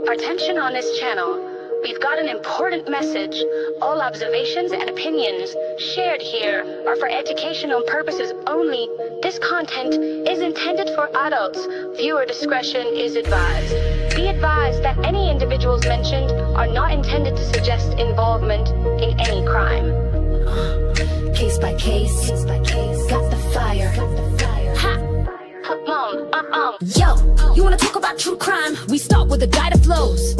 Attention on this channel. We've got an important message. All observations and opinions shared here are for educational purposes only. This content is intended for adults. Viewer discretion is advised. Be advised that any individuals mentioned are not intended to suggest involvement in any crime. Case by case, got the fire. Ha! Yo, you wanna talk about true crime? We start with the data flows.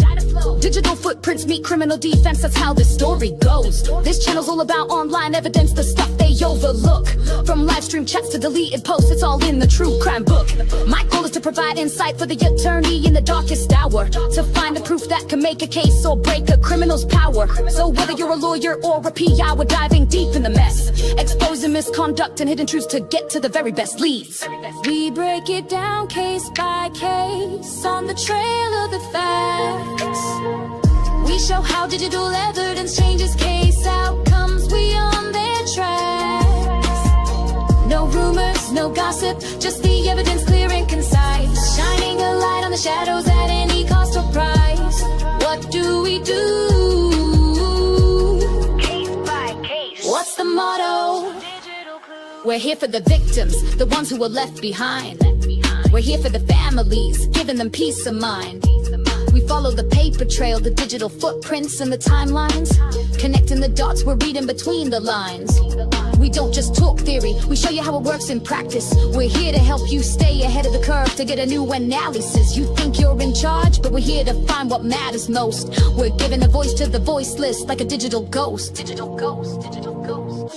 Digital footprints meet criminal defense, that's how this story goes. This channel's all about online evidence, the stuff they overlook. From live stream chats to deleted posts, it's all in the true crime book. My goal is to provide insight for the attorney in the darkest hour, to find the proof that can make a case or break a criminal's power. So whether you're a lawyer or a PI, we're diving deep in the mess, exposing misconduct and hidden truths to get to the very best leads. We break it down case by case on the trail of the facts. We show how digital evidence changes case outcomes, we on their tracks. No rumors, no gossip, just the evidence clear and concise, shining a light on the shadows at any cost or price. What do we do? Case by case. What's the motto? We're here for the victims, the ones who were left behind. We're here for the families, giving them peace of mind. We follow the paper trail, the digital footprints and the timelines, connecting the dots, we're reading between the lines. We don't just talk theory, we show you how it works in practice. We're here to help you stay ahead of the curve, to get a new analysis. You think you're in charge, but we're here to find what matters most. We're giving a voice to the voiceless, like a digital ghost. Digital ghost, digital ghost.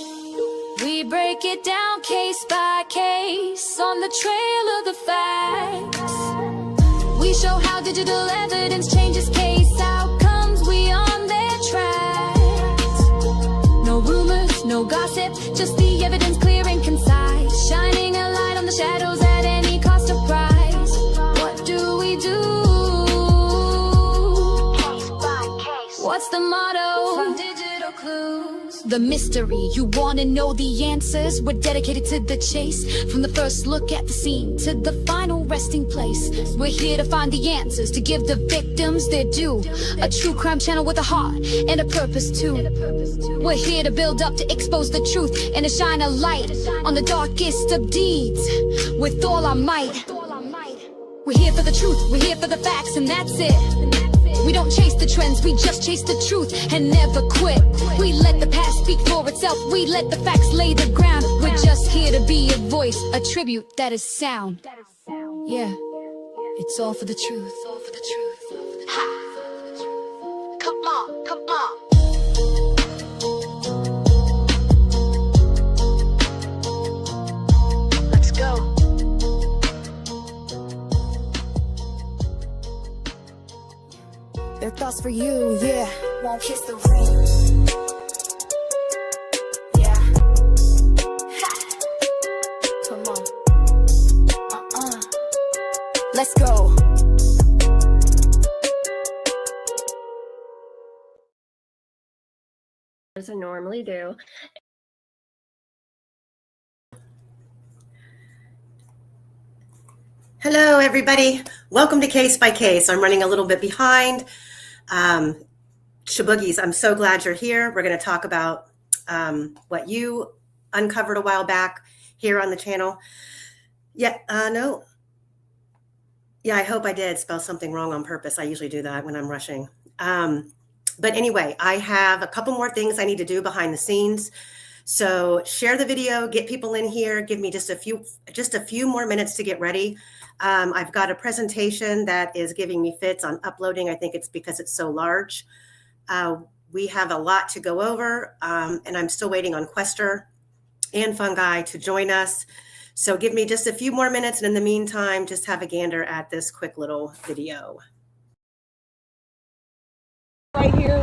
We break it down case by case on the trail of the facts. We show how digital evidence changes case outcomes, we on their tracks. No rumors, no gossip, just the evidence clear and concise, shining a light on the shadows at any cost or price. What do we do? Case by case. What's the motto? From digital clues. The mystery, you wanna know the answers? We're dedicated to the chase, from the first look at the scene to the final resting place. We're here to find the answers, to give the victims their due. A true crime channel with a heart and a purpose too. We're here to build up, to expose the truth, and to shine a light on the darkest of deeds with all our might. We're here for the truth, we're here for the facts, and that's it. We don't chase the trends, we just chase the truth and never quit. We let the past speak for itself, we let the facts lay the ground. We're just here to be a voice, a tribute that is sound. Yeah, it's all for the truth. Ha! Come on, come on. Let's go. Their thoughts for you, yeah. Won't kiss the ring. Yeah. Come on. Let's go. As I normally do. Hello, everybody. Welcome to Case by Case. I'm running a little bit behind. Shaboogies, I'm so glad you're here. We're going to talk about what you uncovered a while back here on the channel. Yeah, no. Yeah, I hope I did spell something wrong on purpose. I usually do that when I'm rushing. But anyway, I have a couple more things I need to do behind the scenes. So share the video, get people in here, give me just a few more minutes to get ready. I've got a presentation that is giving me fits on uploading. I think it's because it's so large. We have a lot to go over, and I'm still waiting on Quester and Fungi to join us. So give me just a few more minutes, and in the meantime, just have a gander at this quick little video. Right here.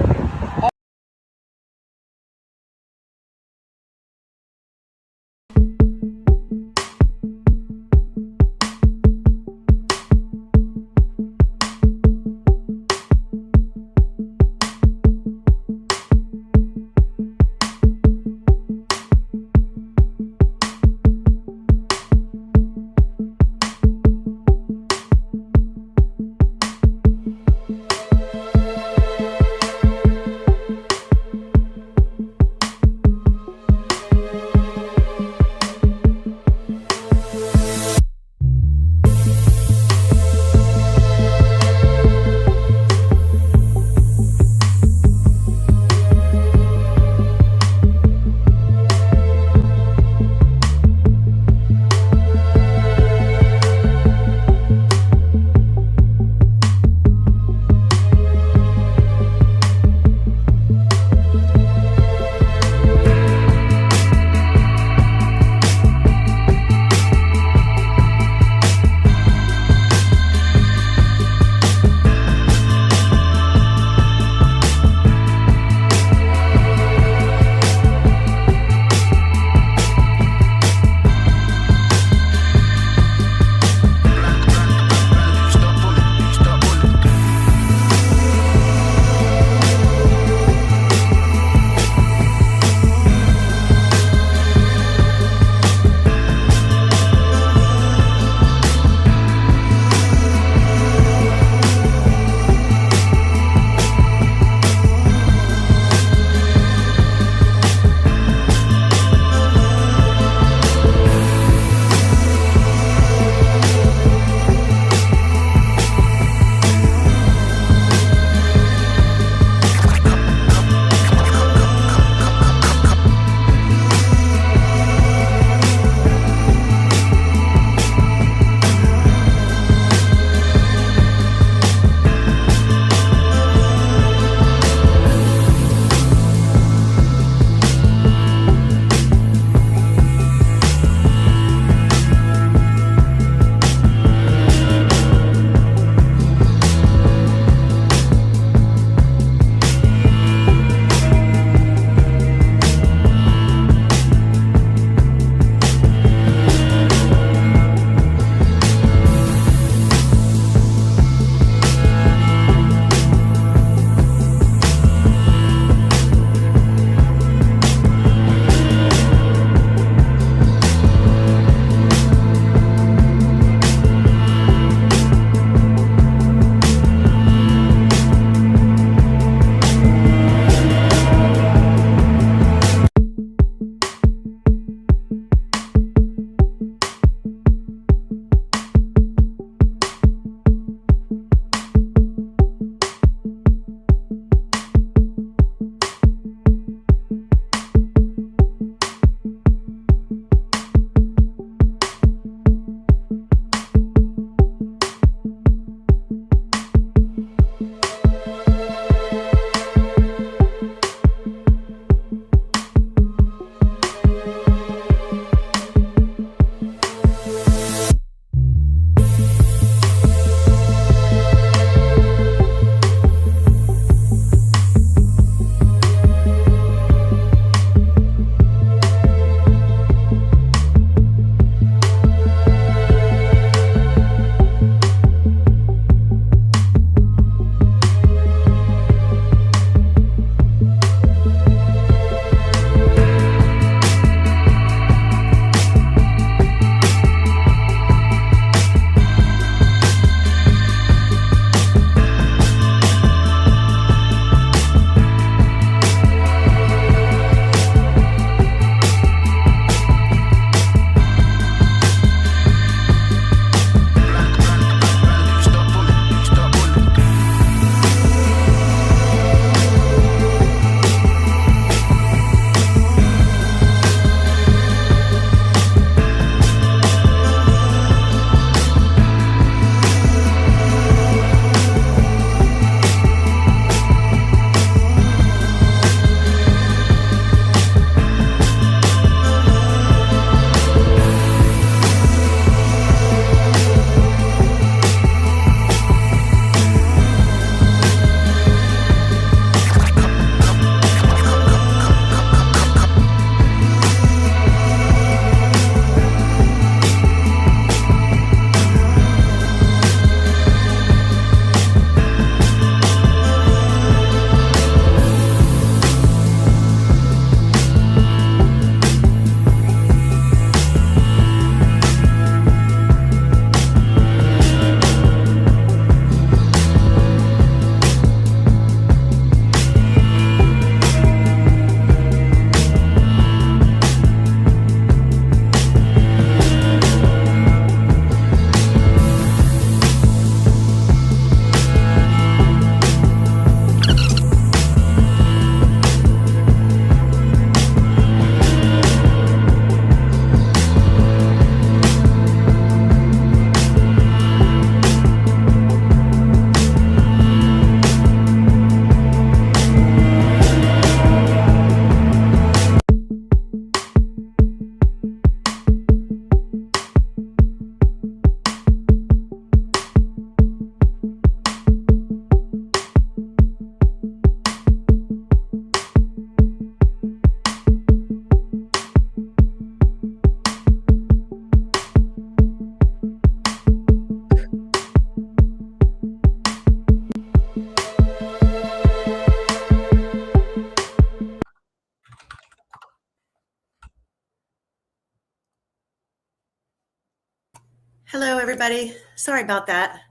everybody. Sorry about that.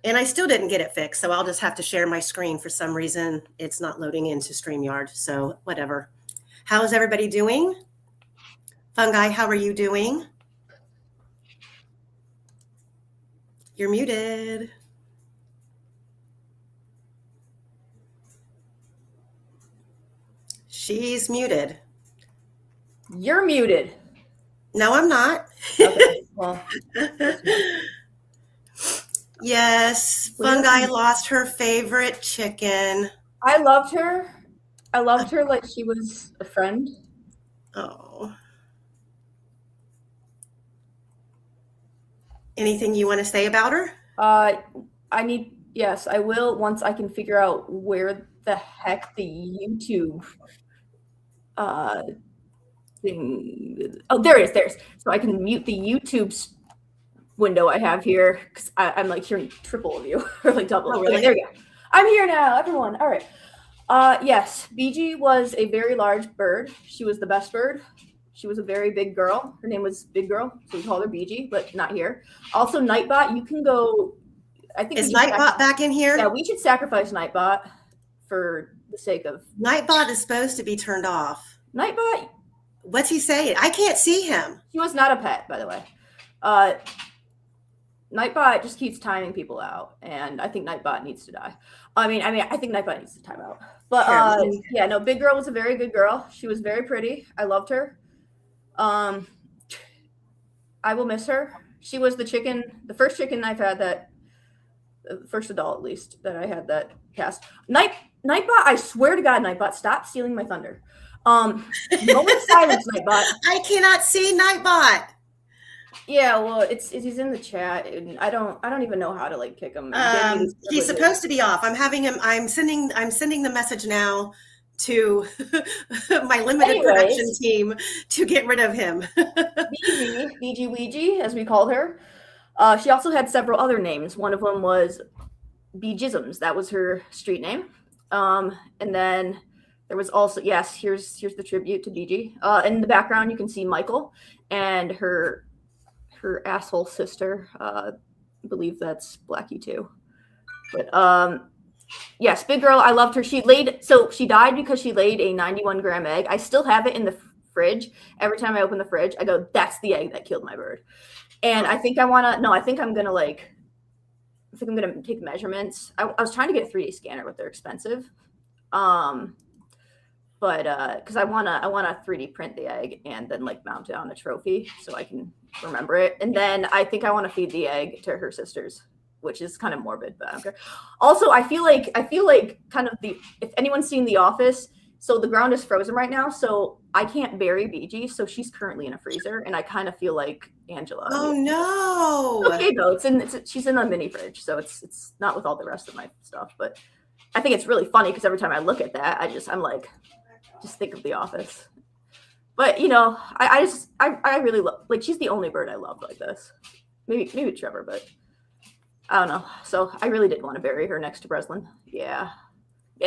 And I still didn't get it fixed, so I'll just have to share my screen. For some reason, it's not loading into StreamYard, so whatever. How is everybody doing? Fungi, how are you doing? You're muted. She's muted. You're muted. No, I'm not. Okay, well. Yes, Fungi lost her favorite chicken. I loved her. I loved her like she was a friend. Oh. Anything you want to say about her? Yes, I will once I can figure out where the heck the YouTube thing. Oh, there it is. So I can mute the YouTube window I have here because I'm like hearing triple of you or like double. Oh, really? Okay, there we go. I'm here now, everyone. All right. Yes, BG was a very large bird. She was the best bird. She was a very big girl. Her name was Big Girl, so we called her BG, but not here. Also, Nightbot, you can go. I think is Nightbot back in here? Yeah, we should sacrifice Nightbot for the sake of. Nightbot is supposed to be turned off. Nightbot. What's he saying? I can't see him. He was not a pet, by the way. Nightbot just keeps timing people out, and I think Nightbot needs to die. I think Nightbot needs to time out. But yeah, no, Big Girl was a very good girl. She was very pretty. I loved her. I will miss her. She was the first chicken I've had that, first adult at least, that I had that cast. Nightbot, I swear to God, Nightbot, stop stealing my thunder. No one silence Nightbot. I cannot see Nightbot. Yeah, well, he's in the chat, and I don't even know how to like kick him. He's supposed to be off. I'm sending the message now to my limited production team to get rid of him. BG Ouija, as we called her. She also had several other names. One of them was Beejisms. That was her street name. And then there was also, yes, here's the tribute to BG. In the background, you can see Michael and her asshole sister. I believe that's Blackie too. But yes, Big Girl, I loved her. She died because she laid a 91-gram egg. I still have it in the fridge. Every time I open the fridge, I go, that's the egg that killed my bird. And I think I'm gonna take measurements. I was trying to get a 3D scanner, but they're expensive. But because I wanna 3D print the egg and then like mount it on a trophy so I can remember it. And then I think I want to feed the egg to her sisters, which is kind of morbid, but I don't care. Also, I feel like kind of if anyone's seen The Office, so the ground is frozen right now, so I can't bury BG, so she's currently in a freezer, and I kind of feel like Angela. Oh no! Okay, though she's in a mini fridge, so it's not with all the rest of my stuff, but I think it's really funny because every time I look at that, I'm like, just think of The Office. But you know, I really love, like, she's the only bird I love like this. Maybe Trevor, but I don't know. So I really did want to bury her next to Breslin. Yeah.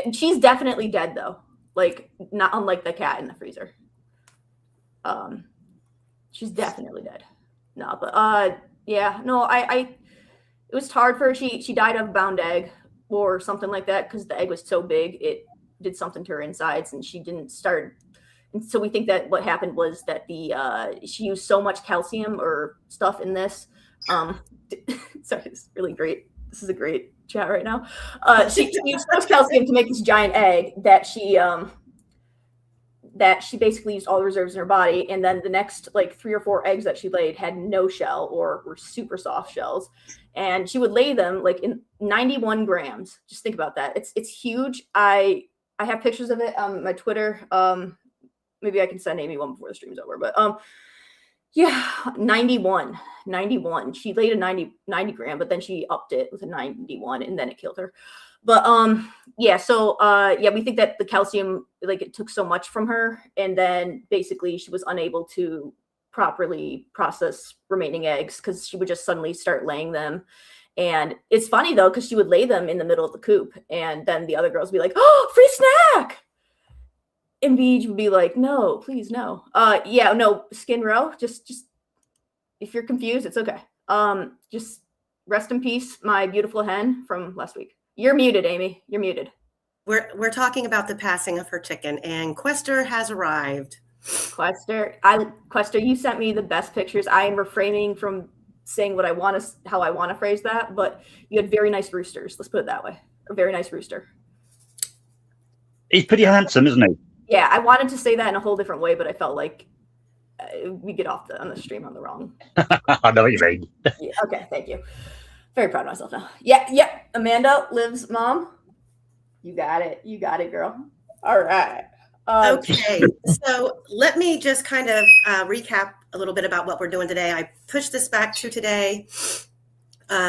And she's definitely dead though. Like, not unlike the cat in the freezer. She's definitely dead. No, but yeah, no, it was hard for her. She died of a bound egg or something like that because the egg was so big it did something to her insides and she didn't start. And so we think that what happened was that she used so much calcium or stuff in this. Sorry, it's really great. This is a great chat right now. She used so much calcium to make this giant egg that she basically used all the reserves in her body. And then the next like 3 or 4 eggs that she laid had no shell or were super soft shells. And she would lay them like in 91 grams. Just think about that. It's huge. I have pictures of it on my Twitter. Maybe I can send Amy one before the stream's over, but yeah, 91. She laid a 90 gram, but then she upped it with a 91 and then it killed her. But yeah, so yeah, we think that the calcium, like, it took so much from her, and then basically she was unable to properly process remaining eggs because she would just suddenly start laying them. And it's funny though, because she would lay them in the middle of the coop, and then the other girls would be like, "Oh, free snack!" And Beej would be like, "No, please, no." Yeah, no, Skin Row, just if you're confused, it's okay. Just rest in peace, my beautiful hen from last week. You're muted, Amy. You're muted. We're talking about the passing of her chicken, and Quester has arrived. Quester, you sent me the best pictures. I am refraining from saying what I want to, how I want to phrase that, but you had very nice roosters. Let's put it that way. A very nice rooster. He's pretty handsome, isn't he? Yeah, I wanted to say that in a whole different way, but I felt like we get off on the stream on the wrong. I know what you mean. Yeah, okay, thank you. Very proud of myself now. Yeah. Amanda, Liv's mom. You got it, girl. All right. Okay, so let me just kind of recap a little bit about what we're doing today. I pushed this back to today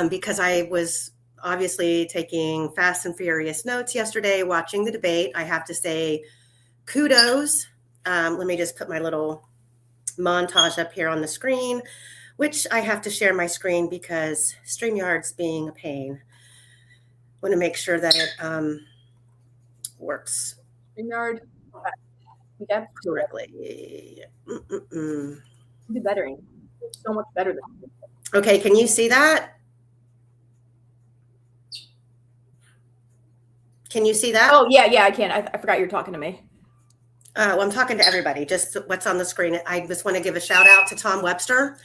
because I was obviously taking fast and furious notes yesterday, watching the debate. I have to say kudos. Let me just put my little montage up here on the screen, which I have to share my screen because StreamYard's being a pain. Want to make sure that it works. StreamYard. Correctly. Do better. So much better than. Okay, can you see that? Can you see that? Oh yeah, I can. I forgot you're talking to me. Well, I'm talking to everybody. Just what's on the screen. I just want to give a shout out to Tom Webster.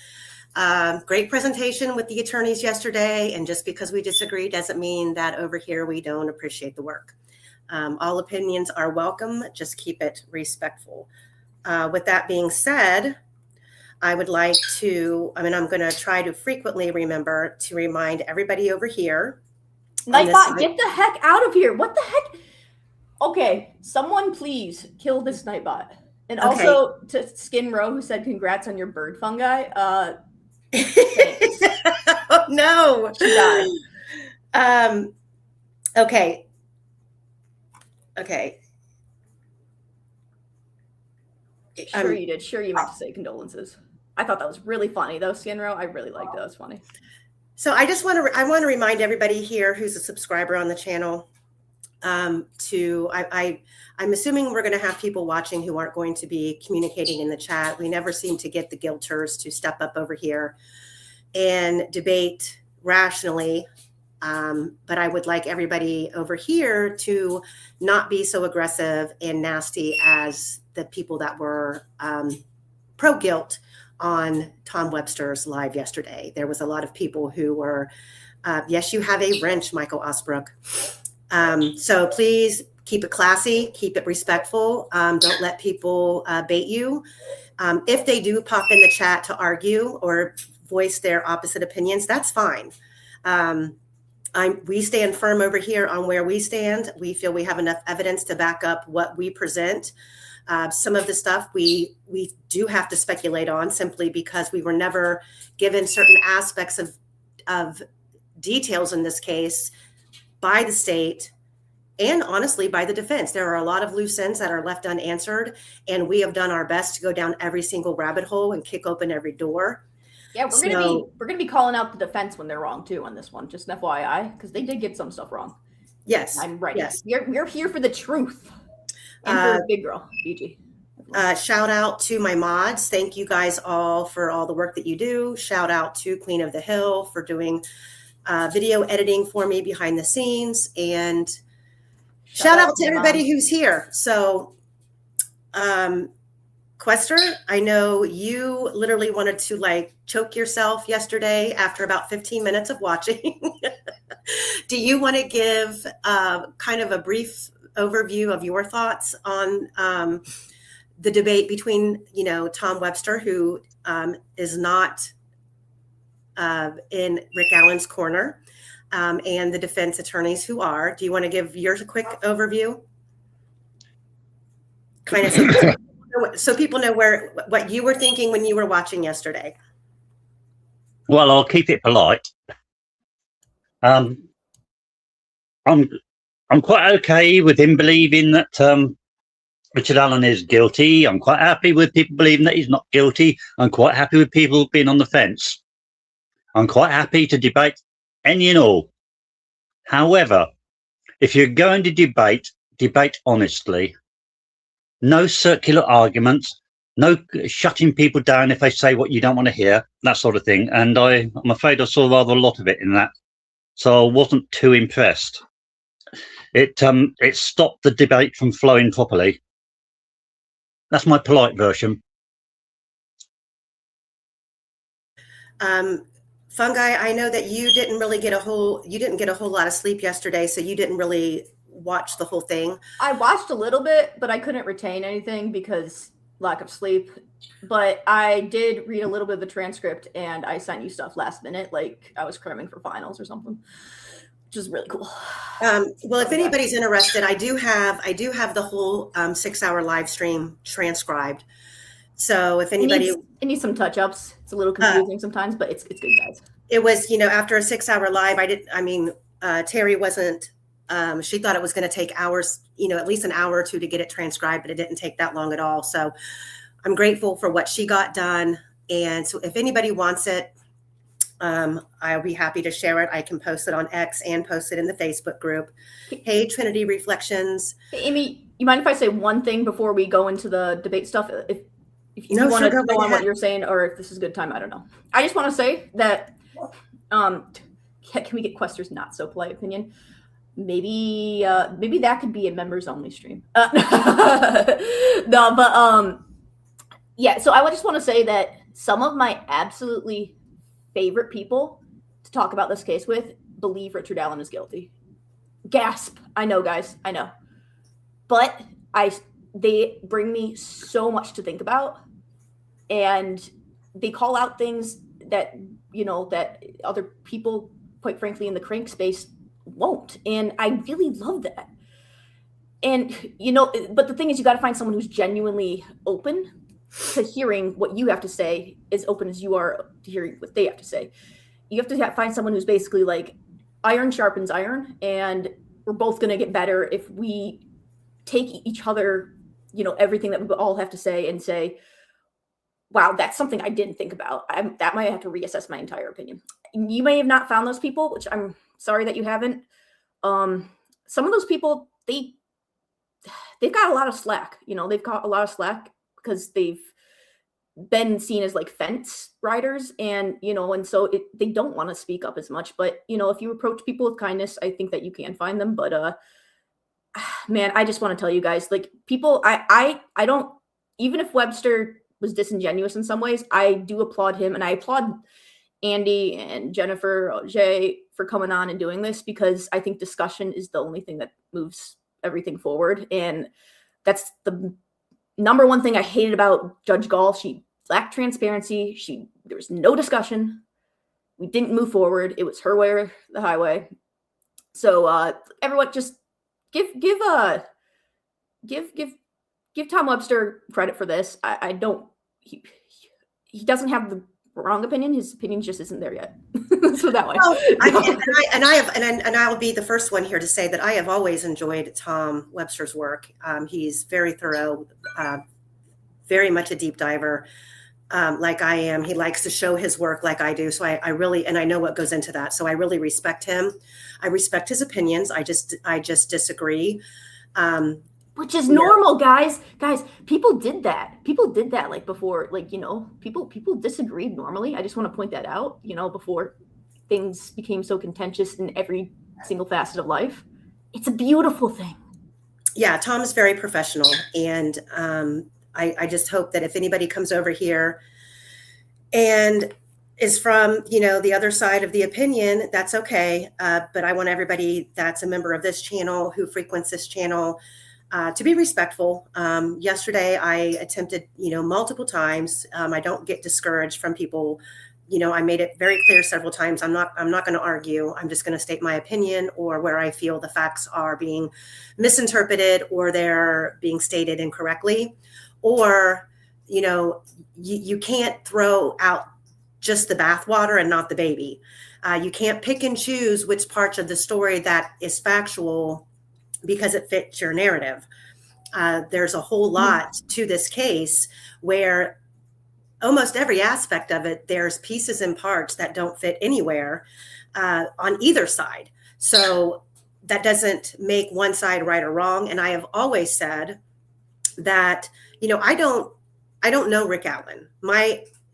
Great presentation with the attorneys yesterday. And just because we disagree doesn't mean that over here we don't appreciate the work. All opinions are welcome. Just keep it respectful. With that being said, I would like to, I'm going to try to frequently remember to remind everybody over here. Nightbot, get the heck out of here. What the heck? Okay, someone please kill this Nightbot. And also to Skin Row, who said congrats on your bird fungi. Thanks. Oh, no. She died. Okay. Sure you did. Sure you meant to say condolences. I thought that was really funny, though, Skin Row. I really liked it. That was funny. So I just want to remind everybody here who's a subscriber on the channel I'm assuming we're going to have people watching who aren't going to be communicating in the chat. We never seem to get the guilters to step up over here and debate rationally. But I would like everybody over here to not be so aggressive and nasty as the people that were pro-guilt on Tom Webster's live yesterday. There was a lot of people who were, yes, you have a wrench, Michael Osbrook. So please keep it classy, keep it respectful. Don't let people bait you. If they do pop in the chat to argue or voice their opposite opinions, that's fine. We stand firm over here on where we stand. We feel we have enough evidence to back up what we present. Some of the stuff we do have to speculate on simply because we were never given certain aspects of details in this case by the state and honestly by the defense. There are a lot of loose ends that are left unanswered, and we have done our best to go down every single rabbit hole and kick open every door. Yeah, we're gonna be calling out the defense when they're wrong too on this one. Just an FYI, because they did get some stuff wrong. Yes, I'm ready. Yes. We're here for the truth. And for Big Girl, BG. Shout out to my mods. Thank you guys all for all the work that you do. Shout out to Queen of the Hill for doing video editing for me behind the scenes. And shout out to everybody who's here. So, Quester, I know you literally wanted to like choke yourself yesterday after about 15 minutes of watching. Do you want to give kind of a brief overview of your thoughts on the debate between, Tom Webster, who is not in Rick Allen's corner, and the defense attorneys who are? Do you want to give your quick overview? Kind of so people know what you were thinking when you were watching yesterday. Well, I'll keep it polite. I'm quite okay with him believing that Richard Allen is guilty. I'm quite happy with people believing that he's not guilty. I'm quite happy with people being on the fence. I'm quite happy to debate any and all. However, if you're going to debate honestly. No circular arguments, no shutting people down if they say what you don't want to hear, that sort of thing. And I'm afraid I saw rather a lot of it in that, so I wasn't too impressed. It stopped the debate from flowing properly. That's my polite version. Fungi, I know that you didn't get a whole lot of sleep yesterday, so you didn't really watch the whole thing. I watched a little bit, but I couldn't retain anything because lack of sleep. But I did read a little bit of the transcript, and I sent you stuff last minute, like I was cramming for finals or something, which is really cool. Well, if anybody's interested, I do have the whole 6-hour live stream transcribed. So if anybody, it needs some touch ups. It's a little confusing sometimes, but it's good, guys. It was, after a 6-hour live, Terry wasn't, she thought it was going to take hours, at least an hour or two to get it transcribed, but it didn't take that long at all. So I'm grateful for what she got done. And so if anybody wants it, I'll be happy to share it. I can post it on X and post it in the Facebook group. Hey, Trinity Reflections. Hey, Amy, you mind if I say one thing before we go into the debate stuff? If you want to go on what you're saying, or if this is a good time, I don't know. I just want to say that, can we get Quester's not so polite opinion? Maybe that could be a members only stream. No, but yeah. So I just want to say that some of my absolutely favorite people to talk about this case with believe Richard Allen is guilty. Gasp! I know, guys. I know, but they bring me so much to think about, and they call out things that that other people, quite frankly, in the crank space won't, and I really love that. And but the thing is, you got to find someone who's genuinely open to hearing what you have to say, as open as you are to hearing what they have to say. You have to find someone who's basically like, iron sharpens iron, and we're both going to get better if we take each other, everything that we all have to say, and say, wow, that's something I didn't think about. That might have to reassess my entire opinion. You may have not found those people, which I'm sorry that you haven't. Some of those people, they've got a lot of slack. They've got a lot of slack because they've been seen as like fence riders, and so they don't want to speak up as much. But if you approach people with kindness, I think that you can find them. But man, I just want to tell you guys, like, people, I don't, even if Webster was disingenuous in some ways, I do applaud him, and I applaud Andy and Jennifer, Jay, for coming on and doing this, because I think discussion is the only thing that moves everything forward. And that's the number one thing I hated about Judge Gall. She lacked transparency. There was no discussion. We didn't move forward. It was her way or the highway. So everyone, just give Tom Webster credit for this. I don't. He doesn't have the wrong opinion. His opinion just isn't there yet. So that way. I will be the first one here to say that I have always enjoyed Tom Webster's work. He's very thorough, very much a deep diver, like I am. He likes to show his work like I do. So I really, and I know what goes into that. So I really respect him. I respect his opinions. I just disagree. Which is normal, guys. Guys, people did that. Like before, like, people disagreed normally. I just want to point that out, before things became so contentious in every single facet of life. It's a beautiful thing. Yeah, Tom is very professional. And I just hope that if anybody comes over here and is from, the other side of the opinion, that's okay. But I want everybody that's a member of this channel, who frequents this channel, to be respectful. Yesterday, I attempted, multiple times. I don't get discouraged from people. I made it very clear several times. I'm not going to argue. I'm just going to state my opinion, or where I feel the facts are being misinterpreted, or they're being stated incorrectly, or, you can't throw out just the bathwater and not the baby. You can't pick and choose which parts of the story that is factual because it fits your narrative. There's a whole lot to this case where almost every aspect of it, there's pieces and parts that don't fit anywhere on either side. So that doesn't make one side right or wrong. And I have always said that, I I don't know Rick Allen.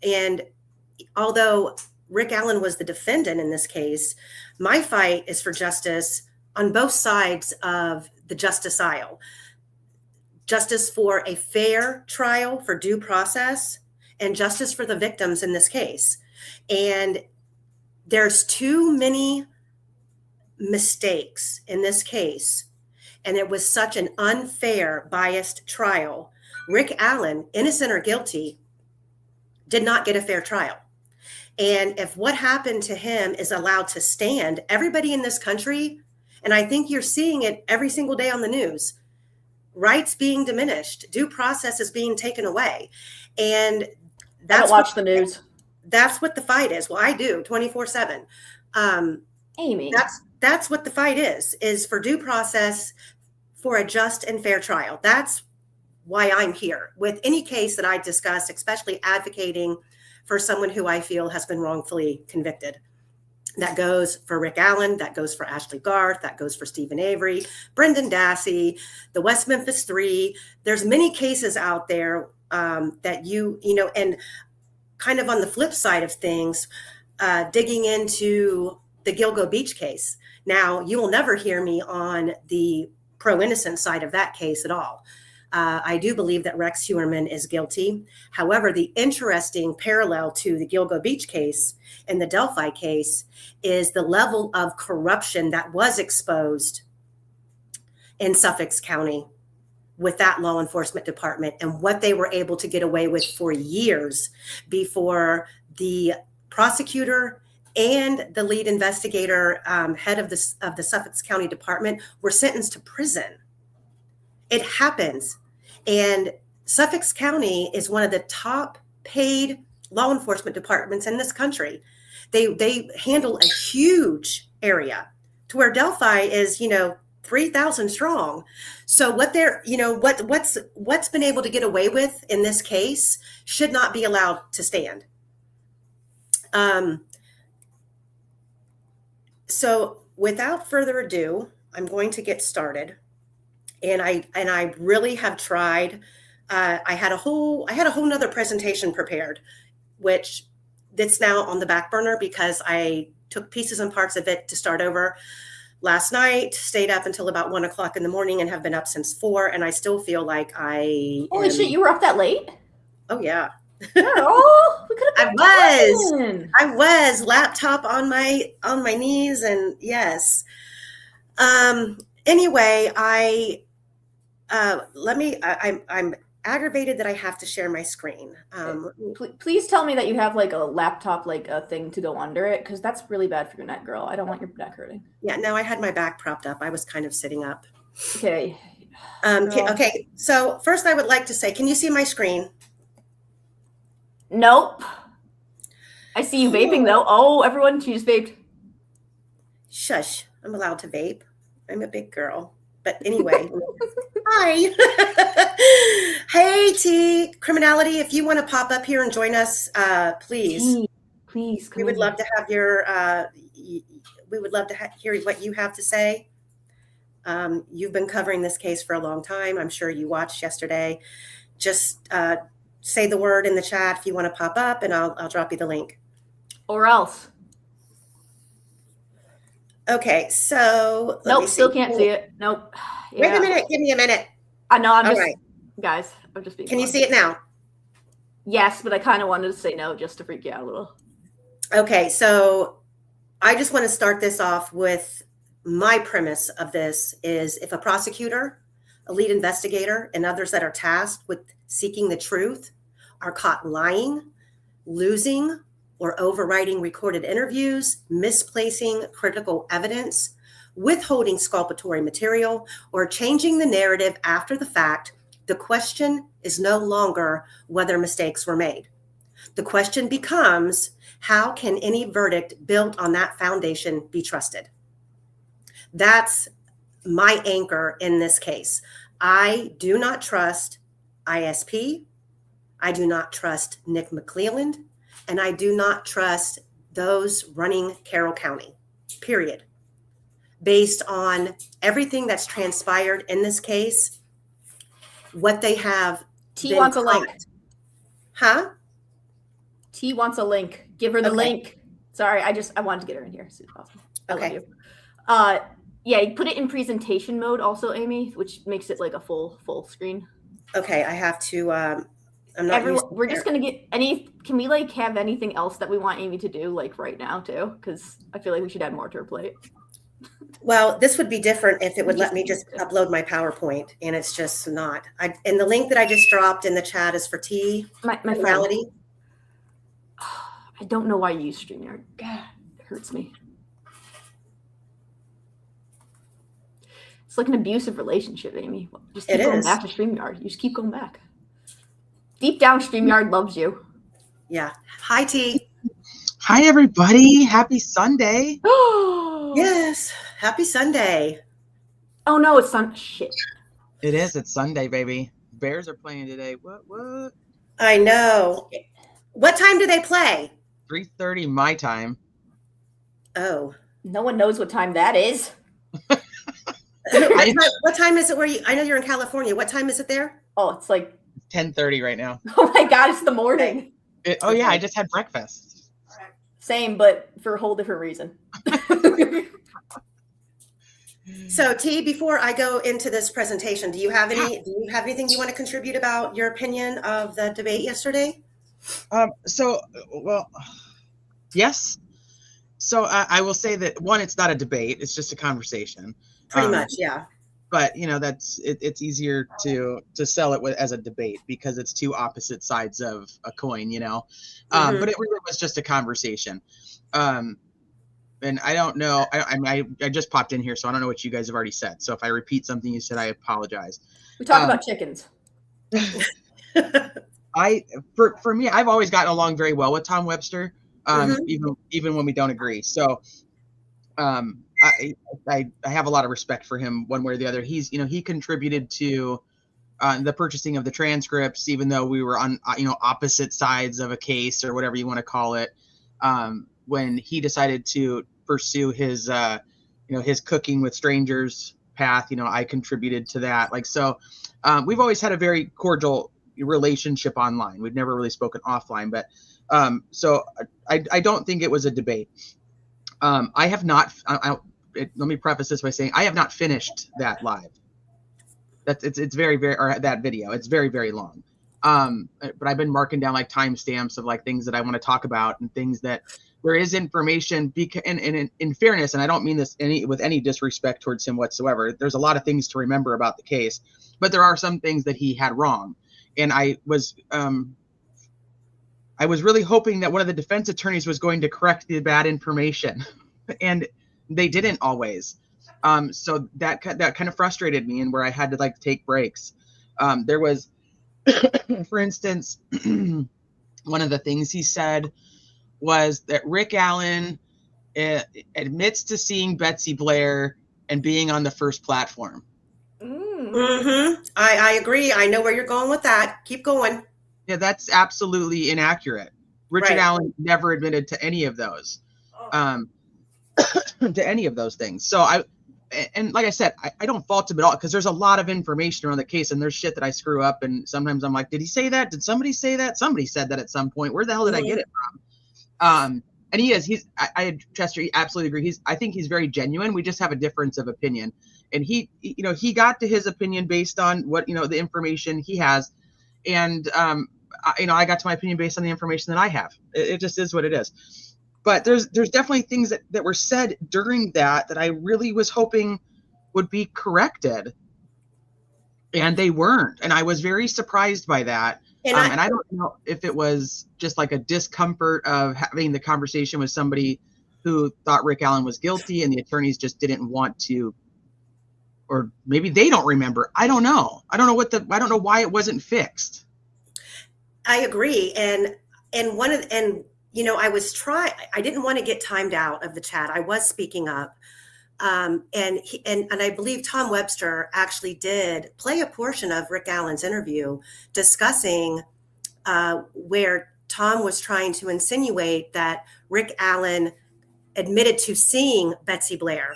And although Rick Allen was the defendant in this case, my fight is for justice on both sides of the justice aisle. Justice for a fair trial, for due process, and justice for the victims in this case. And there's too many mistakes in this case. And it was such an unfair, biased trial. Rick Allen, innocent or guilty, did not get a fair trial. And if what happened to him is allowed to stand, everybody in this country, and I think you're seeing it every single day on the news, rights being diminished, due process is being taken away. And I don't watch the news. That's what the fight is. Well, I do 24/7. Amy. That's what the fight is for due process, for a just and fair trial. That's why I'm here with any case that I discuss, especially advocating for someone who I feel has been wrongfully convicted. That goes for Rick Allen, that goes for Ashley Garth, that goes for Stephen Avery, Brendan Dassey, the West Memphis Three. There's many cases out there that you know, and kind of on the flip side of things, digging into the Gilgo Beach case. Now, you will never hear me on the pro-innocent side of that case at all. I do believe that Rex Heuermann is guilty. However, the interesting parallel to the Gilgo Beach case and the Delphi case is the level of corruption that was exposed in Suffolk County with that law enforcement department and what they were able to get away with for years before the prosecutor and the lead investigator, head of the Suffolk County Department, were sentenced to prison. It happens. And Suffolk County is one of the top paid law enforcement departments in this country. They handle a huge area to where Delphi is, 3,000 strong. So what they're, what's been able to get away with in this case should not be allowed to stand. So without further ado, I'm going to get started. And I really have tried. I had a whole nother presentation prepared, which that's now on the back burner because I took pieces and parts of it to start over last night, stayed up until about 1 o'clock in the morning and have been up since 4. And I still feel like Holy shit, you were up that late? Oh yeah. Oh, we could have I was laptop on my knees, and yes. Anyway, I'm aggravated that I have to share my screen. Please tell me that you have like a laptop, like a thing to go under it, because that's really bad for your neck, girl. I don't want your neck hurting. Yeah, no, I had my back propped up. I was kind of sitting up. Okay. Okay. So first I would like to say, can you see my screen? Nope. I see you vaping though. Oh, everyone, she just vaped. Shush. I'm allowed to vape. I'm a big girl. But anyway, hi. Hey, T. Criminality, if you want to pop up here and join us, please. Please. We would love to have hear what you have to say. You've been covering this case for a long time. I'm sure you watched yesterday. Just say the word in the chat if you want to pop up, and I'll drop you the link. Or else. Okay, so nope, still can't see it. Nope. Yeah. Wait a minute. Give me a minute. I know. I'm all just, right, guys. I'm just being. Can you see it now? Yes, but I kind of wanted to say no just to freak you out a little. Okay, so I just want to start this off with my premise of this is if a prosecutor, a lead investigator, and others that are tasked with seeking the truth are caught lying, losing, or overwriting recorded interviews, misplacing critical evidence, withholding exculpatory material, or changing the narrative after the fact, the question is no longer whether mistakes were made. The question becomes, how can any verdict built on that foundation be trusted? That's my anchor in this case. I do not trust ISP. I do not trust Nick McClelland. And I do not trust those running Carroll County, period. Based on everything that's transpired in this case, what they have T wants a link. Huh? T wants a link. Give her the Okay. link. Sorry, I wanted to get her in here as soon as possible. I Okay. love you. Yeah, you put it in presentation mode also, Amy, which makes it like a full screen. Okay, I have to. I'm not. We're just gonna get Can we like have anything else that we want Amy to do like right now too? Because I feel like we should add more to her plate. Well, this would be different if it would let me just upload my PowerPoint, and it's just not. And the link that I just dropped in the chat is for T. My friend. Reality. I don't know why you use StreamYard. God, it hurts me. It's like an abusive relationship, Amy. Just keep going back to StreamYard. You just keep going back. Deep down, StreamYard loves you. Yeah. Hi, T. Hi, everybody. Happy Sunday. Yes. Happy Sunday. Oh, no, it's Sunday. Shit. It is. It's Sunday, baby. Bears are playing today. What? I know. What time do they play? 3:30 my time. Oh. No one knows what time that is. What time is it where you, I know you're in California. What time is it there? Oh, it's like 10:30 right now. Oh my God, it's the morning. Yeah, I just had breakfast. Same, but for a whole different reason. So T, before I go into this presentation, do you have anything you want to contribute about your opinion of the debate yesterday? Yes. So I will say that one, it's not a debate; it's just a conversation. Pretty much, yeah. But it's easier to sell it as a debate because it's two opposite sides of a coin, But it really was just a conversation. And I don't know. I just popped in here, so I don't know what you guys have already said. So if I repeat something you said, I apologize. We talked about chickens. For me, I've always gotten along very well with Tom Webster, even when we don't agree. So I have a lot of respect for him one way or the other. He contributed to the purchasing of the transcripts, even though we were on opposite sides of a case or whatever you want to call it. When he decided to pursue his his cooking with strangers path, I contributed to that. We've always had a very cordial relationship online. We've never really spoken offline, but so I don't think it was a debate. I have not. Let me preface this by saying I have not finished that live. It's very or that video. It's very, very long. But I've been marking down like timestamps of like things that I want to talk about and things that there is information. And in fairness, and I don't mean this with any disrespect towards him whatsoever. There's a lot of things to remember about the case, but there are some things that he had wrong. And I was really hoping that one of the defense attorneys was going to correct the bad information, and they didn't always. So that kind of frustrated me, and where I had to like take breaks. There was, for instance, one of the things he said was that Rick Allen admits to seeing Betsy Blair and being on the first platform. I agree. I know where you're going with that. Keep going. Yeah, that's absolutely inaccurate. Richard Allen never admitted to any of those, to any of those things. So and like I said, I don't fault him at all because there's a lot of information around the case and there's shit that I screw up. And sometimes I'm like, did he say that? Did somebody say that? Somebody said that at some point. Where the hell did I get it from? And Chester, he absolutely agree. I think he's very genuine. We just have a difference of opinion. And he got to his opinion based on what, the information he has. And, I got to my opinion based on the information that I have. It just is what it is. But there's definitely things that were said during that I really was hoping would be corrected. And they weren't. And I was very surprised by that. And I don't know if it was just like a discomfort of having the conversation with somebody who thought Rick Allen was guilty and the attorneys just didn't want to, or maybe they don't remember. I don't know. I don't know why it wasn't fixed. I agree. And I didn't want to get timed out of the chat. I was speaking up. And I believe Tom Webster actually did play a portion of Rick Allen's interview discussing where Tom was trying to insinuate that Rick Allen admitted to seeing Betsy Blair.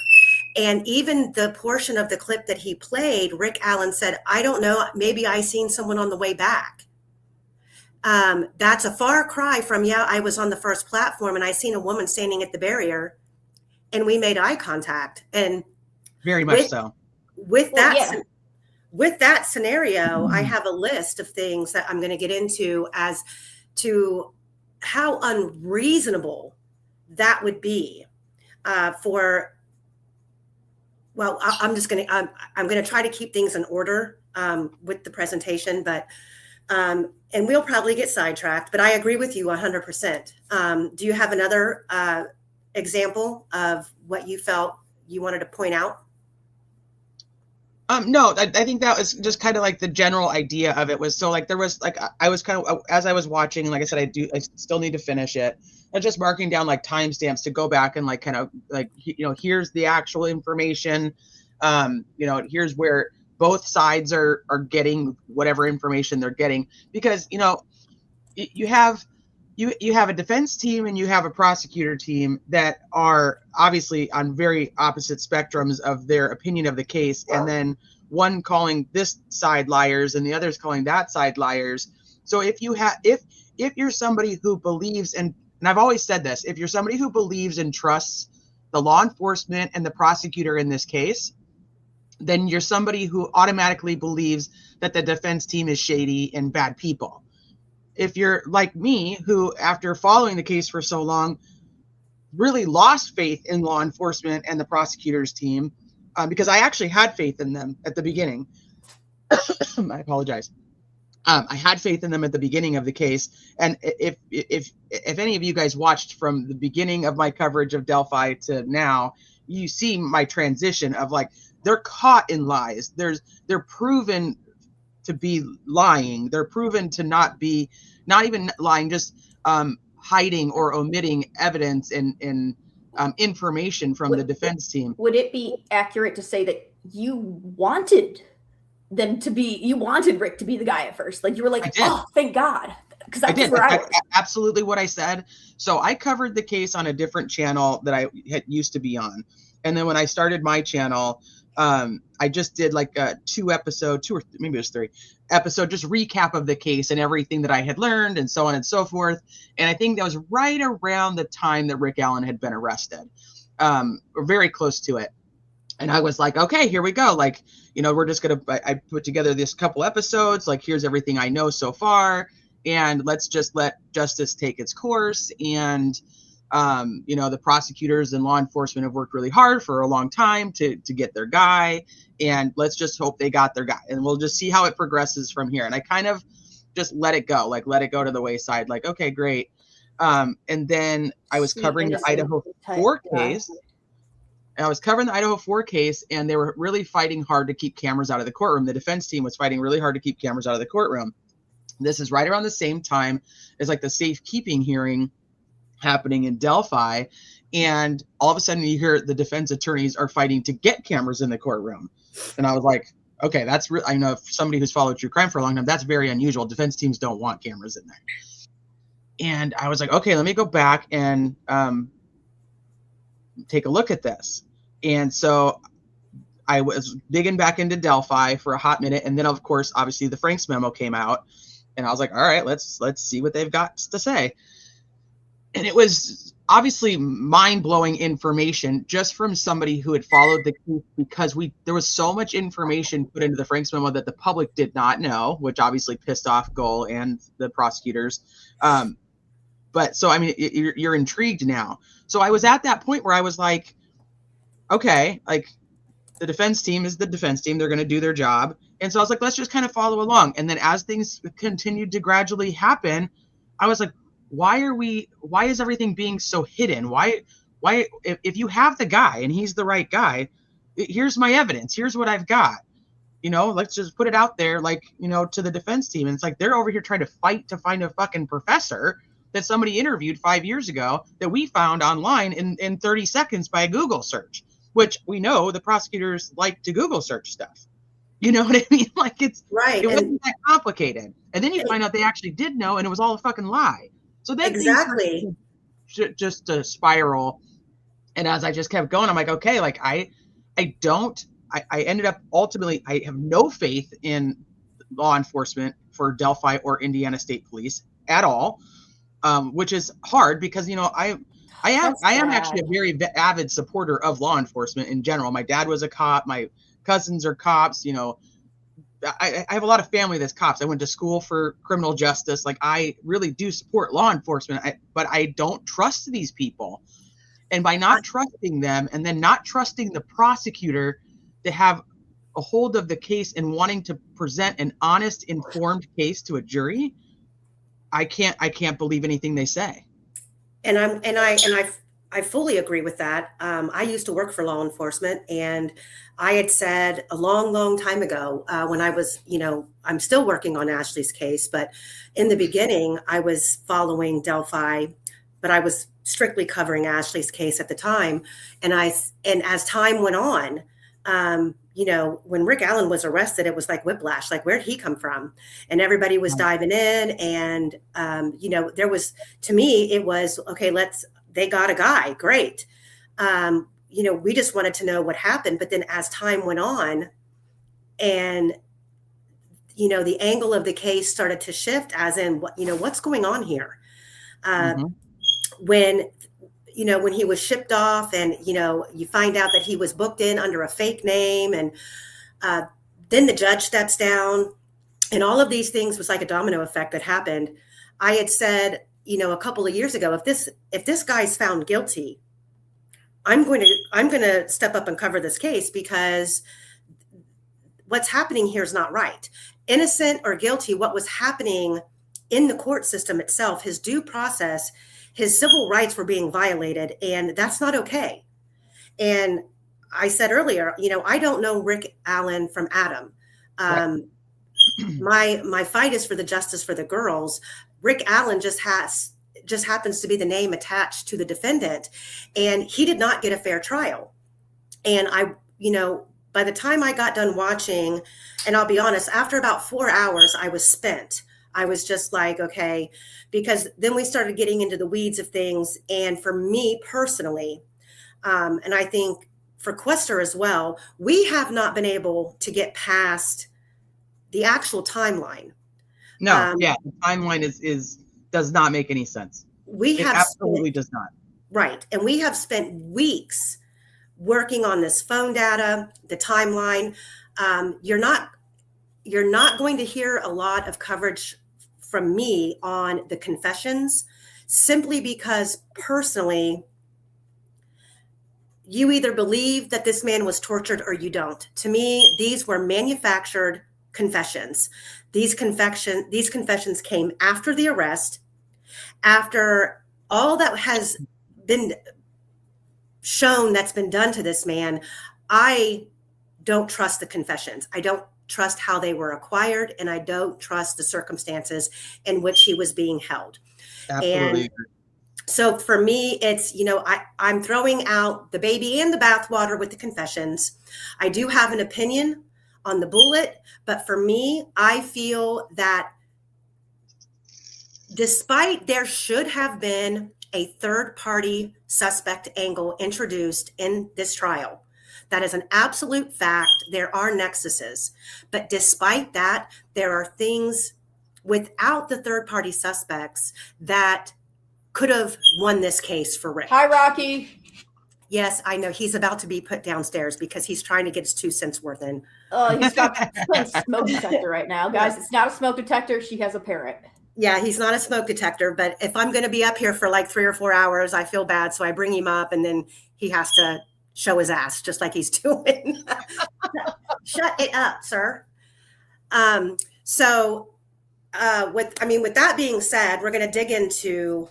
And even the portion of the clip that he played, Rick Allen said, I don't know, maybe I seen someone on the way back. That's a far cry from, yeah, I was on the first platform and I seen a woman standing at the barrier and we made eye contact. And Very much so. With Well, that, yeah. with that scenario, I have a list of things that I'm going to get into as to how unreasonable that would be for. Well, I'm just going to I'm going to try to keep things in order with the presentation, but and we'll probably get sidetracked. But I agree with you 100%. Do you have another example of what you felt you wanted to point out? No, I think that was just kind of like the general idea of it was, so like there was like, I was kind of, as I was watching, like I said, I still need to finish it, and just marking down like timestamps to go back and like kind of like, here's the actual information. Here's where both sides are getting whatever information they're getting, because, you have a defense team and you have a prosecutor team that are obviously on very opposite spectrums of their opinion of the case, and then one calling this side liars and the other's calling that side liars. So if you're somebody who believes and I've always said this, if you're somebody who believes and trusts the law enforcement and the prosecutor in this case, then you're somebody who automatically believes that the defense team is shady and bad people. If you're like me, who after following the case for so long, really lost faith in law enforcement and the prosecutor's team, because I actually had faith in them at the beginning. I apologize. I had faith in them at the beginning of the case. And if any of you guys watched from the beginning of my coverage of Delphi to now, you see my transition of like, they're caught in lies. They're proven to be lying. They're proven to not even lying, just hiding or omitting evidence and information from the defense team. Would it be accurate to say that you wanted Rick to be the guy at first? Like you were like, oh, thank God. Because that's where I was. Absolutely what I said. So I covered the case on a different channel that I had used to be on. And then when I started my channel, I just did like a 2 or maybe it was 3 episode, just recap of the case and everything that I had learned and so on and so forth. And I think that was right around the time that Rick Allen had been arrested, or very close to it. And I was like, okay, here we go. Like, we're just I put together this couple episodes, like, here's everything I know so far. And let's just let justice take its course. And the prosecutors and law enforcement have worked really hard for a long time to get their guy, and let's just hope they got their guy, and we'll just see how it progresses from here. And I kind of just let it go to the wayside, like, okay, great. And then I was covering the Idaho 4 case. And I was covering the Idaho 4 case, and they were really fighting hard to keep cameras out of the courtroom. The defense team was fighting really hard to keep cameras out of the courtroom. This is right around the same time as like the safekeeping hearing happening in Delphi, and all of a sudden you hear the defense attorneys are fighting to get cameras in the courtroom. And I was like, okay, that's I know for somebody who's followed true crime for a long time, that's very unusual. Defense teams don't want cameras in there. And I was like, okay, let me go back and take a look at this. And so I was digging back into Delphi for a hot minute, and then of course, obviously the Franks memo came out, and I was like, all right, let's see what they've got to say. And it was obviously mind-blowing information just from somebody who had followed the case, because there was so much information put into the Franks memo that the public did not know, which obviously pissed off Gull and the prosecutors. But so, I mean, you're intrigued now. So I was at that point where I was like, okay, like the defense team is the defense team. They're going to do their job. And so I was like, let's just kind of follow along. And then as things continued to gradually happen, I was like, why is everything being so hidden? Why, if you have the guy and he's the right guy, here's my evidence. Here's what I've got, let's just put it out there, like, to the defense team. And it's like, they're over here trying to fight to find a fucking professor that somebody interviewed 5 years ago that we found online in 30 seconds by a Google search, which we know the prosecutors like to Google search stuff. You know what I mean? Like, it's right. It wasn't that complicated. And then you find out they actually did know, and it was all a fucking lie. So then exactly just a spiral. And as I just kept going, I'm like, okay, like I ended up ultimately, I have no faith in law enforcement for Delphi or Indiana State Police at all, which is hard because, I am actually a very avid supporter of law enforcement in general. My dad was a cop. My cousins are cops. I have a lot of family that's cops. I went to school for criminal justice. Like, I really do support law enforcement, but I don't trust these people. And by not trusting them and then not trusting the prosecutor to have a hold of the case and wanting to present an honest, informed case to a jury, I can't believe anything they say. And I fully agree with that. I used to work for law enforcement, and I had said a long, long time ago, when I was, I'm still working on Ashley's case, but in the beginning I was following Delphi, but I was strictly covering Ashley's case at the time. And as time went on, when Rick Allen was arrested, it was like whiplash, like, where'd he come from? And everybody was diving in. And, there was, to me, it was, okay, they got a guy. Great. We just wanted to know what happened. But then as time went on and, the angle of the case started to shift, as in, what's going on here? When he was shipped off and, you find out that he was booked in under a fake name, and then the judge steps down, and all of these things was like a domino effect that happened. I had said, a couple of years ago, if this guy's found guilty, I'm going to step up and cover this case, because what's happening here is not right. Innocent or guilty, what was happening in the court system itself, his due process, his civil rights were being violated, and that's not okay. And I said earlier, I don't know Rick Allen from Adam. My fight is for the justice for the girls. Rick Allen just happens to be the name attached to the defendant, and he did not get a fair trial. And by the time I got done watching, and I'll be honest, after about 4 hours, I was spent. I was just like, okay, because then we started getting into the weeds of things. And for me personally, and I think for Quester as well, we have not been able to get past the actual timeline. No, the timeline does not make any sense. It absolutely does not. Right. And we have spent weeks working on this phone data, the timeline. You're not going to hear a lot of coverage from me on the confessions, simply because personally, you either believe that this man was tortured or you don't. To me, these were manufactured confessions. These confessions came after the arrest, after all that has been shown that's been done to this man. I don't trust the confessions. I don't trust how they were acquired, and I don't trust the circumstances in which he was being held. Absolutely. And so for me, it's, I'm throwing out the baby and the bathwater with the confessions. I do have an opinion on the bullet, but for me, I feel that despite there should have been a third-party suspect angle introduced in this trial, that is an absolute fact. There are nexuses. But despite that, there are things without the third-party suspects that could have won this case for Rick. Hi, Rocky. Yes, I know. He's about to be put downstairs because he's trying to get his 2 cents worth in. He's playing smoke detector right now. Guys, it's not a smoke detector. She has a parrot. Yeah, he's not a smoke detector. But if I'm going to be up here for like 3 or 4 hours, I feel bad. So I bring him up, and then he has to show his ass just like he's doing. Shut it up, sir. With that being said, we're going to dig into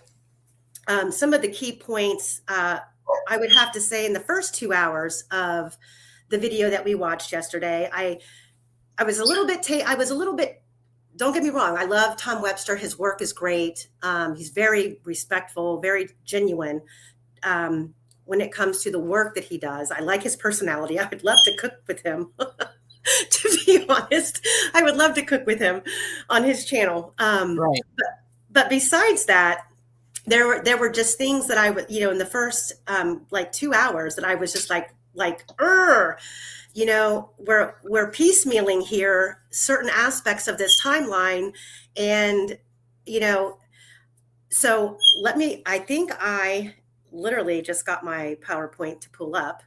some of the key points. I would have to say in the first 2 hours of the video that we watched yesterday, I was a little bit, don't get me wrong, I love Tom Webster. His work is great. He's very respectful, very genuine. When it comes to the work that he does, I like his personality. I would love to cook with him. To be honest, I would love to cook with him on his channel. Right. But besides that, there were just things that I would, in the first 2 hours that I was just like, like, you know, we're piecemealing here certain aspects of this timeline. And, you know, so I think I literally just got my PowerPoint to pull up.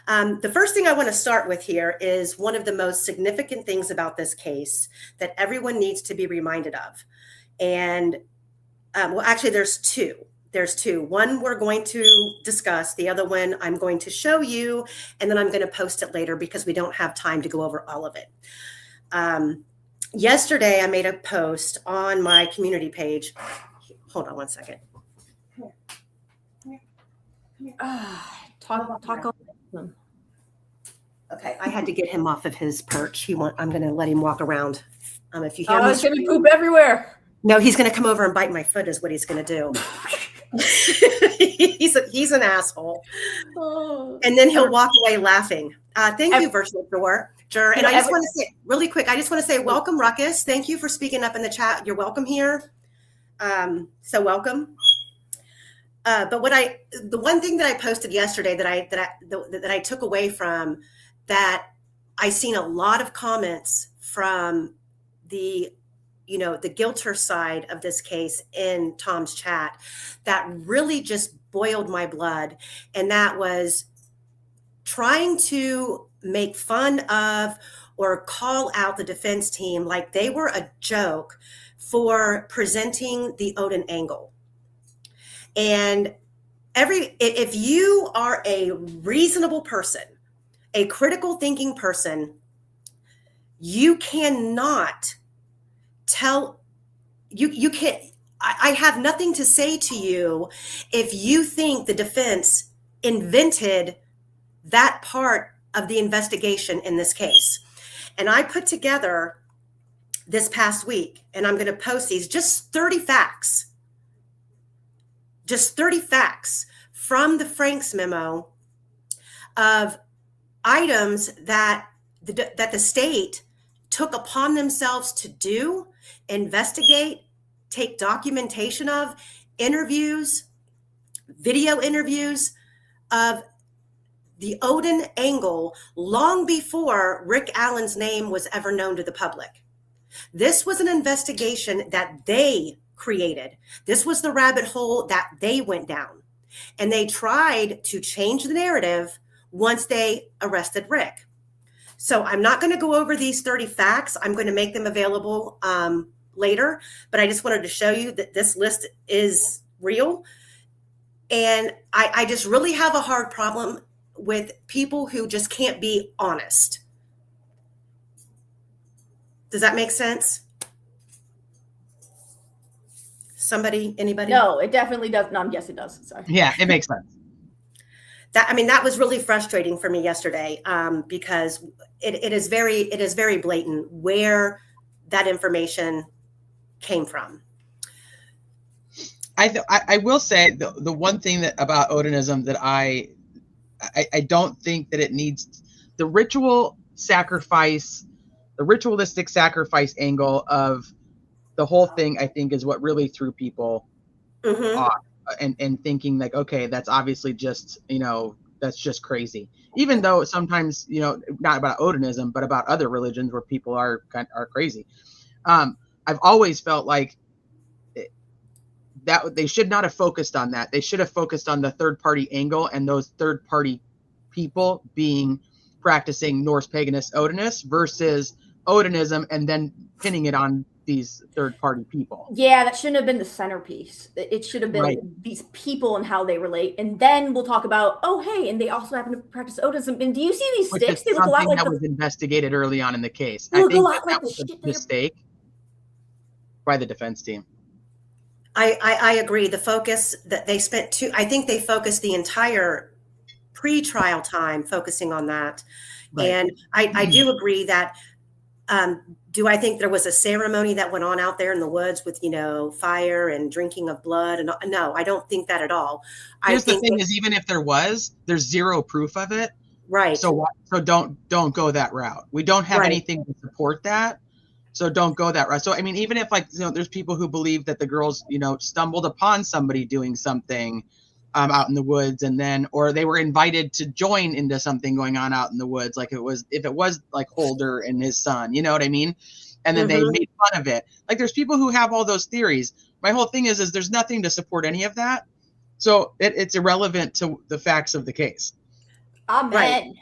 The first thing I want to start with here is one of the most significant things about this case that everyone needs to be reminded of. And well, actually, there's two. There's two. One we're going to discuss. The other one I'm going to show you, and then I'm going to post it later because we don't have time to go over all of it. Yesterday, I made a post on my community page. Hold on one second. Talk. Okay, I had to get him off of his perch. I'm going to let him walk around. If you hear me, He's gonna poop everywhere. No, he's going to come over and bite my foot. Is what he's going to do. he's an asshole. Oh. And then he'll walk away laughing. Thank you, Virtual Jur. And I just want to say really quick, welcome, Ruckus. Thank you for speaking up in the chat. You're welcome here. So welcome. But the one thing that I posted yesterday that I took away from that, I seen a lot of comments from the guilter side of this case in Tom's chat that really just boiled my blood. And that was trying to make fun of or call out the defense team like they were a joke for presenting the Odin angle. And if you are a reasonable person, a critical thinking person, you cannot you can't, I have nothing to say to you if you think the defense invented that part of the investigation in this case. And I put together this past week, and I'm going to post these, just 30 facts from the Franks memo of items that the state took upon themselves to do, investigate, take documentation of, interviews, video interviews of the Odin angle long before Rick Allen's name was ever known to the public. This was an investigation that they created. This was the rabbit hole that they went down. And they tried to change the narrative once they arrested Rick. So I'm not going to go over these 30 facts. I'm going to make them available later. But I just wanted to show you that this list is real. And I just really have a hard problem with people who just can't be honest. Does that make sense? Anybody? No, it definitely does. No, yes, it does. Sorry. Yeah, it makes sense. That was really frustrating for me yesterday because it is very blatant where that information came from. I will say the one thing that about Odinism that I don't think that it needs the ritualistic sacrifice angle of the whole thing, I think, is what really threw people off and thinking like, okay, that's obviously just, that's just crazy. Even though sometimes, not about Odinism, but about other religions where people are crazy. I've always felt like that they should not have focused on that. They should have focused on the third party angle and those third party people being practicing Norse paganist Odinists versus Odinism and then pinning it on these third party people. Yeah, that shouldn't have been the centerpiece. It should have been these people and how they relate. And then we'll talk about, oh, hey, and they also happen to practice Odinism. And do you see these sticks? They look a lot like that was investigated early on in the case. I think that was a mistake by the defense team. I agree. The focus that they spent I think they focused the entire pre-trial time focusing on that. Right. And I do agree that, do I think there was a ceremony that went on out there in the woods with, fire and drinking of blood? And no, I don't think that at all. Here's the thing is, even if there was, there's zero proof of it. Right. So don't go that route. We don't have anything to support that. So don't go that route. So, I mean, even if there's people who believe that the girls, stumbled upon somebody doing something out in the woods, and then, or they were invited to join into something going on out in the woods, like if it was like Holder and his son, you know what I mean? And then they made fun of it. Like, there's people who have all those theories. My whole thing is there's nothing to support any of that, so it's irrelevant to the facts of the case. Amen. Right.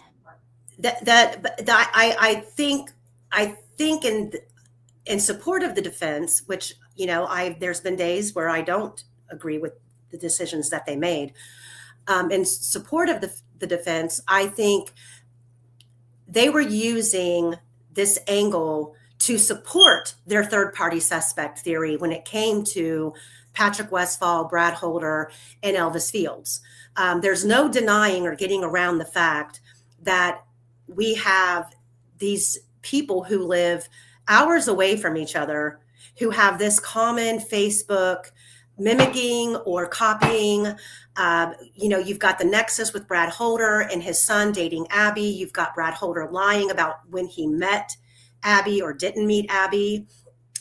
I think in support of the defense, which, you know, there's been days where I don't agree with the decisions that they made. In support of the defense, I think they were using this angle to support their third-party suspect theory when it came to Patrick Westphal, Brad Holder, and Elvis Fields. There's no denying or getting around the fact that we have these people who live hours away from each other, who have this common Facebook mimicking or copying. You know, you've got the nexus with Brad Holder and his son dating Abby. You've got Brad Holder lying about when he met Abby or didn't meet Abby.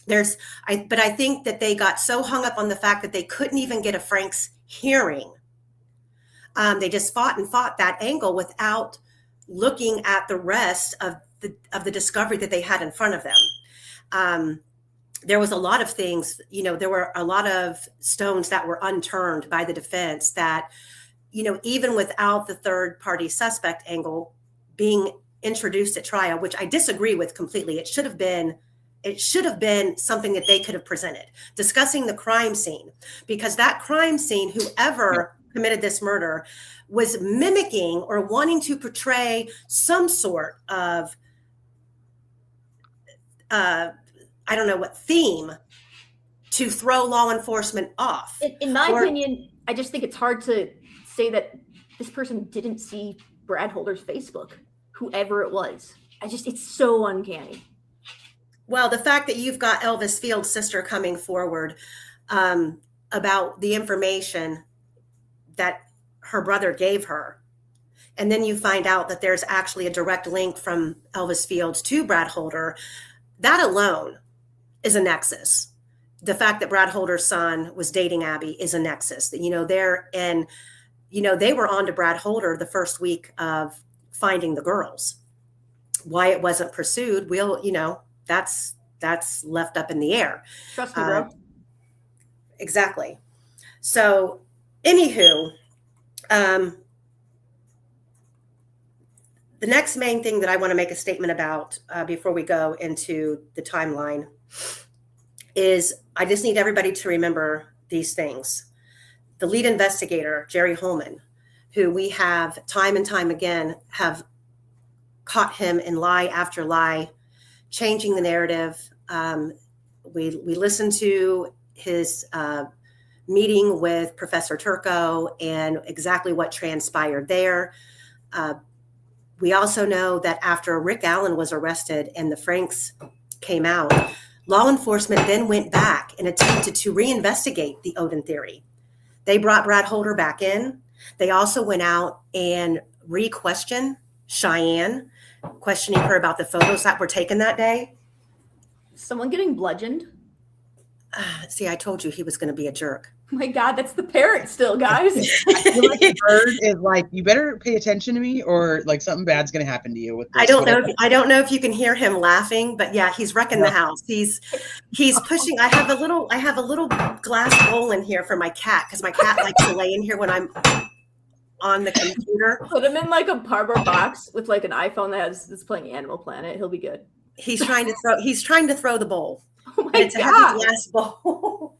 But I think that they got so hung up on the fact that they couldn't even get a Frank's hearing. They just fought that angle without looking at the rest of the discovery that they had in front of them. There was a lot of things, you know, there were a lot of stones that were unturned by the defense that, you know, even without the third party suspect angle being introduced at trial, which I disagree with completely. It should have been something that they could have presented, discussing the crime scene, because that crime scene, whoever committed this murder was mimicking or wanting to portray some sort of, I don't know what theme to throw law enforcement off. In my opinion, I just think it's hard to say that this person didn't see Brad Holder's Facebook, whoever it was. It's so uncanny. Well, the fact that you've got Elvis Fields' sister coming forward about the information that her brother gave her, and then you find out that there's actually a direct link from Elvis Fields to Brad Holder, that alone is a nexus. The fact that Brad Holder's son was dating Abby is a nexus. You know, they were on to Brad Holder the first week of finding the girls. Why it wasn't pursued, that's left up in the air. Trust me, bro. Exactly. So, anywho, the next main thing that I want to make a statement about before we go into the timeline is I just need everybody to remember these things. The lead investigator, Jerry Holman, who we have time and time again have caught him in lie after lie, changing the narrative. We listened to his meeting with Professor Turco and exactly what transpired there. We also know that after Rick Allen was arrested and the Franks came out, law enforcement then went back and attempted to reinvestigate the Odin theory. They brought Brad Holder back in. They also went out and re-questioned Cheyenne, questioning her about the photos that were taken that day. Someone getting bludgeoned? See, I told you he was going to be a jerk. Oh my God, that's the parrot still, guys. I feel like the bird is like, you better pay attention to me, or like something bad's going to happen to you. With this, I don't know if you can hear him laughing, but yeah, he's wrecking the house. He's pushing. I have a little glass bowl in here for my cat because my cat likes to lay in here when I'm on the computer. Put him in like a cardboard box with like an iPhone that's playing Animal Planet. He'll be good. He's trying to throw the bowl. Oh my it's a heavy glass bowl.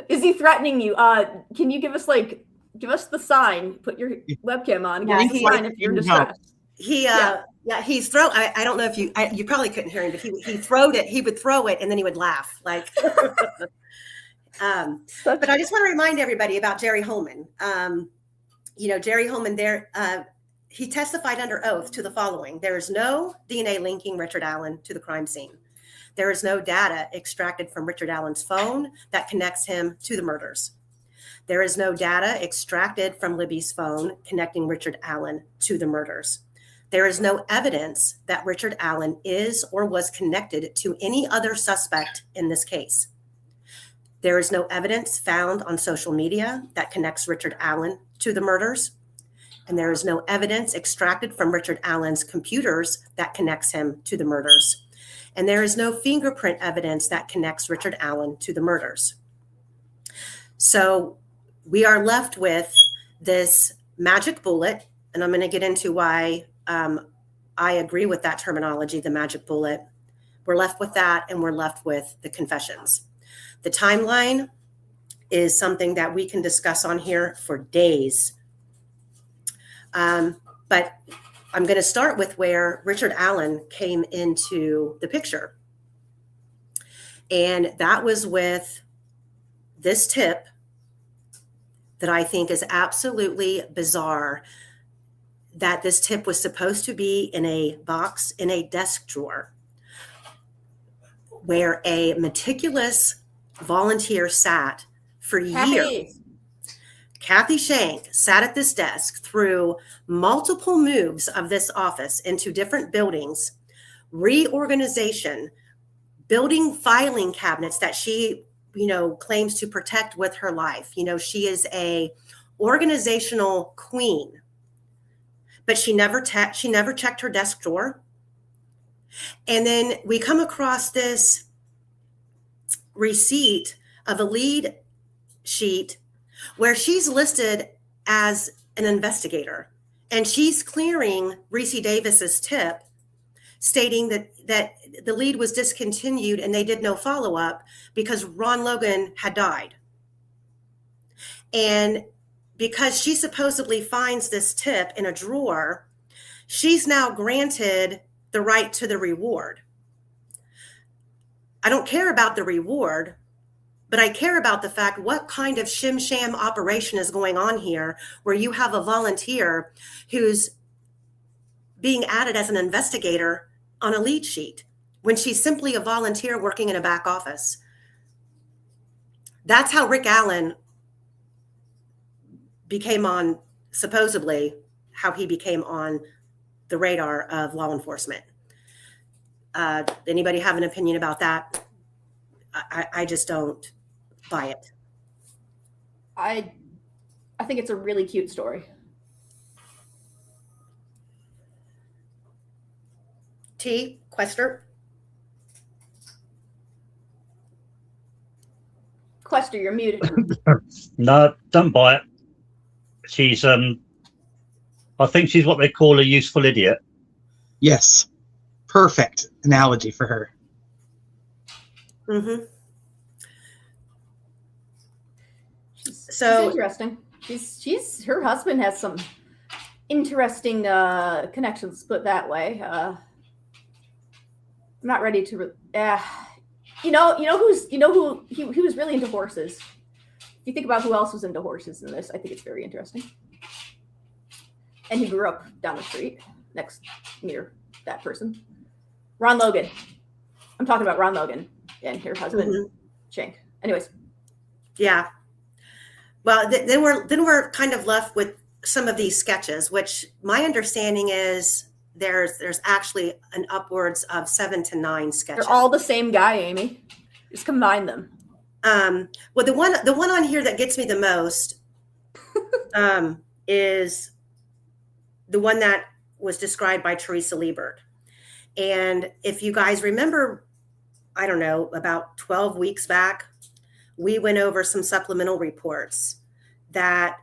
Is he threatening you? Can you give us the sign? Put your webcam on. Give us the sign if you're in distress. He's throw. I don't know if you probably couldn't hear him, but he throwed it. He would throw it and then he would laugh like. But I just want to remind everybody about Jerry Holman. Jerry Holman there. He testified under oath to the following: there is no DNA linking Richard Allen to the crime scene. There is no data extracted from Richard Allen's phone that connects him to the murders. There is no data extracted from Libby's phone connecting Richard Allen to the murders. There is no evidence that Richard Allen is or was connected to any other suspect in this case. There is no evidence found on social media that connects Richard Allen to the murders. And there is no evidence extracted from Richard Allen's computers that connects him to the murders. And there is no fingerprint evidence that connects Richard Allen to the murders. So we are left with this magic bullet, and I'm going to get into why I agree with that terminology, the magic bullet. We're left with that, and we're left with the confessions. The timeline is something that we can discuss on here for days. But I'm going to start with where Richard Allen came into the picture. And that was with this tip that I think is absolutely bizarre, that this tip was supposed to be in a box in a desk drawer where a meticulous volunteer sat for years. Kathy Shank sat at this desk through multiple moves of this office into different buildings, reorganization, building filing cabinets that she, claims to protect with her life. She is a organizational queen, but she never checked her desk drawer. And then we come across this receipt of a lead sheet where she's listed as an investigator, and she's clearing Reese Davis's tip, stating that the lead was discontinued and they did no follow-up because Ron Logan had died. And because she supposedly finds this tip in a drawer, she's now granted the right to the reward. I don't care about the reward, but I care about the fact, what kind of shim-sham operation is going on here where you have a volunteer who's being added as an investigator on a lead sheet when she's simply a volunteer working in a back office. That's how Rick Allen became on, supposedly, how he became on the radar of law enforcement. Anybody have an opinion about that? I just don't buy it. I think it's a really cute story. T, Quester? Quester, you're muted. No, don't buy it. She's I think she's what they call a useful idiot. Yes. Perfect analogy for her. Mm-hmm. She's interesting. She's her husband has some interesting connections, put that way. I'm not ready to. He was really into horses. If you think about who else was into horses in this, I think it's very interesting. And he grew up down the street near that person. Ron Logan. I'm talking about Ron Logan and her husband, Shank. Anyways. Yeah. Well, then we're kind of left with some of these sketches, which my understanding is there's actually an upwards of 7 to 9 sketches. They're all the same guy, Amy. Just combine them. Well, the one on here that gets me the most is the one that was described by Teresa Liebert. And if you guys remember, I don't know, about 12 weeks back, we went over some supplemental reports that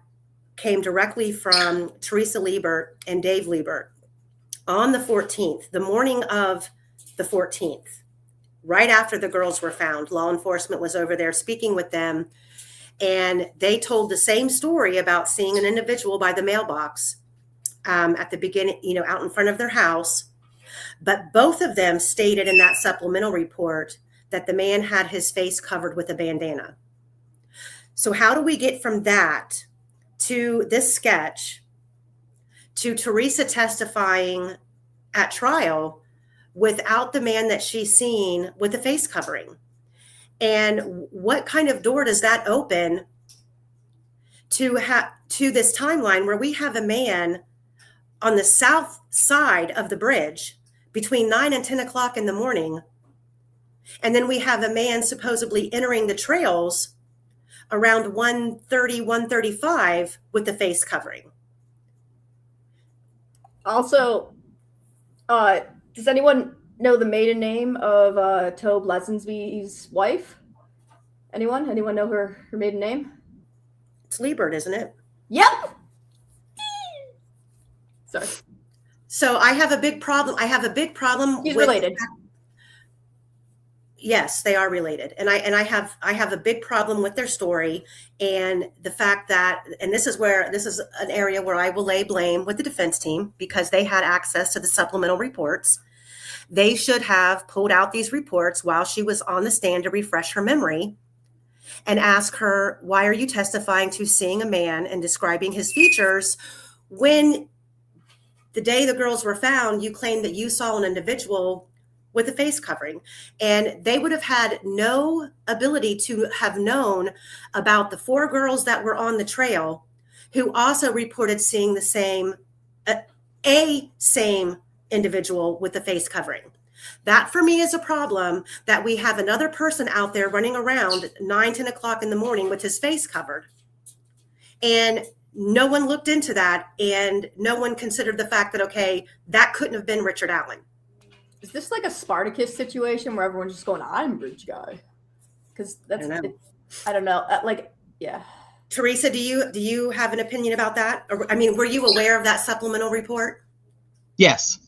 came directly from Teresa Liebert and Dave Liebert on the 14th, the morning of the 14th, right after the girls were found. Law enforcement was over there speaking with them, and they told the same story about seeing an individual by the mailbox at the beginning, out in front of their house. But both of them stated in that supplemental report that the man had his face covered with a bandana. So how do we get from that to this sketch to Teresa testifying at trial without the man that she's seen with a face covering? And what kind of door does that open to this timeline where we have a man on the south side of the bridge between 9 and 10 o'clock in the morning And then we have a man supposedly entering the trails around 1:30, 1:35 with the face covering. Also, does anyone know the maiden name of Tobe Lazenby's wife? Anyone? Anyone know her maiden name? It's Liebert, isn't it? Yep. Sorry. So I have a big problem. He's with related. Yes, they are related. And I have a big problem with their story and the fact that, and this is an area where I will lay blame with the defense team because they had access to the supplemental reports. They should have pulled out these reports while she was on the stand to refresh her memory and ask her, why are you testifying to seeing a man and describing his features when the day the girls were found, you claimed that you saw an individual with a face covering, and they would have had no ability to have known about the 4 girls that were on the trail who also reported seeing the same individual with the face covering. That for me is a problem, that we have another person out there running around 9, 10 o'clock in the morning with his face covered. And no one looked into that, and no one considered the fact that, okay, that couldn't have been Richard Allen. Is this like a Spartacus situation where everyone's just going, I'm Bridge Guy? Because that's, I don't know. Yeah. Teresa, do you have an opinion about that? Or, I mean, were you aware of that supplemental report? Yes.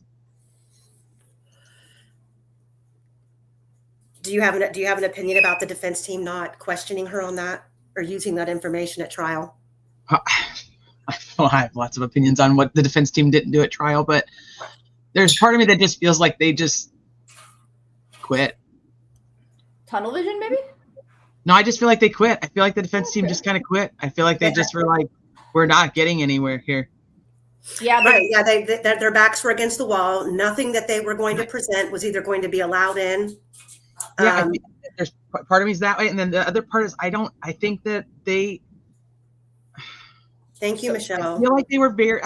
Do you have an opinion about the defense team not questioning her on that or using that information at trial? I have lots of opinions on what the defense team didn't do at trial, but there's part of me that just feels like they just quit. Tunnel vision, maybe? No, I just feel like they quit. I feel like the defense team just kind of quit. I feel like they just were like, we're not getting anywhere here. Yeah, right. Yeah, their backs were against the wall. Nothing that they were going to present was either going to be allowed in. Yeah, I think there's part of me is that way, and then the other part is I think that they. Thank you, Michelle. I feel like they were very,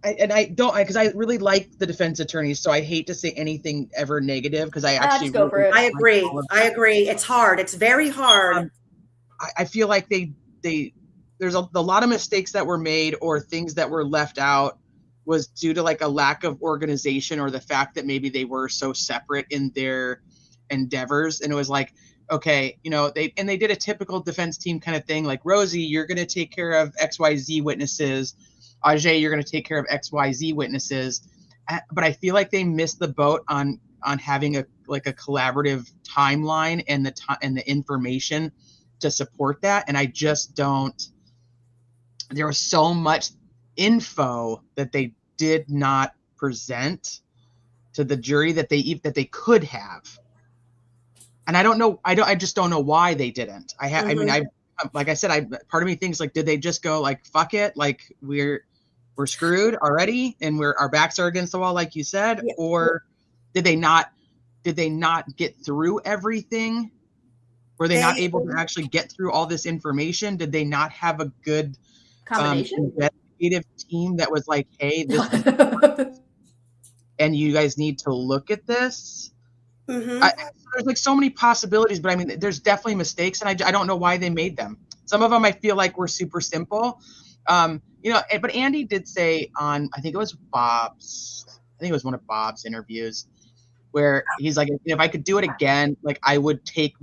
because I really like the defense attorneys, so I hate to say anything ever negative because I actually go for it. I agree. It's hard. It's very hard. I feel like there's a lot of mistakes that were made or things that were left out was due to like a lack of organization or the fact that maybe they were so separate in their endeavors, and it was like, okay, they did a typical defense team kind of thing, like, Rosie, you're going to take care of XYZ witnesses. Ajay, you're going to take care of XYZ witnesses. But I feel like they missed the boat on having a collaborative timeline and the information to support that. And I just don't. There was so much info that they did not present to the jury that they could have. And I don't know. I just don't know why they didn't. I mean, like I said, part of me thinks like, did they just go like, fuck it, like we're screwed already, and our backs are against the wall, like you said, yeah. Or did they not get through everything? Were they not able to actually get through all this information? Did they not have a good combination investigative team that was like, hey, this and you guys need to look at this? Mm-hmm. There's like so many possibilities, but I mean, there's definitely mistakes, and I don't know why they made them. Some of them I feel like were super simple, but Andy did say on, I think it was one of Bob's interviews, where he's like, if I could do it again, like I would take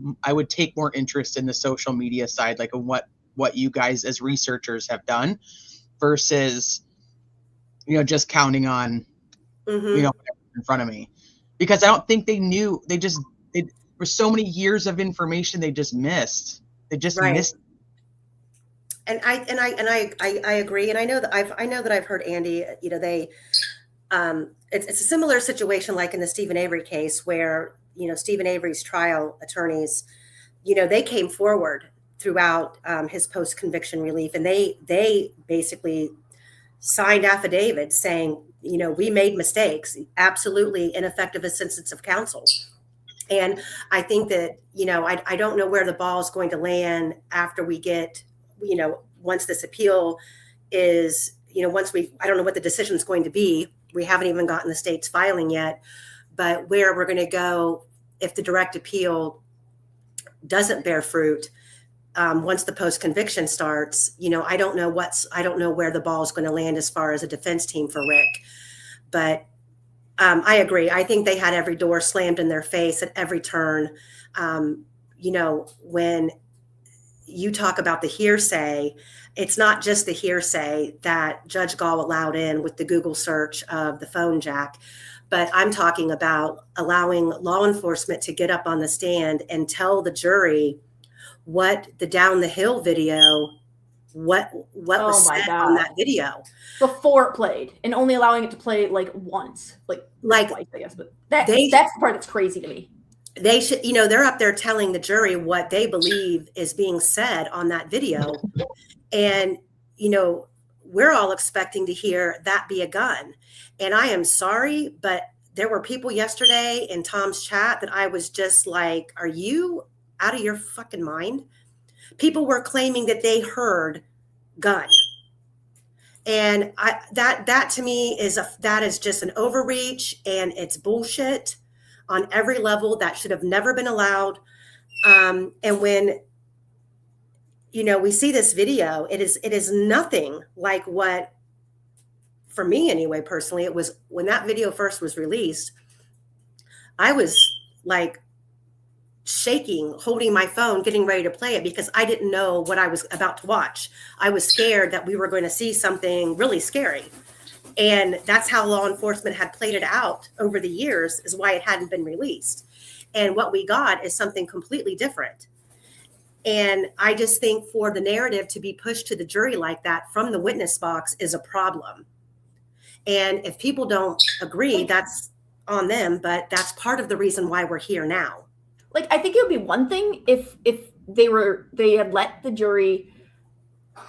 more interest in the social media side, like of what you guys as researchers have done versus, just counting on, whatever's in front of me. Because I don't think they knew. There were so many years of information they just missed. They just missed. And I agree. And I know that I've heard Andy. It's a similar situation like in the Stephen Avery case, where Stephen Avery's trial attorneys, they came forward throughout his post-conviction relief, and they basically signed affidavits saying, we made mistakes, absolutely ineffective assistance of counsel. And I think that, I don't know where the ball is going to land after we get, once this appeal is, I don't know what the decision is going to be. We haven't even gotten the state's filing yet, but where we're going to go if the direct appeal doesn't bear fruit, once the post-conviction starts, I don't know where the ball is going to land as far as a defense team for Rick. But I agree. I think they had every door slammed in their face at every turn. When you talk about the hearsay, it's not just the hearsay that Judge Gall allowed in with the Google search of the phone jack, but I'm talking about allowing law enforcement to get up on the stand and tell the jury what the down the hill video, what was said on that video before it played, and only allowing it to play like once, like twice, I guess. But that's the part that's crazy to me. They should, they're up there telling the jury what they believe is being said on that video. And, we're all expecting to hear that be a gun. And I am sorry, but there were people yesterday in Tom's chat that I was just like, are you out of your fucking mind? People were claiming that they heard gun. And that to me is just an overreach, and it's bullshit on every level. That should have never been allowed. And when, we see this video, it is nothing like what, for me anyway, personally, it was when that video first was released, I was like shaking, holding my phone, getting ready to play it because I didn't know what I was about to watch. I was scared that we were going to see something really scary. And that's how law enforcement had played it out over the years, is why it hadn't been released. And what we got is something completely different. And I just think for the narrative to be pushed to the jury like that from the witness box is a problem. And if people don't agree, that's on them, but that's part of the reason why we're here now. Like, I think it would be one thing if they had let the jury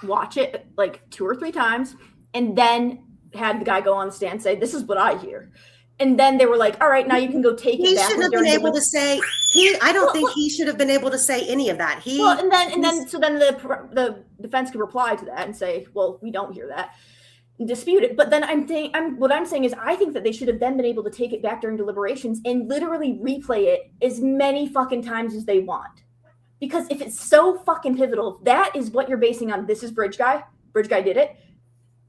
watch it like 2 or 3 times and then had the guy go on the stand and say, this is what I hear. And then they were like, all right, now you can go take it back. He shouldn't have been able to say, I don't think he should have been able to say any of that. So then the defense could reply to that and say, well, we don't hear that, and dispute it. But then what I'm saying is I think that they should have then been able to take it back during deliberations and literally replay it as many fucking times as they want. Because if it's so fucking pivotal, if that is what you're basing on, this is Bridge Guy did it,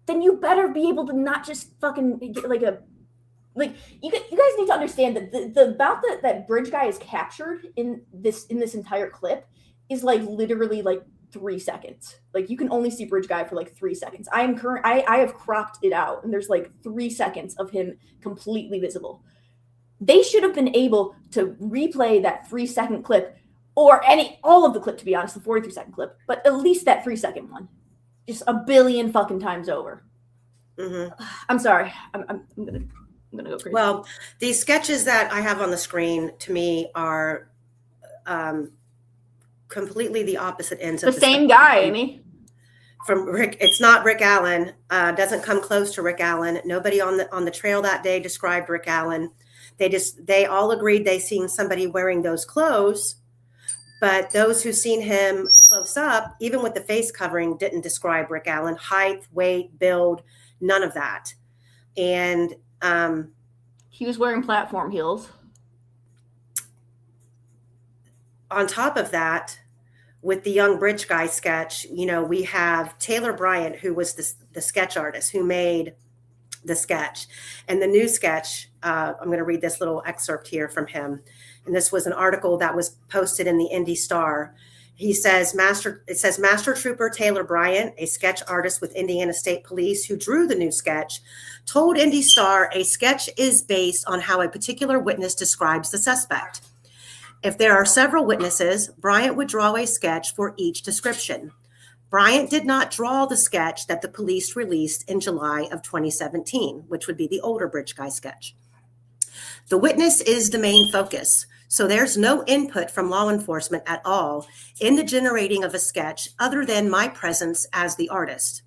then you better be able to not just fucking get you guys need to understand that the amount that Bridge Guy is captured in this entire clip is like literally like 3 seconds. Like, you can only see Bridge Guy for like 3 seconds. I have cropped it out, and there's like 3 seconds of him completely visible. They should have been able to replay that 3-second clip, or all of the clip, to be honest, the 43-second clip, but at least that 3-second one, just a billion fucking times over. Mm-hmm. I'm sorry. I'm gonna go crazy. Well, these sketches that I have on the screen to me are completely the opposite ends of the same guy, Amy. From Rick, it's not Rick Allen. Doesn't come close to Rick Allen. Nobody on the trail that day described Rick Allen. They all agreed they seen somebody wearing those clothes, but those who seen him close up, even with the face covering, didn't describe Rick Allen. Height, weight, build, none of that. And he was wearing platform heels. On top of that, with the young Bridge Guy sketch, we have Taylor Bryant, who was the sketch artist who made the sketch. And the new sketch, I'm going to read this little excerpt here from him. And this was an article that was posted in the Indy Star. He says, Master Trooper Taylor Bryant, a sketch artist with Indiana State Police who drew the new sketch, told Indy Star a sketch is based on how a particular witness describes the suspect. If there are several witnesses, Bryant would draw a sketch for each description. Bryant did not draw the sketch that the police released in July of 2017, which would be the older Bridge Guy sketch. The witness is the main focus, so there's no input from law enforcement at all in the generating of a sketch other than my presence as the artist.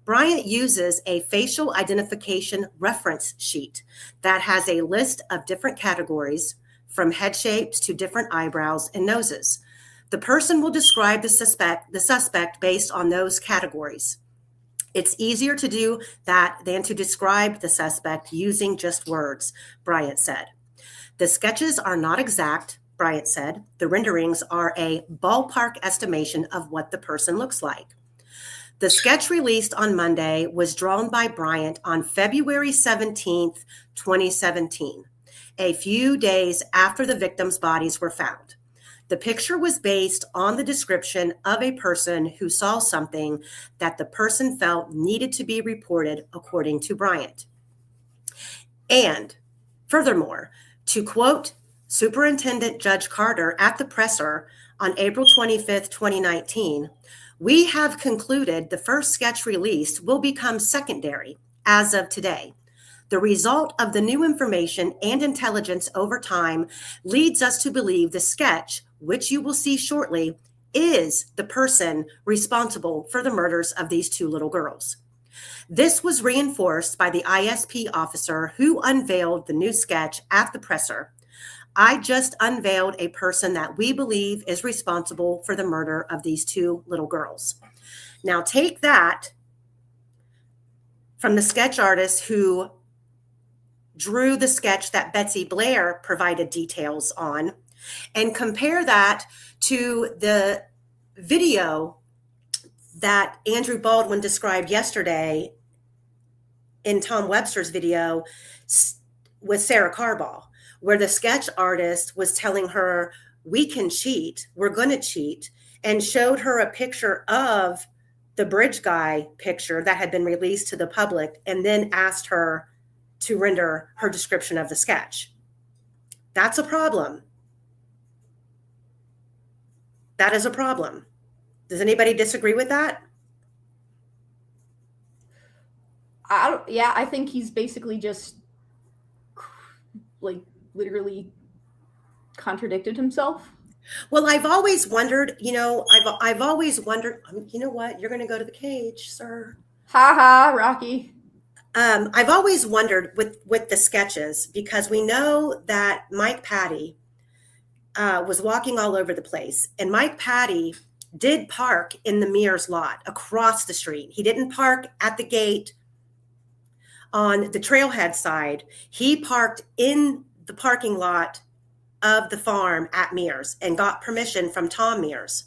Bryant uses a facial identification reference sheet that has a list of different categories, from head shapes to different eyebrows and noses. The person will describe the suspect based on those categories. It's easier to do that than to describe the suspect using just words, Bryant said. The sketches are not exact, Bryant said. The renderings are a ballpark estimation of what the person looks like. The sketch released on Monday was drawn by Bryant on February 17th, 2017, a few days after the victims' bodies were found. The picture was based on the description of a person who saw something that the person felt needed to be reported, according to Bryant. And furthermore, to quote Superintendent Judge Carter at the presser on April 25th, 2019, "We have concluded the first sketch released will become secondary as of today. The result of the new information and intelligence over time leads us to believe the sketch, which you will see shortly, is the person responsible for the murders of these two little girls." This was reinforced by the ISP officer who unveiled the new sketch at the presser. "I just unveiled a person that we believe is responsible for the murder of these two little girls." Now take that from the sketch artist who drew the sketch that Betsy Blair provided details on and compare that to the video that Andrew Baldwin described yesterday in Tom Webster's video with Sarah Carball, where the sketch artist was telling her, "We can cheat, we're going to cheat," and showed her a picture of the bridge guy picture that had been released to the public, and then asked her to render her description of the sketch. That's a problem. That is a problem. Does anybody disagree with that? Yeah, I think he's basically just like literally contradicted himself. Well, I've always wondered, I've always wondered, you know what? You're going to go to the cage, sir. Ha ha, Rocky. I've always wondered with the sketches, because we know that Mike Patty was walking all over the place, and Mike Patty did park in the Mears lot across the street. He didn't park at the gate on the trailhead side. He parked in the parking lot of the farm at Mears and got permission from Tom Mears.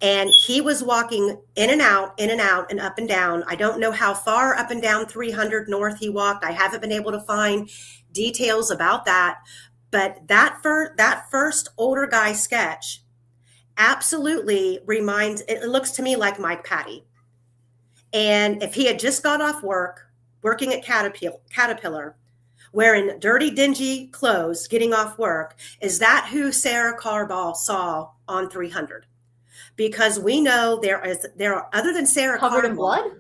And he was walking in and out and up and down. I don't know how far up and down 300 North he walked. I haven't been able to find details about that. But that first older guy sketch absolutely reminds, it looks to me like Mike Patty. And if he had just got off work, working at Caterpillar, wearing dirty, dingy clothes, getting off work, is that who Sarah Carball saw on 300? Because we know there are other than Sarah Covered Carball, in blood?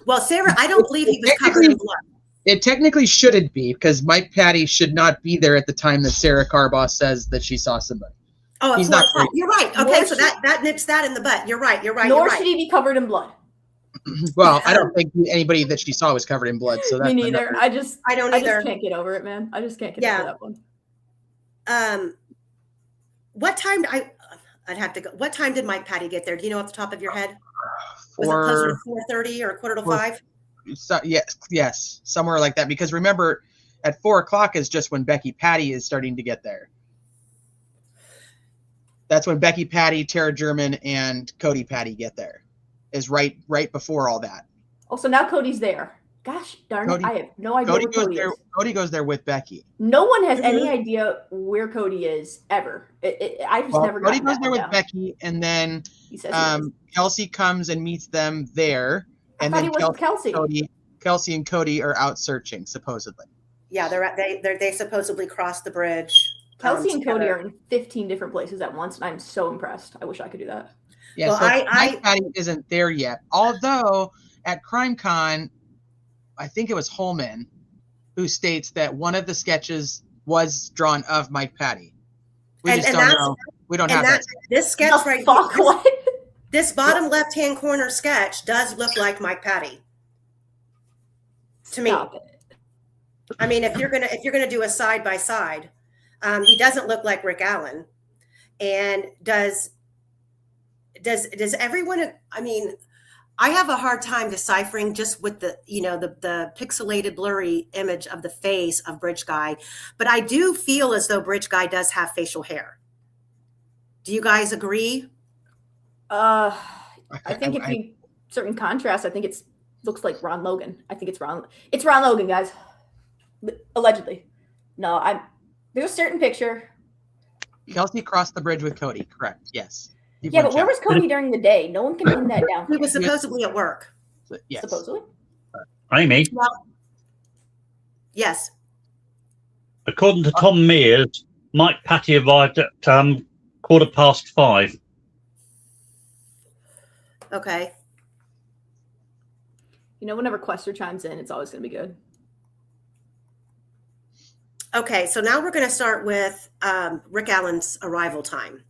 Well, Sarah, I don't believe he was covered in blood. It technically shouldn't be, because Mike Patty should not be there at the time that Sarah Carball says that she saw somebody. Oh, he's not. You're right. Okay, so that nips that in the butt. You're right. Nor should he be covered in blood. Well, I don't think anybody that she saw was covered in blood. So that's me neither. I just can't get over it, man. I just can't get over that one. What time? I'd have to go. What time did Mike Patty get there? Do you know off the top of your head? Was it closer to 4:30 or 4:45? So, yes, somewhere like that. Because remember, at 4:00 is just when Becky Patty is starting to get there. That's when Becky Patty, Tara German, and Cody Patty get there. Is right before all that. Oh, so now Cody's there. Gosh darn it, I have no idea where Cody is. Cody goes there with Becky. No one has any idea where Cody is ever. I just never got Cody goes there with Becky, and then Kelsey comes and meets them there. And then Kelsey and Cody are out searching, supposedly. Yeah, they supposedly crossed the bridge. Kelsey and Cody are in 15 different places at once, and I'm so impressed. I wish I could do that. Yeah, well, so Mike Patty isn't there yet. Although at CrimeCon, I think it was Holman who states that one of the sketches was drawn of Mike Patty. We just don't know. We don't have that. This sketch right here, this bottom left-hand corner sketch does look like Mike Patty. To me. I mean, if you're gonna do a side by side, he doesn't look like Rick Allen. And does everyone? I mean, I have a hard time deciphering just with the, the pixelated blurry image of the face of Bridge Guy, but I do feel as though Bridge Guy does have facial hair. Do you guys agree? I think if you certain contrast, I think it's looks like Ron Logan. I think it's Ron. It's Ron Logan, guys. Allegedly. No, there's a certain picture. Kelsey crossed the bridge with Cody. Correct. Yes. Yeah, but where was Cody during the day? No one can pin that down. He was supposedly at work. Yes. Supposedly. Amy, Well, yes. according to Tom Mears, Mike Patty arrived at 5:15. Okay. Whenever Quester chimes in, it's always going to be good. Okay, so now we're going to start with Rick Allen's arrival time,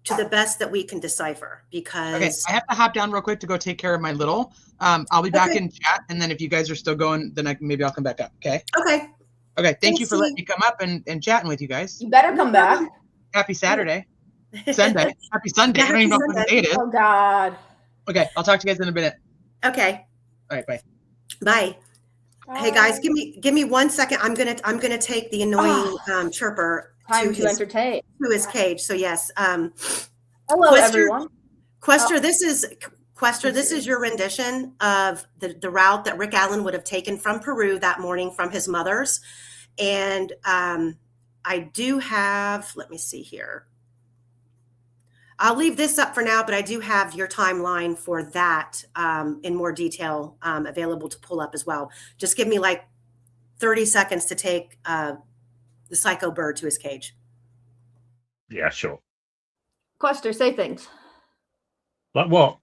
to the best that we can decipher, because Okay, I have to hop down real quick to go take care of my little. I'll be back in chat, and then if you guys are still going, then maybe I'll come back up. Okay. Okay. Okay. Thank you for letting me come up and chatting with you guys. You better come back. Happy Saturday. Sunday. Happy Sunday. I don't even know what day it is. Oh God. Okay, I'll talk to you guys in a minute. Okay. All right, bye. Bye. Hey guys, give me 1 second. I'm gonna take the annoying chirper Time to entertain. to his cage. So yes. Hello, Quester, everyone. Quester, this is your rendition of the route that Rick Allen would have taken from Peru that morning from his mother's. And I do have, let me see here. I'll leave this up for now, but I do have your timeline for that in more detail available to pull up as well. Just give me like 30 seconds to take the psycho bird to his cage. Yeah, sure. Quester, say things. Like what?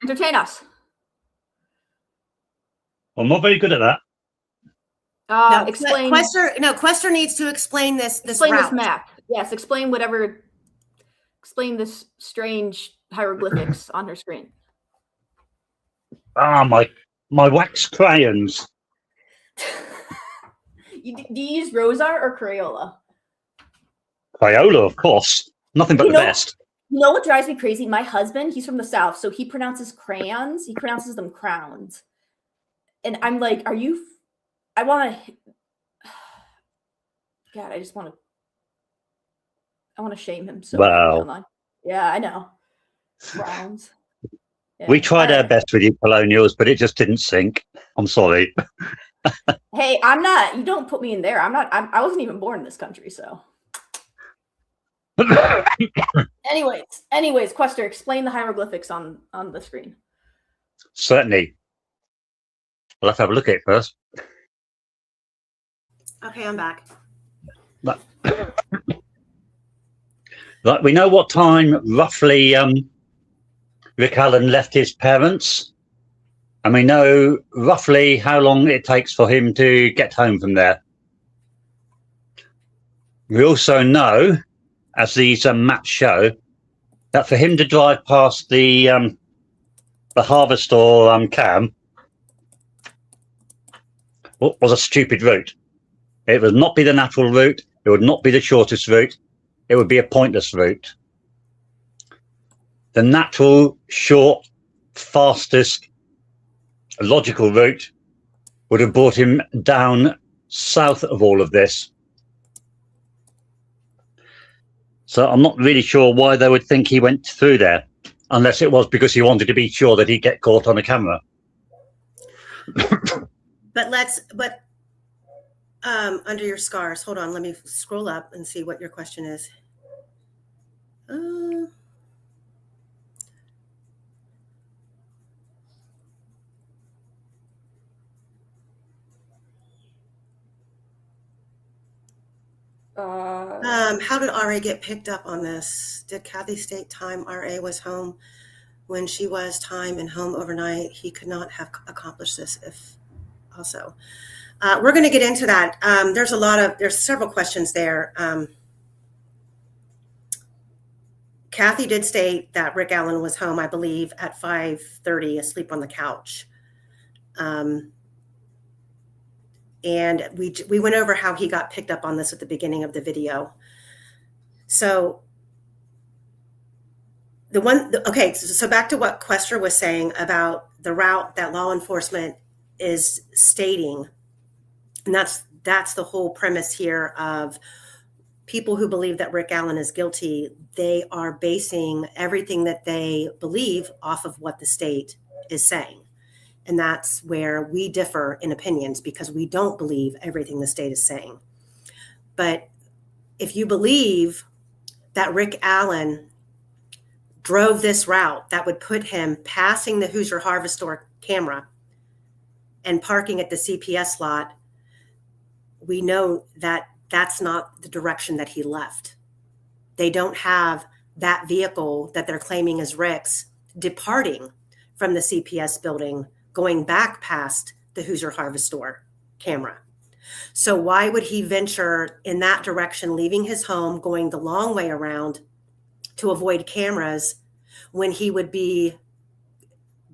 Entertain us. I'm not very good at that. No, Explain. Quester needs to explain this Explain route. this map. Yes, explain whatever. Explain this hieroglyphics on her screen. My wax crayons. Do you use Rosar or Crayola? Crayola, of course. Nothing but the best. You know what drives me crazy? My husband, he's from the South, so he pronounces crayons. He pronounces them crowns. And I'm like, I want to, God, I want to shame him so badly online. Yeah, I know. Crowns. Yeah. We tried our best with you colonials, but it just didn't sink. I'm sorry. Hey, you don't put me in there. I wasn't even born in this country, so. Anyways, Quester, explain the hieroglyphics on the screen. Certainly. I'll have to have a look at it first. Okay, I'm back. But we know what time roughly Rick Allen left his parents, and we know roughly how long it takes for him to get home from there. We also know, as these maps show, that for him to drive past the harvest or cam was a stupid route. It would not be the natural route. It would not be the shortest route. It would be a pointless route. The natural, short, fastest, logical route would have brought him down south of all of this. So I'm not really sure why they would think he went through there, unless it was because he wanted to be sure that he'd get caught on a camera. But under your scars, hold on, let me scroll up and see what your question is. How did RA get picked up on this? Did Kathy state time RA was home when she was time and home overnight? He could not have accomplished this if also. We're going to get into that. There's several questions there. Kathy did state that Rick Allen was home, I believe, at 5:30, asleep on the couch. And we went over how he got picked up on this at the beginning of the video. So Okay, so back to what Quester was saying about the route that law enforcement is stating, and that's the whole premise here of people who believe that Rick Allen is guilty. They are basing everything that they believe off of what the state is saying. And that's where we differ in opinions, because we don't believe everything the state is saying. But if you believe that Rick Allen drove this route that would put him passing the Hoosier Harvest Store camera and parking at the CPS lot, we know that that's not the direction that he left. They don't have that vehicle that they're claiming is Rick's departing from the CPS building, going back past the Hoosier Harvest Store camera. So why would he venture in that direction, leaving his home, going the long way around to avoid cameras, when he would be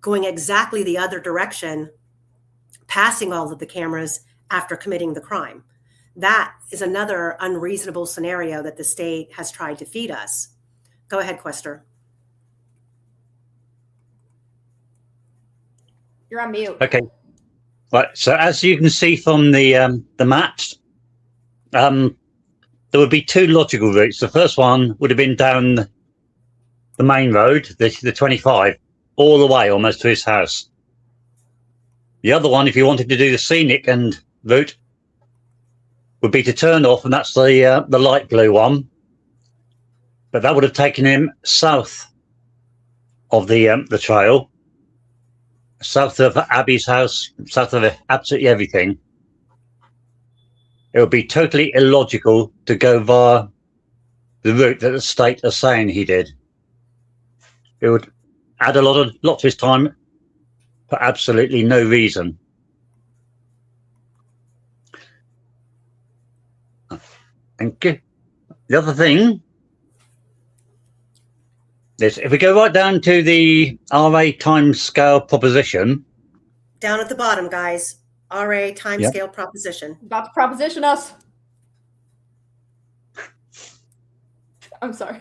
going exactly the other direction, passing all of the cameras after committing the crime? That is another unreasonable scenario that the state has tried to feed us. Go ahead, Quester. You're on mute. Okay. Right. So as you can see from the maps, there would be two logical routes. The first one would have been down the main road, the 25, all the way almost to his house. The other one, if you wanted to do the scenic and route, would be to turn off, and that's the light blue one. But that would have taken him south of the trail, south of Abby's house, south of absolutely everything. It would be totally illogical to go via the route that the state are saying he did. It would add a lot to his time for absolutely no reason. Thank you. The other thing is, if we go right down to the RA timescale proposition. Down at the bottom, guys. RA timescale proposition. About to proposition us. I'm sorry.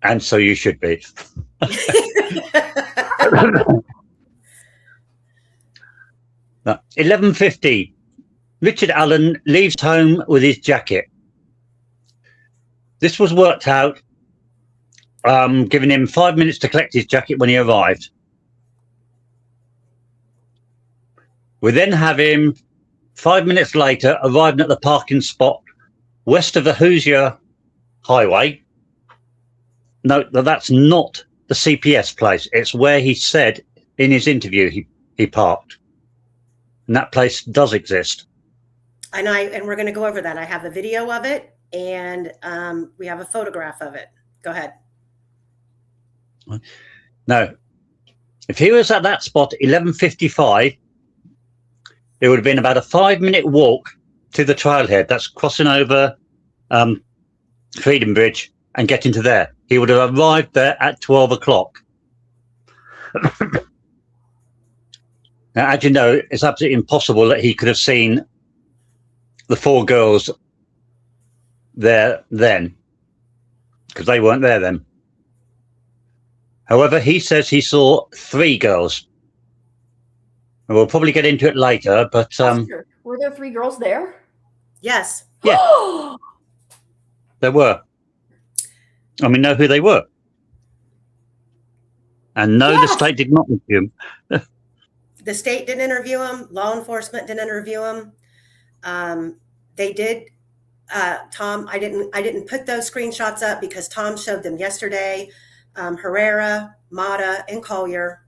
And so you should be. 11:50. Richard Allen leaves home with his jacket. This was worked out, giving him 5 minutes to collect his jacket when he arrived. We then have him 5 minutes later arriving at the parking spot west of the Hoosier Highway. Note that that's not the CPS place. It's where he said in his interview he parked. And that place does exist. And we're going to go over that. I have a video of it, and we have a photograph of it. Go ahead. No, if he was at that spot 11:55, it would have been about a 5-minute walk to the trailhead. That's crossing over Freedom Bridge and getting to there. He would have arrived there at 12 o'clock. Now, as you know, it's absolutely impossible that he could have seen the 4 girls there then, because they weren't there then. However, he says he saw 3 girls. And we'll probably get into it later, but were there 3 girls there? Yes. Yeah. There were. And we know who they were. And no, yes. The state did not interview him. The state didn't interview him. Law enforcement didn't interview him. They did. Tom, I didn't put those screenshots up because Tom showed them yesterday. Herrera, Mata, and Collier.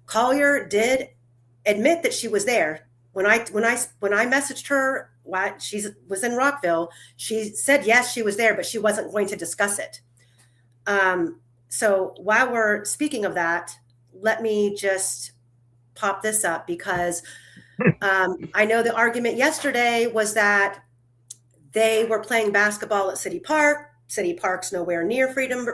Collier did admit that she was there. When I messaged her while she was in Rockville, she said yes, she was there, but she wasn't going to discuss it. So while we're speaking of that, let me just pop this up, because I know the argument yesterday was that they were playing basketball at City Park. City Park's nowhere near Freedom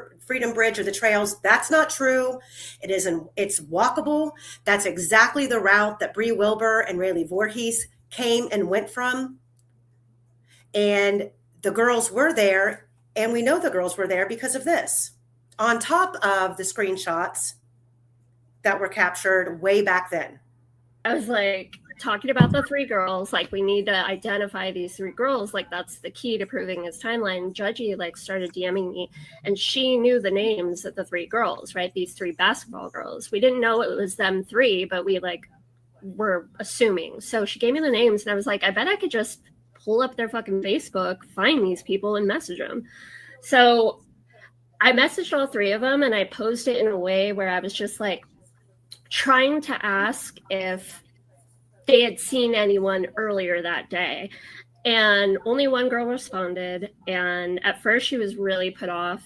Bridge or the trails. That's not true. It's walkable. That's exactly the route that Bree Wilbur and Rayleigh Voorhees came and went from. And the girls were there, and we know the girls were there because of this. on top of the screenshots that were captured way back then. I was like talking about the 3 girls, like we need to identify these 3 girls, like that's the key to proving his timeline. Judgy like started DMing me, and she knew the names of the 3 girls, right? These 3 basketball girls. We didn't know it was them 3, but we like were assuming. So she gave me the names, and I was like, I bet I could just pull up their fucking Facebook, find these people, and message them. So I messaged all 3 of them, and I posed it in a way where I was just like trying to ask if they had seen anyone earlier that day. And only one girl responded. And at first she was really put off.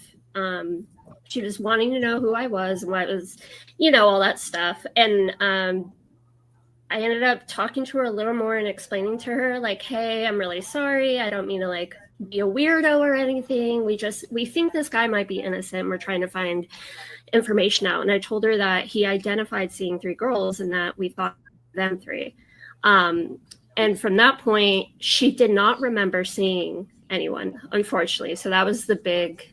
She was wanting to know who I was and what was, all that stuff. And I ended up talking to her a little more and explaining to her, like, hey, I'm really sorry. I don't mean to like be a weirdo or anything. We think this guy might be innocent. We're trying to find information out. And I told her that he identified seeing 3 girls and that we thought them 3. And from that point, she did not remember seeing anyone, unfortunately. So that was the big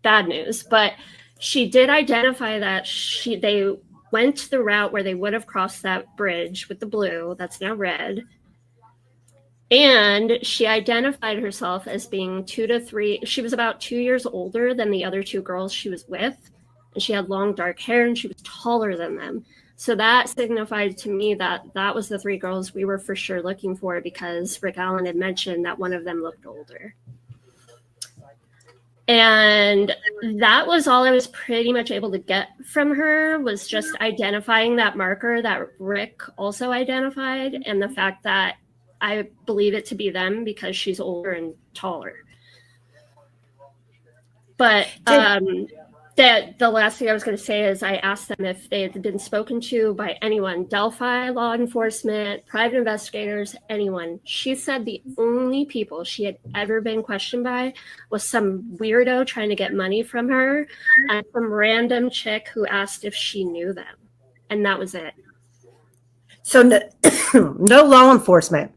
bad news. But she did identify that they went the route where they would have crossed that bridge with the blue that's now red. And she identified herself as being 2 to 3. She was about 2 years older than the other 2 girls she was with. And she had long dark hair, and she was taller than them. So that signified to me that that was the 3 girls we were for sure looking for, because Rick Allen had mentioned that one of them looked older. And that was all I was pretty much able to get from her, was just identifying that marker that Rick also identified, and the fact that I believe it to be them because she's older and taller. But the last thing I was going to say is I asked them if they had been spoken to by anyone, Delphi, law enforcement, private investigators, anyone. She said the only people she had ever been questioned by was some weirdo trying to get money from her and some random chick who asked if she knew them. And that was it. So no law enforcement.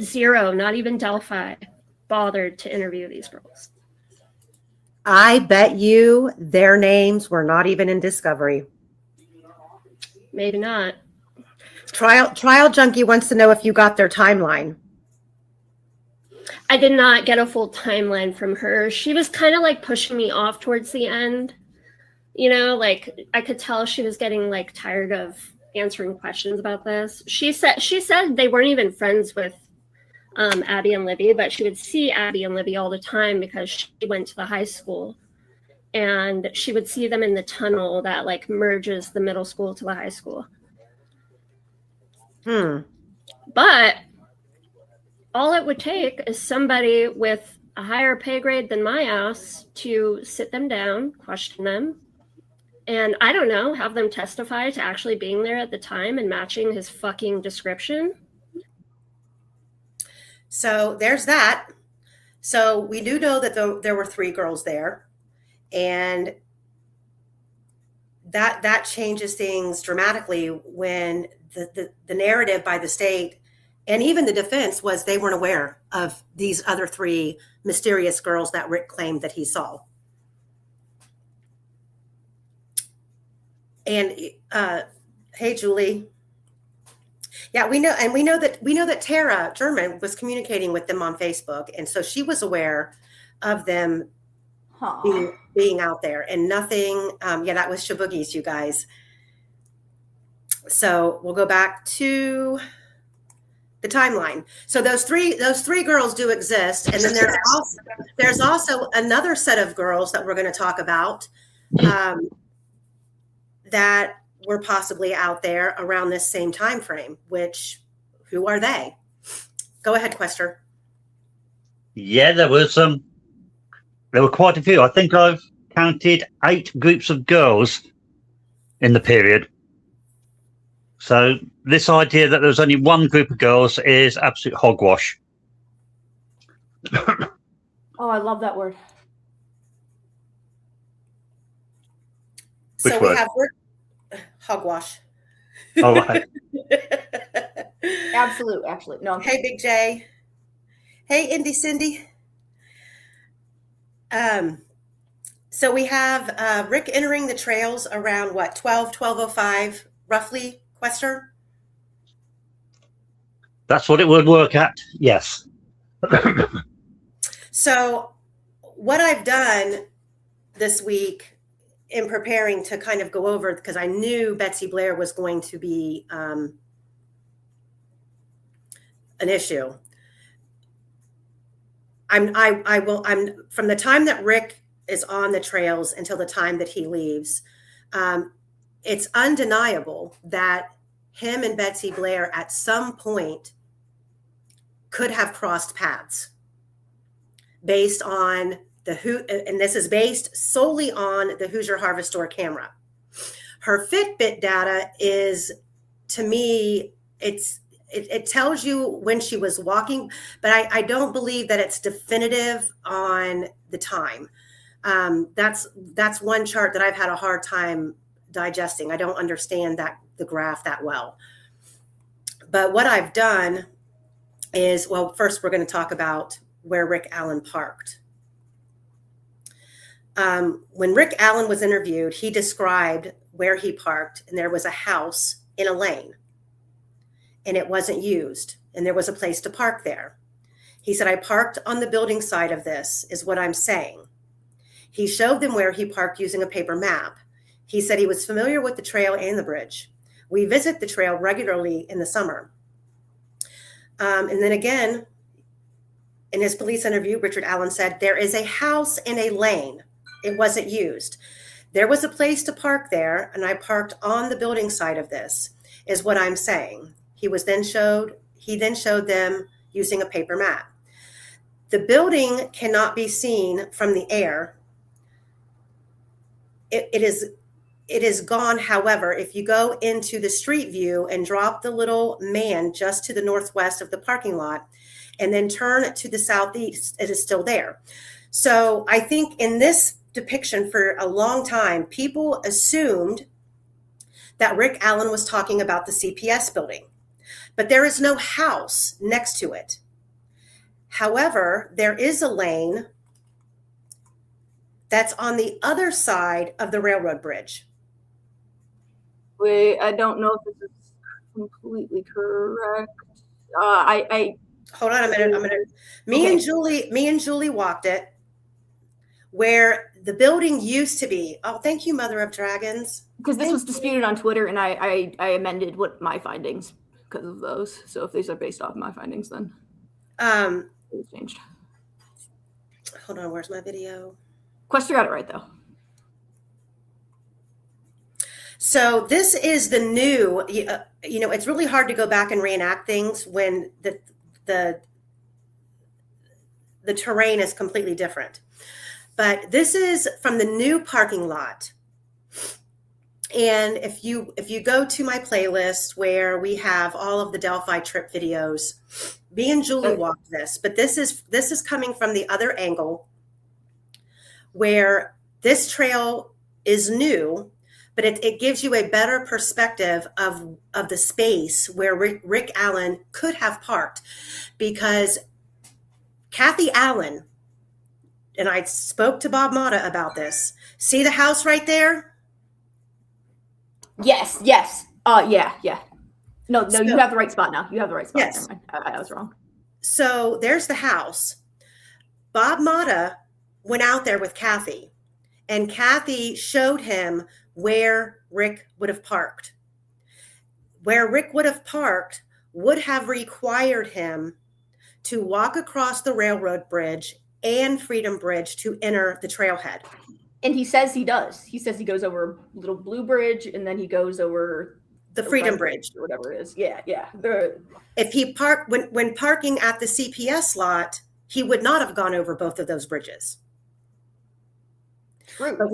0, not even Delphi bothered to interview these girls. I bet you their names were not even in discovery. Maybe not. Trial Junkie wants to know if you got their timeline. I did not get a full timeline from her. She was kind of like pushing me off towards the end. Like I could tell she was getting like tired of answering questions about this. She said they weren't even friends with Abby and Libby, but she would see Abby and Libby all the time because she went to the high school, and she would see them in the tunnel that like merges the middle school to the high school. But all it would take is somebody with a higher pay grade than my ass to sit them down, question them, and I don't know, have them testify to actually being there at the time and matching his fucking description. So there's that. So we do know that there were 3 girls there, and that changes things dramatically when the narrative by the state and even the defense was they weren't aware of these other 3 mysterious girls that Rick claimed that he saw. And hey, Julie. Yeah, we know that Tara German was communicating with them on Facebook, and so she was aware of them being out there, and nothing. That was Shaboogies, you guys. So we'll go back to the timeline. So those three girls do exist, and then there's also another set of girls that we're going to talk about that were possibly out there around this same time frame. Who are they? Go ahead, Quester. Yeah, there were quite a few. I think I've counted 8 groups of girls in the period. So this idea that there's only one group of girls is absolute hogwash. Oh, I love that word. So we have hogwash. Oh, right. Absolute, actually. No. Hey, Big J. Hey, Indy Cindy. So we have Rick entering the trails around what, 12:05 roughly, Quester? That's what it would work at. Yes. So what I've done this week in preparing to kind of go over, because I knew Betsy Blair was going to be an issue. I'm from the time that Rick is on the trails until the time that he leaves, it's undeniable that him and Betsy Blair at some point could have crossed paths based on and this is based solely on the Hoosier Harvest Store camera. Her Fitbit data is, to me, it tells you when she was walking, but I don't believe that it's definitive on the time. That's one chart that I've had a hard time digesting. I don't understand the graph that well. But what I've done is, well, first we're going to talk about where Rick Allen parked. When Rick Allen was interviewed, he described where he parked, and there was a house in a lane, and it wasn't used, and there was a place to park there. He said, I parked on the building side of this, is what I'm saying. He showed them where he parked using a paper map. He said he was familiar with the trail and the bridge. We visit the trail regularly in the summer. And then again, in his police interview, Richard Allen said, there is a house in a lane. It wasn't used. There was a place to park there, and I parked on the building side of this, is what I'm saying. He then showed them using a paper map. The building cannot be seen from the air. It is gone. However, if you go into the street view and drop the little man just to the northwest of the parking lot and then turn to the southeast, it is still there. So I think in this depiction for a long time, people assumed that Rick Allen was talking about the CPS building, but there is no house next to it. However, there is a lane that's on the other side of the railroad bridge. Wait, I don't know if this is completely correct. I hold on a minute. Me and Julie walked it where the building used to be. Oh, thank you, Mother of Dragons. Because this was disputed on Twitter, and I amended what my findings because of those. So if these are based off my findings, then it's changed. Hold on, where's my video? Quester got it right though. So this is the new. It's really hard to go back and reenact things when the terrain is completely different. But this is from the new parking lot. And if you go to my playlist where we have all of the Delphi trip videos, me and Julie walked this, but this is coming from the other angle where this trail is new, but it gives you a better perspective of the space where Rick Allen could have parked, because Kathy Allen, and I spoke to Bob Mata about this. See the house right there? Yes. Yeah. No, you have the right spot now. You have the right spot. Yes. I was wrong. So there's the house. Bob Mata went out there with Kathy, and Kathy showed him where Rick would have parked. Where Rick would have parked would have required him to walk across the railroad bridge and Freedom Bridge to enter the trailhead. And he says he does. He says he goes over Little Blue Bridge, and then he goes over the Freedom Bridge or whatever it is. Yeah. If he parked when parking at the CPS lot, he would not have gone over both of those bridges. True. But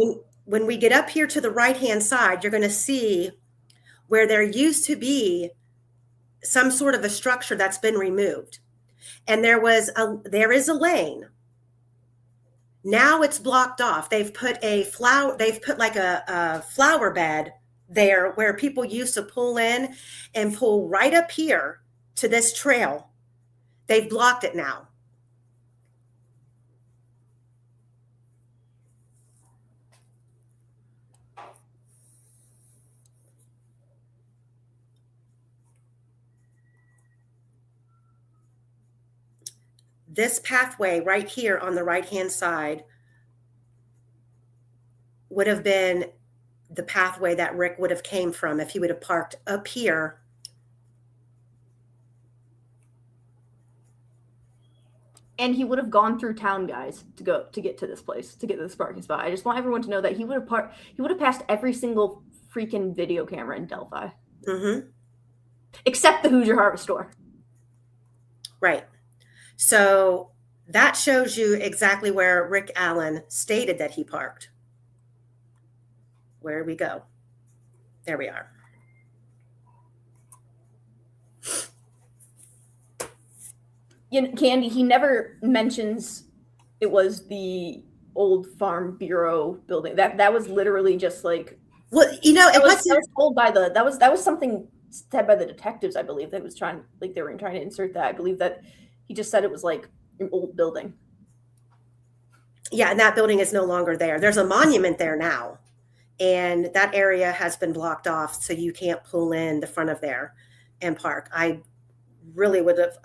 when we get up here to the right-hand side, you're going to see where there used to be some sort of a structure that's been removed. And there is a lane. Now it's blocked off. They've put like a flower bed there where people used to pull in and pull right up here to this trail. They've blocked it now. this pathway right here on the right-hand side would have been the pathway that Rick would have came from if he would have parked up here. And he would have gone through town, guys, to get to this place, to get to this parking spot. I just want everyone to know that he would have passed every single freaking video camera in Delphi. Mm-hmm. Except the Hoosier Harvest Store. Right. So that shows you exactly where Rick Allen stated that he parked. Where we go. There we are. Candy, he never mentions it was the old Farm Bureau building. That was literally just like, well, it was told by that was something said by the detectives, I believe, that was trying to insert that. I believe that he just said it was like an old building. Yeah, and that building is no longer there. There's a monument there now, and that area has been blocked off, so you can't pull in the front of there and park. I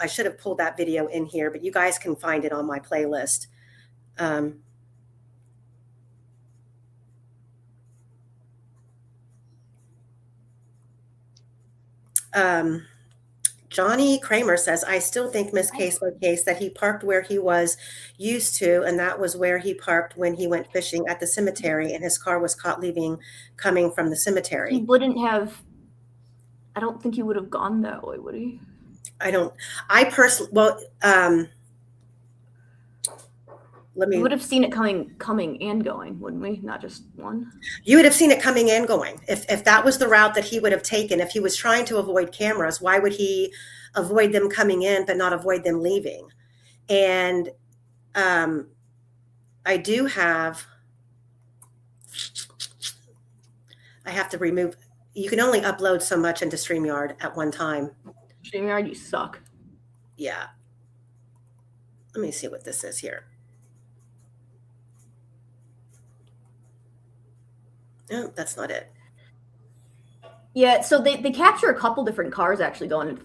should have pulled that video in here, but you guys can find it on my playlist. Johnny Kramer says, I still think Miss Case's case that he parked where he was used to, and that was where he parked when he went fishing at the cemetery, and his car was caught coming from the cemetery. I don't think he would have gone that way, would he? We would have seen it coming and going, wouldn't we? Not just one. You would have seen it coming and going. If that was the route that he would have taken, if he was trying to avoid cameras, why would he avoid them coming in but not avoid them leaving? And I have to remove. You can only upload so much into StreamYard at one time. StreamYard, you suck. Yeah. Let me see what this is here. No, that's not it. Yeah, so they capture a couple different cars actually going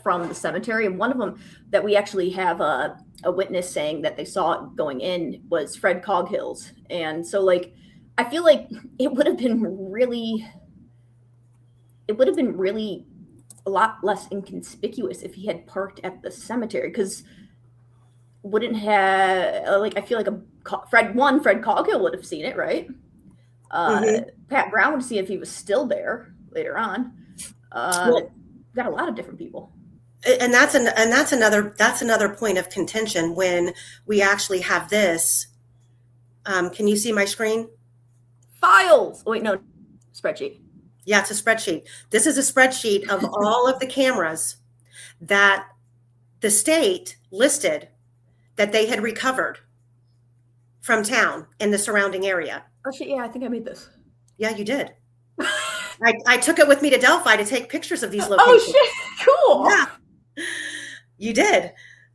from the cemetery, and one of them that we actually have a witness saying that they saw it going in was Fred Coghill's. And so like I feel like it would have been really a lot less inconspicuous if he had parked at the cemetery, because I feel like Fred Coghill would have seen it, right? Pat Brown would see if he was still there later on. Got a lot of different people, and that's another point of contention when we actually have this. Can you see my screen? Files. Oh, wait, no, spreadsheet. Yeah, it's a spreadsheet. This is a spreadsheet of all of the cameras that the state listed that they had recovered from town in the surrounding area. Oh shit, yeah, I think I made this. Yeah, you did. I took it with me to Delphi to take pictures of these locations. Oh shit, cool. Yeah, you did.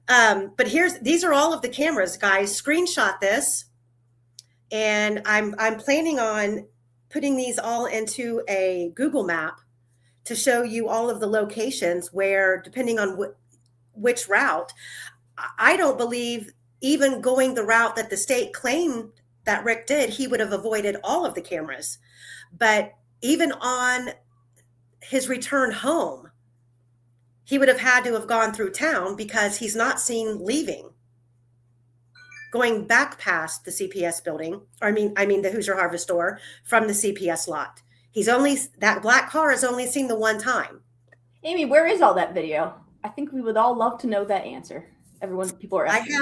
But these are all of the cameras, guys. Screenshot this. And I'm planning on putting these all into a Google map to show you all of the locations where, depending on which route, I don't believe even going the route that the state claimed that Rick did, he would have avoided all of the cameras. But even on his return home, he would have had to have gone through town because he's not seen leaving. Going back past the CPS building, or I mean the Hoosier Harvest Store from the CPS lot. That black car is only seen the one time. Amy, where is all that video? I think we would all love to know that answer. People are asking.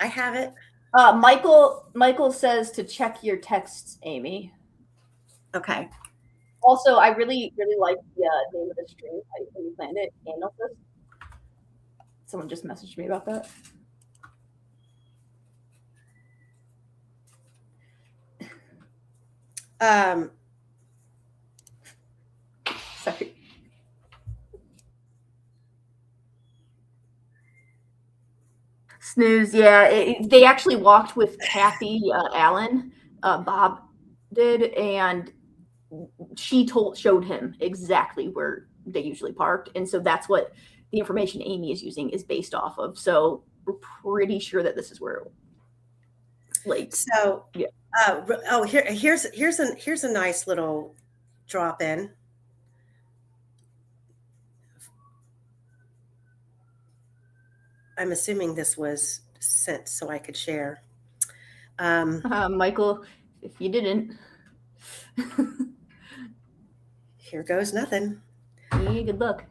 I have it. Michael says to check your texts, Amy. Okay. Also, I really, really like the name of the stream when you planned it, Analsis. Someone just messaged me about that. Sorry. Snooze, yeah. They actually walked with Kathy Allen, Bob did, and she showed him exactly where they usually parked. And so that's what the information Amy is using is based off of. So we're pretty sure that this is where, like, So, yeah. Here's a nice little drop in. I'm assuming this was sent so I could share. Michael, if you didn't, here goes nothing. yeah, good luck.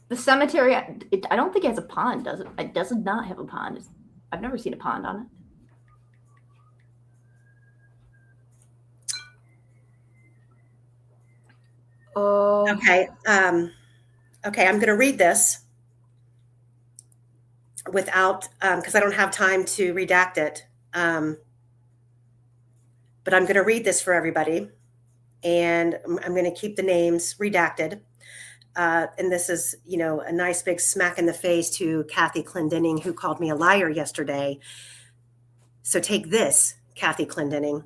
The cemetery, I don't think it has a pond, does it? It does not have a pond. I've never seen a pond on it. Oh. Okay. Okay, I'm going to read this without, because I don't have time to redact it. But I'm going to read this for everybody, and I'm going to keep the names redacted. And this is, a nice big smack in the face to Kathy Clendenning, who called me a liar yesterday. So take this, Kathy Clendenning.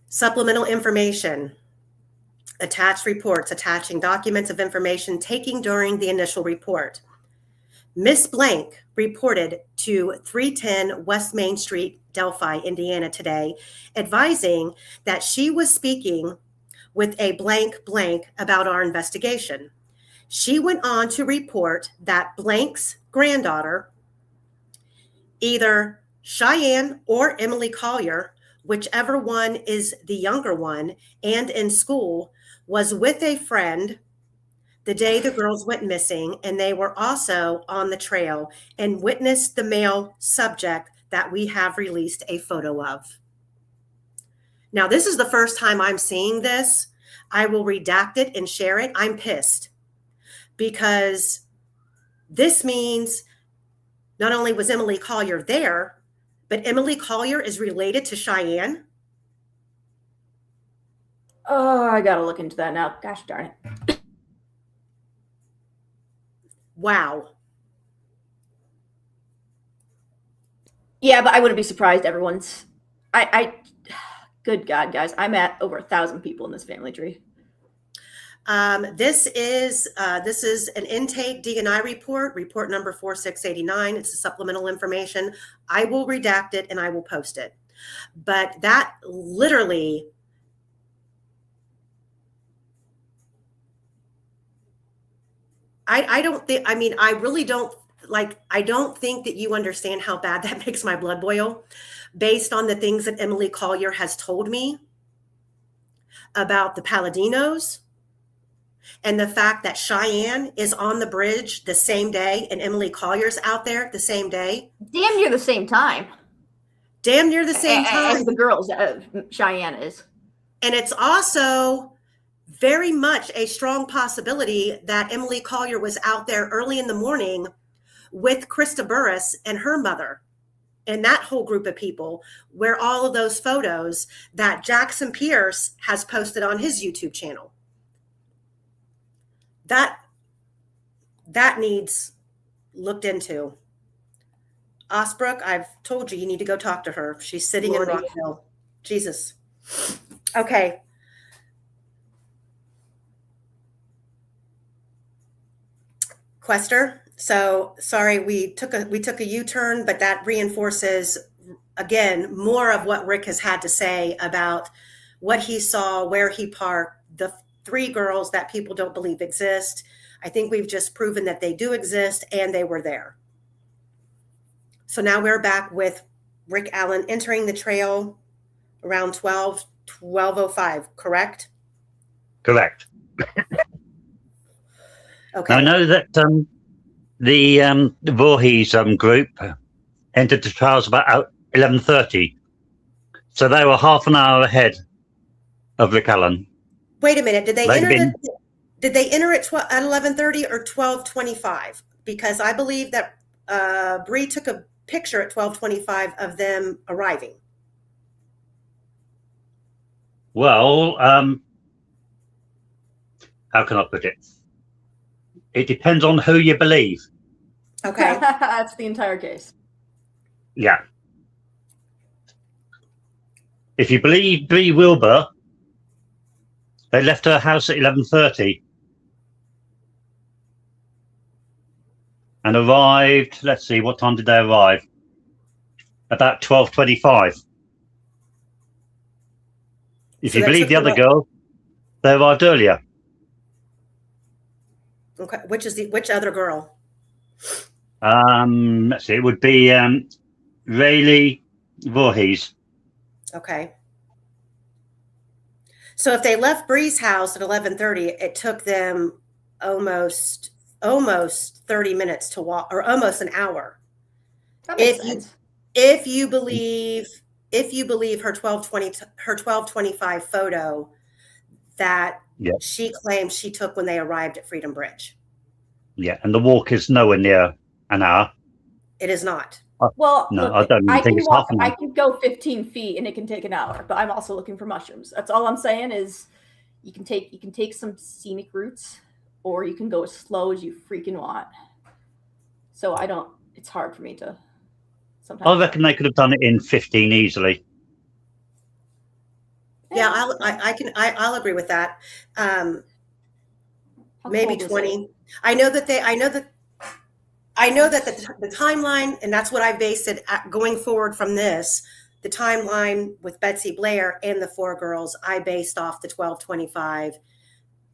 Supplemental information. Attached reports attaching documents of information taken during the initial report. Miss Blank reported to 310 West Main Street, Delphi, Indiana today, advising that she was speaking with a blank about our investigation. She went on to report that Blank's granddaughter, either Cheyenne or Emily Collier, whichever one is the younger one, and in school, was with a friend the day the girls went missing, and they were also on the trail and witnessed the male subject that we have released a photo of. Now, this is the first time I'm seeing this. I will redact it and share it. I'm pissed because this means not only was Emily Collier there, but Emily Collier is related to Cheyenne. Oh, I gotta look into that now. Gosh darn it. Wow. Yeah, but I wouldn't be surprised. Everyone's, good God, guys, I'm at over 1,000 people in this family tree. This is an intake DNI report number 4689. It's a supplemental information. I will redact it and I will post it. But that literally, I don't think, I really don't, I don't think that you understand how bad that makes my blood boil based on the things that Emily Collier has told me about the Palladinos and the fact that Cheyenne is on the bridge the same day and Emily Collier's out there the same day. Damn near the same time. Damn near the same time. As the girls, Cheyenne is. And it's also very much a strong possibility that Emily Collier was out there early in the morning with Krista Burris and her mother and that whole group of people, where all of those photos that Jackson Pierce has posted on his YouTube channel. That needs looked into. Osbrook, I've told you need to go talk to her. She's sitting in Rockville. Jesus. Okay. Quester. So sorry, we took a U-turn, but that reinforces again more of what Rick has had to say about what he saw, where he parked, the 3 girls that people don't believe exist. I think we've just proven that they do exist and they were there. So now we're back with Rick Allen entering the trail around 12:05, correct? Correct. Okay. I know that the Voorhees group entered the trials about 11:30, so they were half an hour ahead of Rick Allen. Wait a minute. Did they enter at 11:30 or 12:25? Because I believe that Bree took a picture at 12:25 of them arriving. Well, how can I put it? It depends on who you believe. Okay. That's the entire case. Yeah. If you believe Bree Wilbur, they left her house at 11:30. and arrived. Let's see, what time did they arrive? About 12:25. If So you that believe took the other them girl, they arrived earlier. Okay, which other girl? Let's see, it would be Rayleigh Voorhees. Okay. So if they left Bree's house at 11:30, it took them almost 30 minutes to walk, or almost an hour. That makes sense. If you believe her 12:25 photo that Yeah. she claims she took when they arrived at Freedom Bridge. Yeah, and the walk is nowhere near an hour. It is not. Well, No, look, I don't even think it's half an hour. I can go 15 feet and it can take an hour, but I'm also looking for mushrooms. That's all I'm saying is you can take some scenic routes, or you can go as slow as you freaking want. So it's hard for me to sometimes. I reckon they could have done it in 15 easily. Yeah, I'll agree with that. Maybe 20. I know that the timeline, and that's what I based it going forward from this. The timeline with Betsy Blair and the 4 girls, I based off the 12:25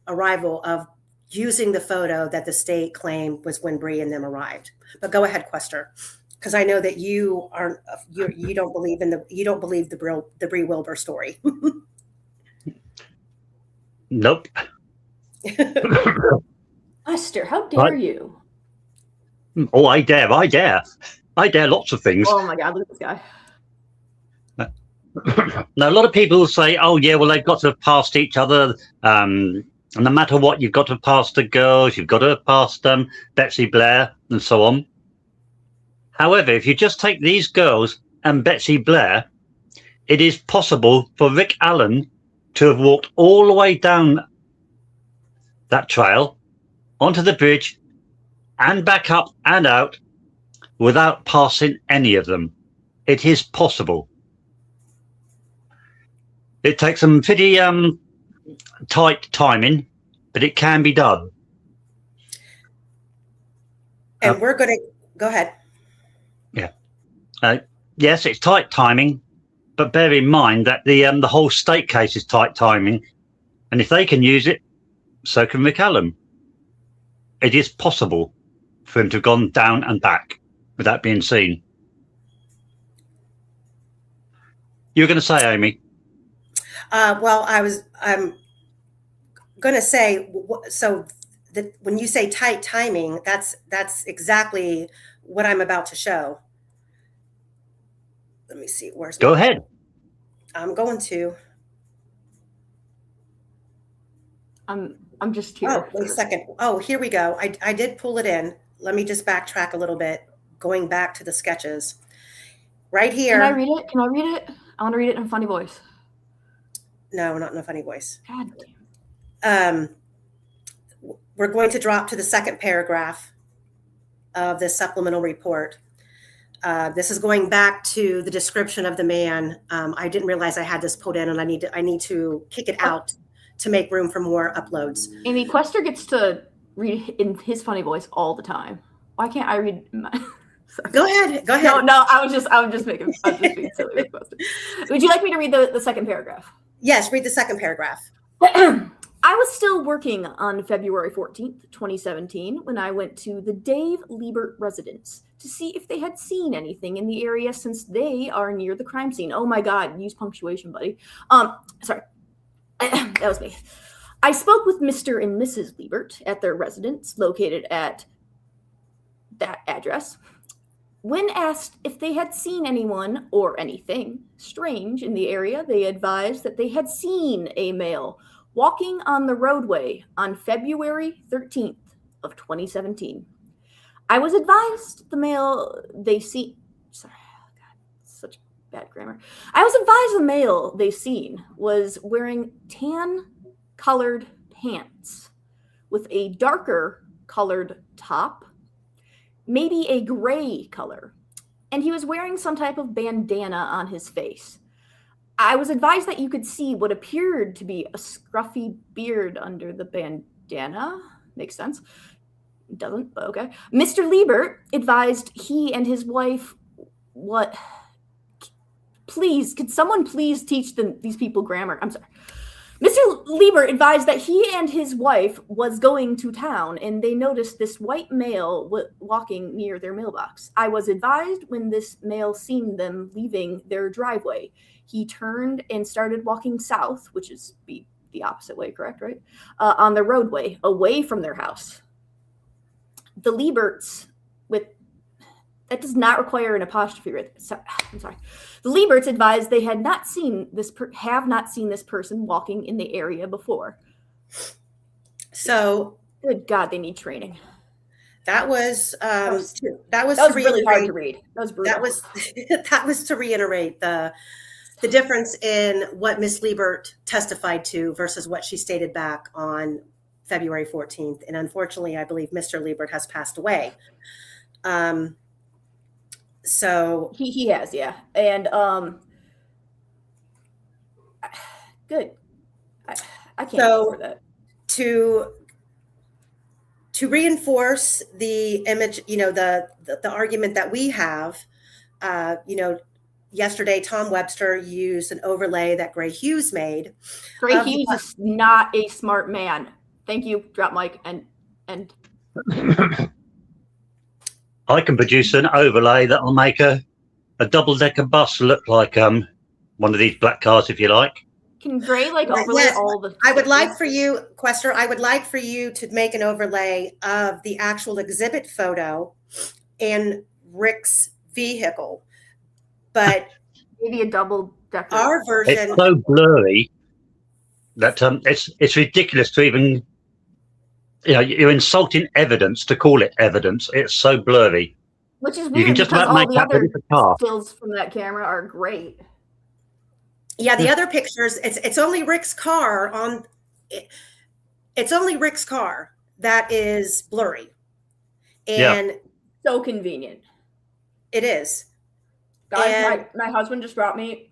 arrival of using the photo that the state claimed was when Bree and them arrived. But go ahead, Quester, because I know that you don't believe the Bree Wilbur story. Nope. Quester, how dare you? Oh, I dare lots of things. Oh my God, look at this guy. Now, a lot of people say, oh yeah, well, they've got to have passed each other, and no matter what, you've got to pass the girls, you've got to have passed Betsy Blair and so on. However, if you just take these girls and Betsy Blair, it is possible for Rick Allen to have walked all the way down that trail onto the bridge and back up and out without passing any of them. It is possible. It takes some pretty tight timing, but it can be done. And we're going to go ahead. Yeah. Yes, it's tight timing, but bear in mind that the whole state case is tight timing, and if they can use it, so can Rick Allen. It is possible for him to have gone down and back without being seen. You were going to say, Amy? Well, I'm going to say, so that when you say tight timing, that's exactly what I'm about to show. Let me see. Go ahead. I'm going to. I'm just here. Oh, wait a second. Oh, here we go. I did pull it in. Let me just backtrack a little bit, going back to the sketches. Right here. Can I read it? I want to read it in a funny voice. No, not in a funny voice. God damn. We're going to drop to the second paragraph of this supplemental report. This is going back to the description of the man. I didn't realize I had this pulled in, and I need to kick it out to make room for more uploads. Amy, Quester gets to read in his funny voice all the time. Why can't I read? Go ahead. No, I was just being silly with Quester. Would you like me to read the second paragraph? Yes, read the second paragraph. I was still working on February 14th, 2017, when I went to the Dave Liebert residence to see if they had seen anything in the area since they are near the crime scene. Oh my God, use punctuation, buddy. Sorry, that was me. I spoke with Mr. and Mrs. Liebert at their residence located at that address. When asked if they had seen anyone or anything strange in the area, they advised that they had seen a male walking on the roadway on February 13th of 2017. I was advised the male they seen. Sorry, God, such bad grammar. I was advised the male they seen was wearing tan-colored pants with a darker colored top, maybe a gray color, and he was wearing some type of bandana on his face. I was advised that you could see what appeared to be a scruffy beard under the bandana. Makes sense. doesn't, but okay. Mr. Liebert advised he and his wife, what? Please, could someone please teach these people grammar? I'm sorry. Mr. Liebert advised that he and his wife was going to town, and they noticed this white male walking near their mailbox. I was advised when this male seen them leaving their driveway. He turned and started walking south, which is the opposite way, correct, right? On the roadway, away from their house. The Lieberts, that does not require an apostrophe. Right? I'm sorry. The Lieberts advised they had not seen this person walking in the area before. So, good God, they need training. That was really hard to read. That was brutal. That was to reiterate the difference in what Miss Liebert testified to versus what she stated back on February 14th. And unfortunately, I believe Mr. Liebert has passed away. So he has, yeah. And good. I can't remember that. To reinforce the image, the argument that we have, yesterday Tom Webster used an overlay that Gray Hughes made. Gray Hughes is not a smart man. Thank you, drop mic and I can produce an overlay that will make a double-decker bus look like one of these black cars, if you like. Can Gray overlay all the? I would like for you, Quester. I would like for you to make an overlay of the actual exhibit photo and Rick's vehicle, but maybe a double-decker. Our version. It's so blurry that it's ridiculous to even. You're insulting evidence to call it evidence. It's so blurry. Which is weird. You can just because about make that with a car. Stills from that camera are great. Yeah, the other pictures. It's only Rick's car on. It's only Rick's car that is blurry, and so convenient. It is. Guys, my husband just brought me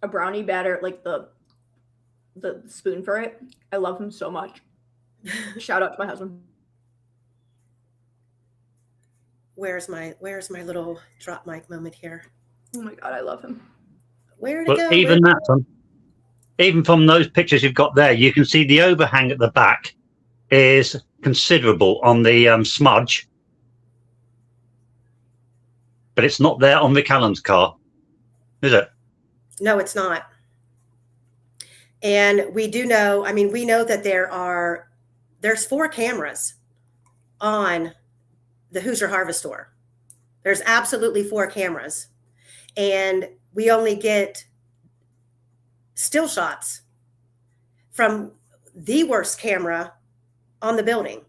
a brownie batter, like the spoon for it. I love him so much. Shout out to my husband. Where's my little drop mic moment here? Oh my God, I love him. Where to go? Even from those pictures you've got there, you can see the overhang at the back is considerable on the smudge, but it's not there on Rick Allen's car, is it? No, it's not. And we do know. I mean, we know that there's 4 cameras on the Hoosier Harvestor. There's absolutely 4 cameras. And we only get still shots from the worst camera on the building.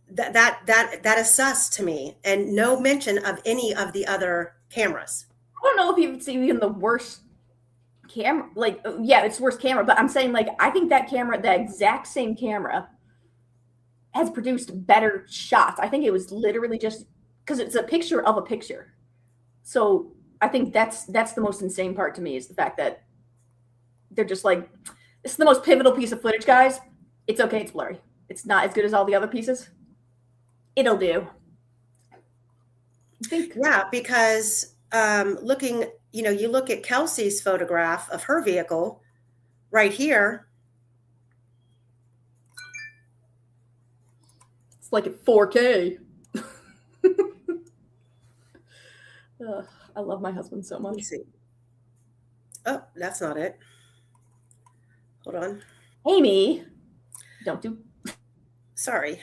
That is sus to me. And no mention of any of the other cameras. I don't know if you've seen even the worst camera. It's worst camera. But I'm saying, I think that exact same camera has produced better shots. I think it was literally just because it's a picture of a picture. So I think that's the most insane part to me is the fact that they're just this is the most pivotal piece of footage, guys. It's okay. It's blurry. It's not as good as all the other pieces. It'll do. Yeah, because looking, you look at Kelsey's photograph of her vehicle right here. Like at 4K. I love my husband so much. Let me see. Oh, that's not it. Hold on. Amy, don't do. Sorry.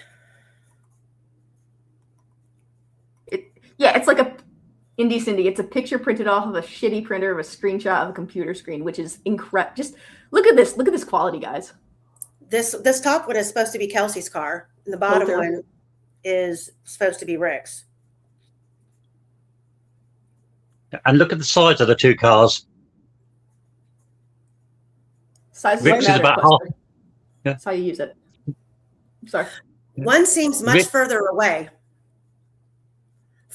It's like a Indie Cindy. It's a picture printed off of a shitty printer of a screenshot of a computer screen, which is incredible. Just look at this. Look at this quality, guys. This top one is supposed to be Kelsey's car, and the bottom one is supposed to be Rick's. And look at the size of the 2 cars. Size Rick's is about half. Yeah. That's how you use it. I'm sorry. One seems much further away.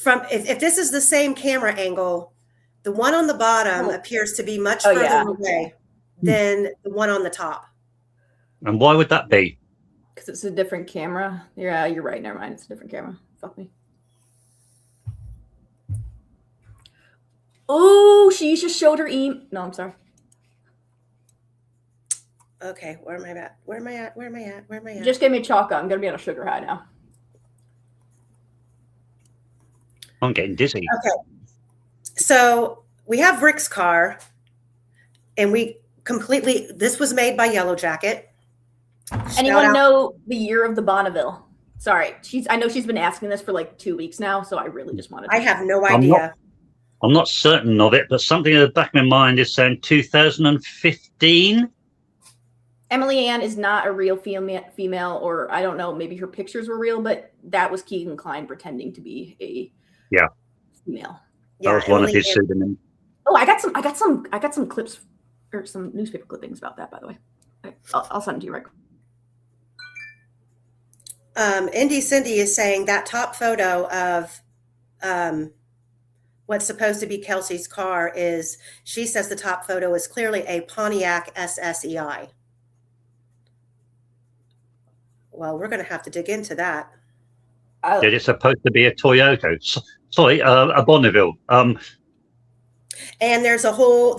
If this is the same camera angle, the one on the bottom appears to be much further away than the one on the top. And why would that be? Because it's a different camera. Yeah, you're right. Never mind. It's a different camera. Fuck me. Oh, she just showed her No, I'm sorry. Okay, where am I at? Where am I at? Where am I at? Where am I at? Just give me a chalk up. I'm gonna be on a sugar high now. I'm getting dizzy. Okay. So we have Rick's car, and this was made by Yellow Jacket. Anyone know the year of the Bonneville? Sorry, I know she's been asking this for like 2 weeks now, so I really just wanted to. I have no idea. I'm not certain of it, but something in the back of my mind is saying 2015. Emily Ann is not a real female, or I don't know, maybe her pictures were real, but that was Keegan Kline pretending to be a female. Yeah, that was one of his pseudonyms. Oh, I got some clips or some newspaper clippings about that, by the way. I'll send it to you right. Indy Cindy is saying that top photo of what's supposed to be Kelsey's car she says the top photo is clearly a Pontiac SSEI. Well, we're going to have to dig into that. It's supposed to be a Toyota. Sorry, a Bonneville. And there's a whole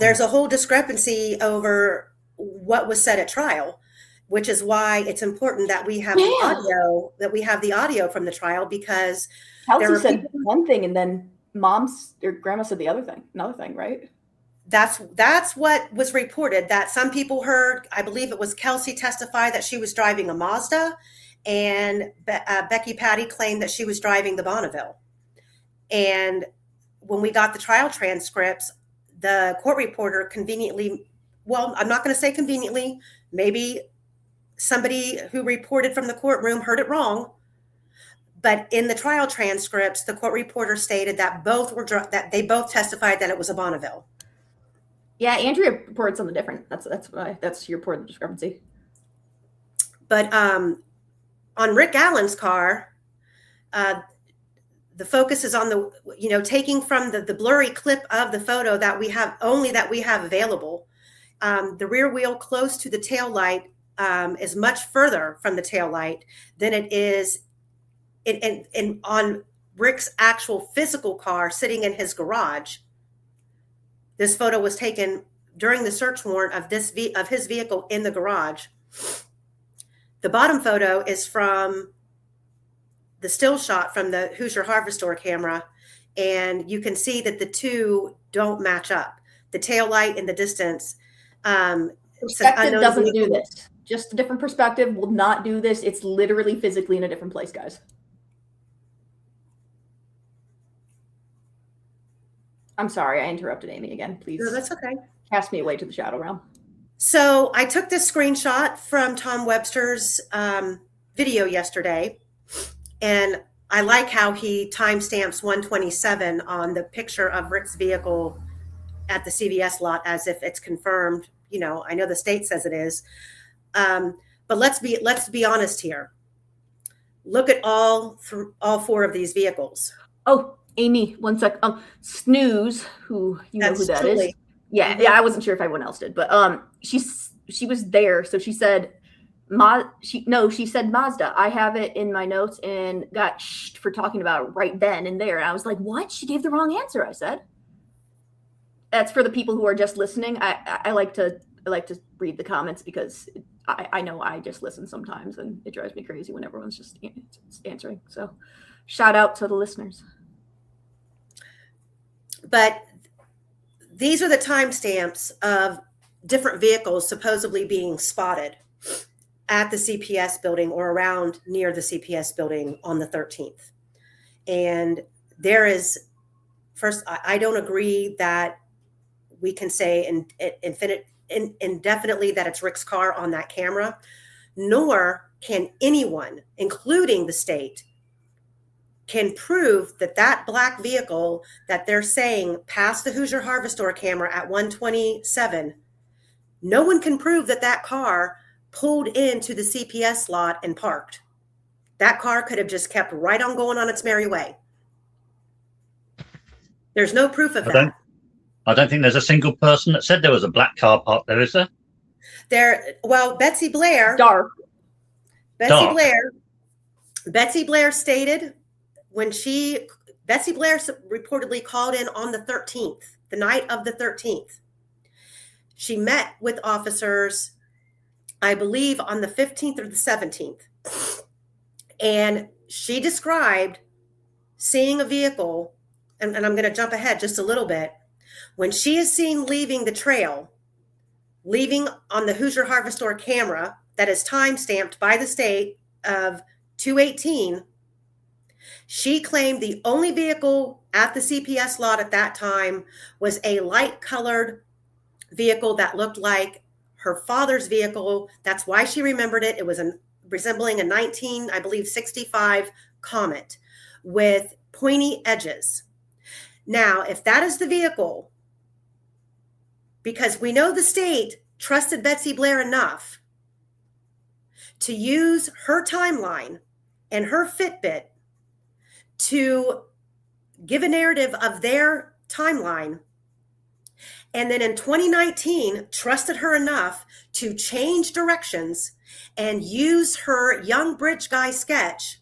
discrepancy over what was said at trial, which is why it's important that we have the audio from the trial, because Kelsey said one thing and then mom's or grandma said another thing, right? That's what was reported, that some people heard. I believe it was Kelsey testify that she was driving a Mazda, and Becky Patty claimed that she was driving the Bonneville. And when we got the trial transcripts, the court reporter conveniently, well, I'm not going to say conveniently, maybe somebody who reported from the courtroom heard it wrong, but in the trial transcripts, the court reporter stated that they both testified that it was a Bonneville. Yeah, Andrea reported something different. That's your report of discrepancy. But on Rick Allen's car, the focus is on taking from the blurry clip of the photo that we have available. The rear wheel close to the tail light is much further from the tail light than it is on Rick's actual physical car sitting in his garage. This photo was taken during the search warrant of his vehicle in the garage. The bottom photo is from the still shot from the Hoosier Harvester camera, and you can see that the two don't match up. The tail light in the distance. Perspective doesn't do this. Just a different perspective will not do this. It's literally physically in a different place, guys. I'm sorry, I interrupted Amy again. Please. No, that's okay. Cast me away to the shadow realm. So I took this screenshot from Tom Webster's video yesterday, and I like how he timestamps 127 on the picture of Rick's vehicle at the CVS lot as if it's confirmed. I know the state says it is, but let's be honest here. Look at all four of these vehicles. Oh, Amy, one sec. Snooze, who know who that is. Yeah, I wasn't sure if everyone else did, but she was there, so she said she said Mazda. I have it in my notes and got for talking about it right then and there. And I was like, what? She gave the wrong answer, I said. That's for the people who are just listening. I like to read the comments because I know I just listen sometimes and it drives me crazy when everyone's just answering. So shout out to the listeners. But these are the timestamps of different vehicles supposedly being spotted at the CPS building or around near the CPS building on the 13th. And there is, first, I don't agree that we can say indefinitely that it's Rick's car on that camera, nor can anyone, including the state, can prove that black vehicle that they're saying passed the Hoosier Harvester camera at 127, no one can prove that car pulled into the CPS lot and parked. That car could have just kept right on going on its merry way. There's no proof of that. I don't think there's a single person that said there was a black car parked there, is there? Well, Betsy Blair. Dark. Dark. Betsy Blair stated Betsy Blair reportedly called in on the 13th, the night of the 13th. She met with officers, I believe, on the 15th or the 17th. And she described seeing a vehicle, and I'm going to jump ahead just a little bit. When she is seen leaving the trail, leaving on the Hoosier Harvest Store camera that is time-stamped by the state of 2/18, she claimed the only vehicle at the CPS lot at that time was a light-colored vehicle that looked like her father's vehicle. That's why she remembered it. It was resembling a 65 Comet with pointy edges. Now, if that is the vehicle, because we know the state trusted Betsy Blair enough to use her timeline and her Fitbit to give a narrative of their timeline, and then in 2019 trusted her enough to change directions and use her young bridge guy sketch,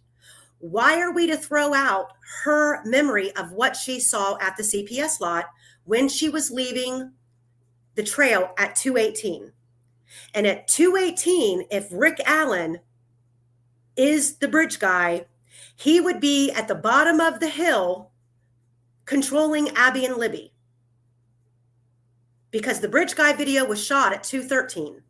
why are we to throw out her memory of what she saw at the CPS lot when she was leaving the trail at 2/18? And at 2/18, if Rick Allen is the bridge guy, he would be at the bottom of the hill controlling Abby and Libby, because the bridge guy video was shot at 2:13.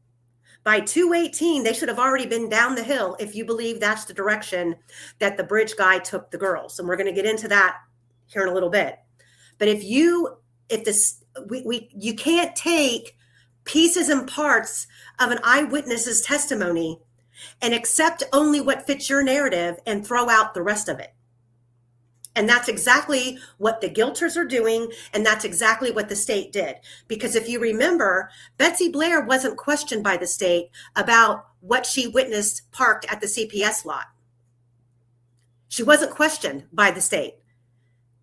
By 2:18, they should have already been down the hill, if you believe that's the direction that the bridge guy took the girls. And we're going to get into that here in a little bit. But you can't take pieces and parts of an eyewitness's testimony and accept only what fits your narrative and throw out the rest of it. And that's exactly what the guilters are doing, and that's exactly what the state did. Because if you remember, Betsy Blair wasn't questioned by the state about what she witnessed parked at the CPS lot. She wasn't questioned by the state.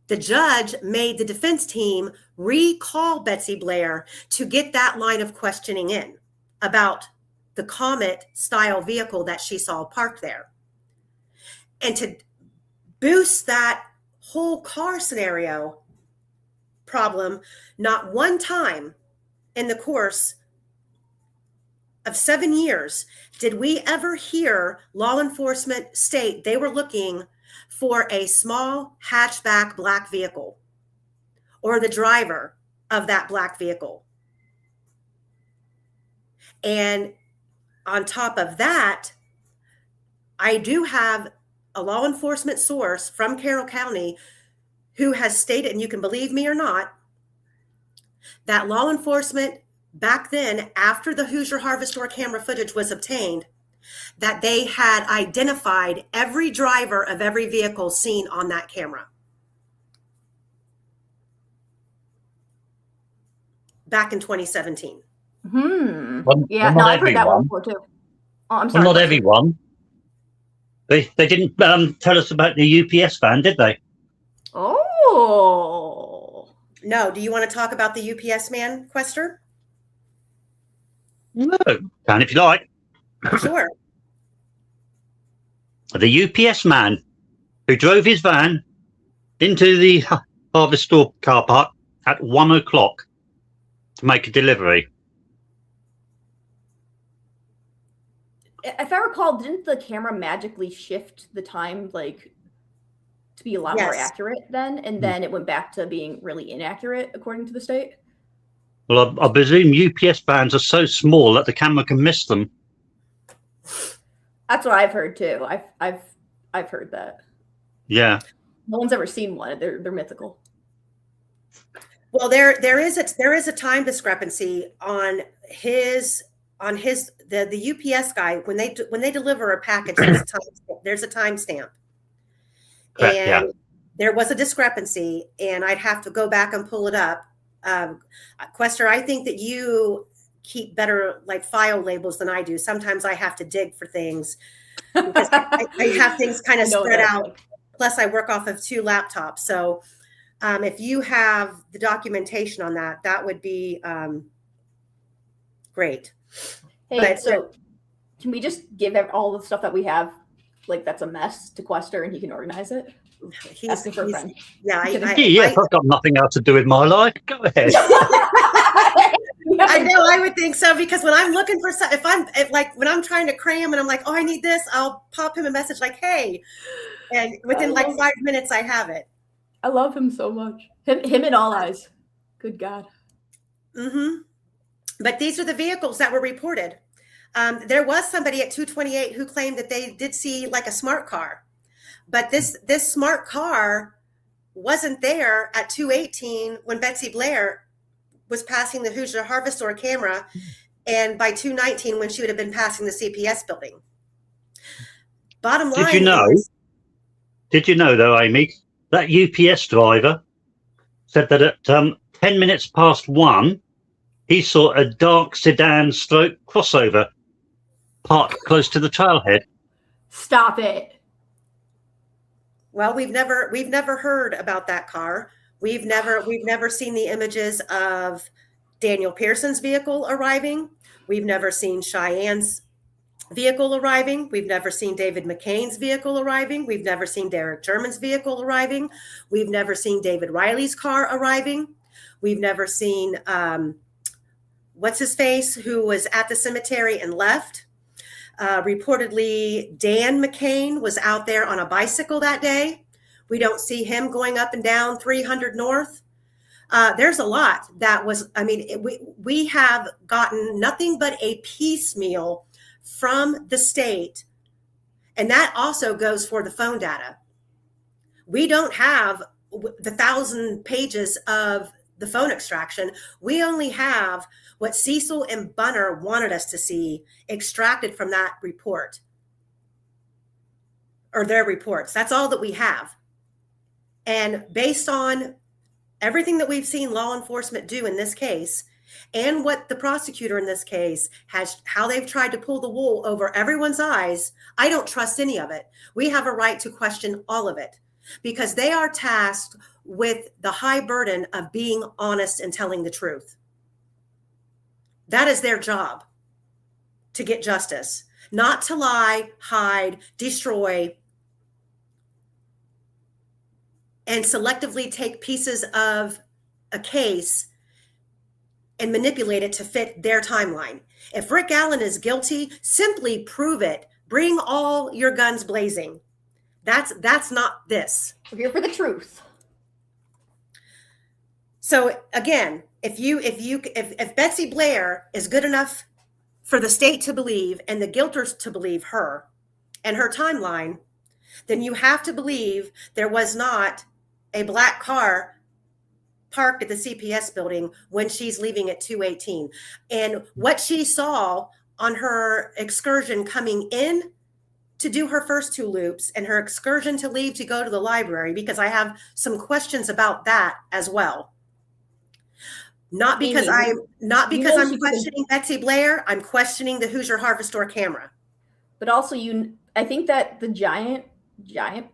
The judge made the defense team recall Betsy Blair to get that line of questioning in about the Comet-style vehicle that she saw parked there. And to boost that whole car scenario problem, not one time in the course of 7 years did we ever hear law enforcement state they were looking for a small hatchback black vehicle or the driver of that black vehicle. And on top of that, I do have a law enforcement source from Carroll County who has stated, and you can believe me or not, that law enforcement back then, after the Hoosier Harvest Store camera footage was obtained, that they had identified every driver of every vehicle seen on that camera. Back in 2017. Yeah, no, I've heard that one before too. Oh, I'm sorry. Well, not everyone. They didn't tell us about the UPS van, did they? Oh. No. Do you want to talk about the UPS man, Quester? No. Can if you like. Sure. The UPS man who drove his van into the Harvest Store car park at 1 o'clock to make a delivery. If I recall, didn't the camera magically shift the time, like, to be a lot more accurate then? And then it went back to being really inaccurate, according to the state? Well, I presume UPS vans are so small that the camera can miss them. That's what I've heard too. I've heard that. Yeah. No one's ever seen one. They're mythical. Well, there is a time discrepancy on the UPS guy when they deliver a package. There's a timestamp, and there was a discrepancy, and I'd have to go back and pull it up. Quester, I think that you keep better like file labels than I do. Sometimes I have to dig for things because I have things kind of spread out. Plus, I work off of 2 laptops, so if you have the documentation on that, that would be great. Hey, so Can we just give all the stuff that we have, like that's a mess, to Quester and he can organize it? Asking for a friend. Yeah, I've got nothing else to do with my life. Go ahead. I know, I would think so, because when I'm looking for when I'm trying to cram and I'm like, oh, I need this, I'll pop him a message like, hey, and within like 5 minutes I have it. I love him so much. Him and All Eyes. Good God. Mm-hmm. But these are the vehicles that were reported. There was somebody at 228 who claimed that they did see like a smart car, but this smart car wasn't there at 218 when Betsy Blair was passing the Hoosier Harvest Store camera, and by 219 when she would have been passing the CPS building. Bottom line. Did you know though, Amy, that UPS driver said that at 10 minutes past 1, he saw a dark sedan stroke crossover parked close to the trailhead. Stop it. Well, we've never heard about that car. We've never seen the images of Daniel Pearson's vehicle arriving. We've never seen Cheyenne's vehicle arriving. We've never seen David McCain's vehicle arriving. We've never seen Derek German's vehicle arriving. We've never seen David Riley's car arriving. We've never seen what's his face, who was at the cemetery and left. Reportedly, Dan McCain was out there on a bicycle that day. We don't see him going up and down 300 North. There's a lot that was, we have gotten nothing but a piecemeal from the state. And that also goes for the phone data. We don't have the 1,000 pages of the phone extraction. We only have what Cecil and Bunner wanted us to see extracted from that report, or their reports. That's all that we have. And based on everything that we've seen law enforcement do in this case, and what the prosecutor in this case has, how they've tried to pull the wool over everyone's eyes, I don't trust any of it. We have a right to question all of it, because they are tasked with the high burden of being honest and telling the truth. That is their job, to get justice, not to lie, hide, destroy, and selectively take pieces of a case and manipulate it to fit their timeline. If Rick Allen is guilty, simply prove it. Bring all your guns blazing. That's not this. We're here for the truth. So again, if Betsy Blair is good enough for the state to believe and the guilters to believe her and her timeline, then you have to believe there was not a black car parked at the CPS building when she's leaving at 2:18. And what she saw on her excursion coming in to do her first 2 loops and her excursion to leave to go to the library, because I have some questions about that as well. Not because I'm questioning Betsy Blair, I'm questioning the Hoosier Harvest Store camera. But also, I think that the giant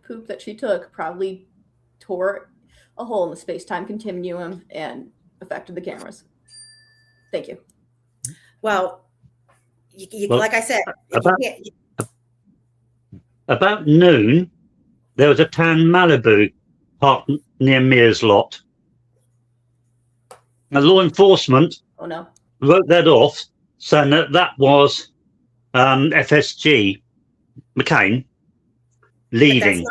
poop that she took probably tore a hole in the space-time continuum and affected the cameras. Thank you. Well, like I said, about noon, there was a tan Malibu parked near Mears lot. Now, law enforcement wrote that off, saying that was FSG McCain leaving.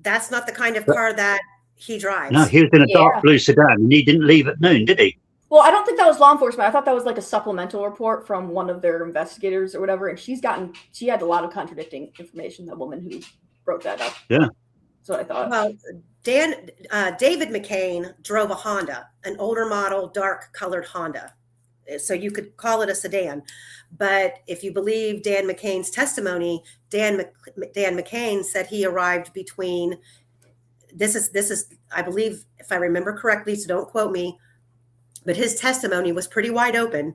That's not the kind of car that he drives. No, he was in a dark blue sedan, and he didn't leave at noon, did he? Well, I don't think that was law enforcement. I thought that was like a supplemental report from one of their investigators or whatever. And she had a lot of contradicting information, the woman who wrote that up. Yeah. That's what I thought. Well, David McCain drove a Honda, an older model, dark colored Honda. So you could call it a sedan. But if you believe Dan McCain's testimony, Dan McCain said he arrived between, this is, I believe, if I remember correctly, so don't quote me, but his testimony was pretty wide open,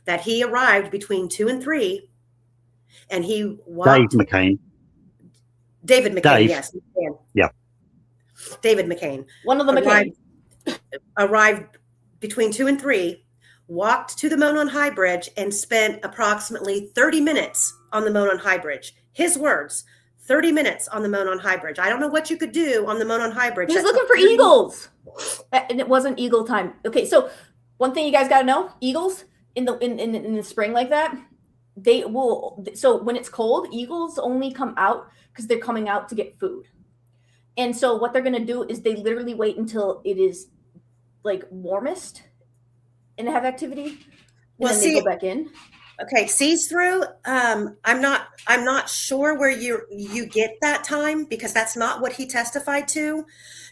that he arrived between 2 and 3, and he walked. David McCain, yes. Yeah. David McCain. One of the McCain. Arrived between 2 and 3, walked to the Monon High Bridge, and spent approximately 30 minutes on the Monon High Bridge. His words, 30 minutes on the Monon High Bridge. I don't know what you could do on the Monon High Bridge. He's looking for eagles. And it wasn't eagle time. Okay, so one thing you guys got to know, eagles in the spring like that, they will, so when it's cold, eagles only come out because they're coming out to get food. And so what they're going to do is they literally wait until it is like warmest and have activity, and then they go back in. Okay, sees through. I'm not sure where you get that time, because that's not what he testified to,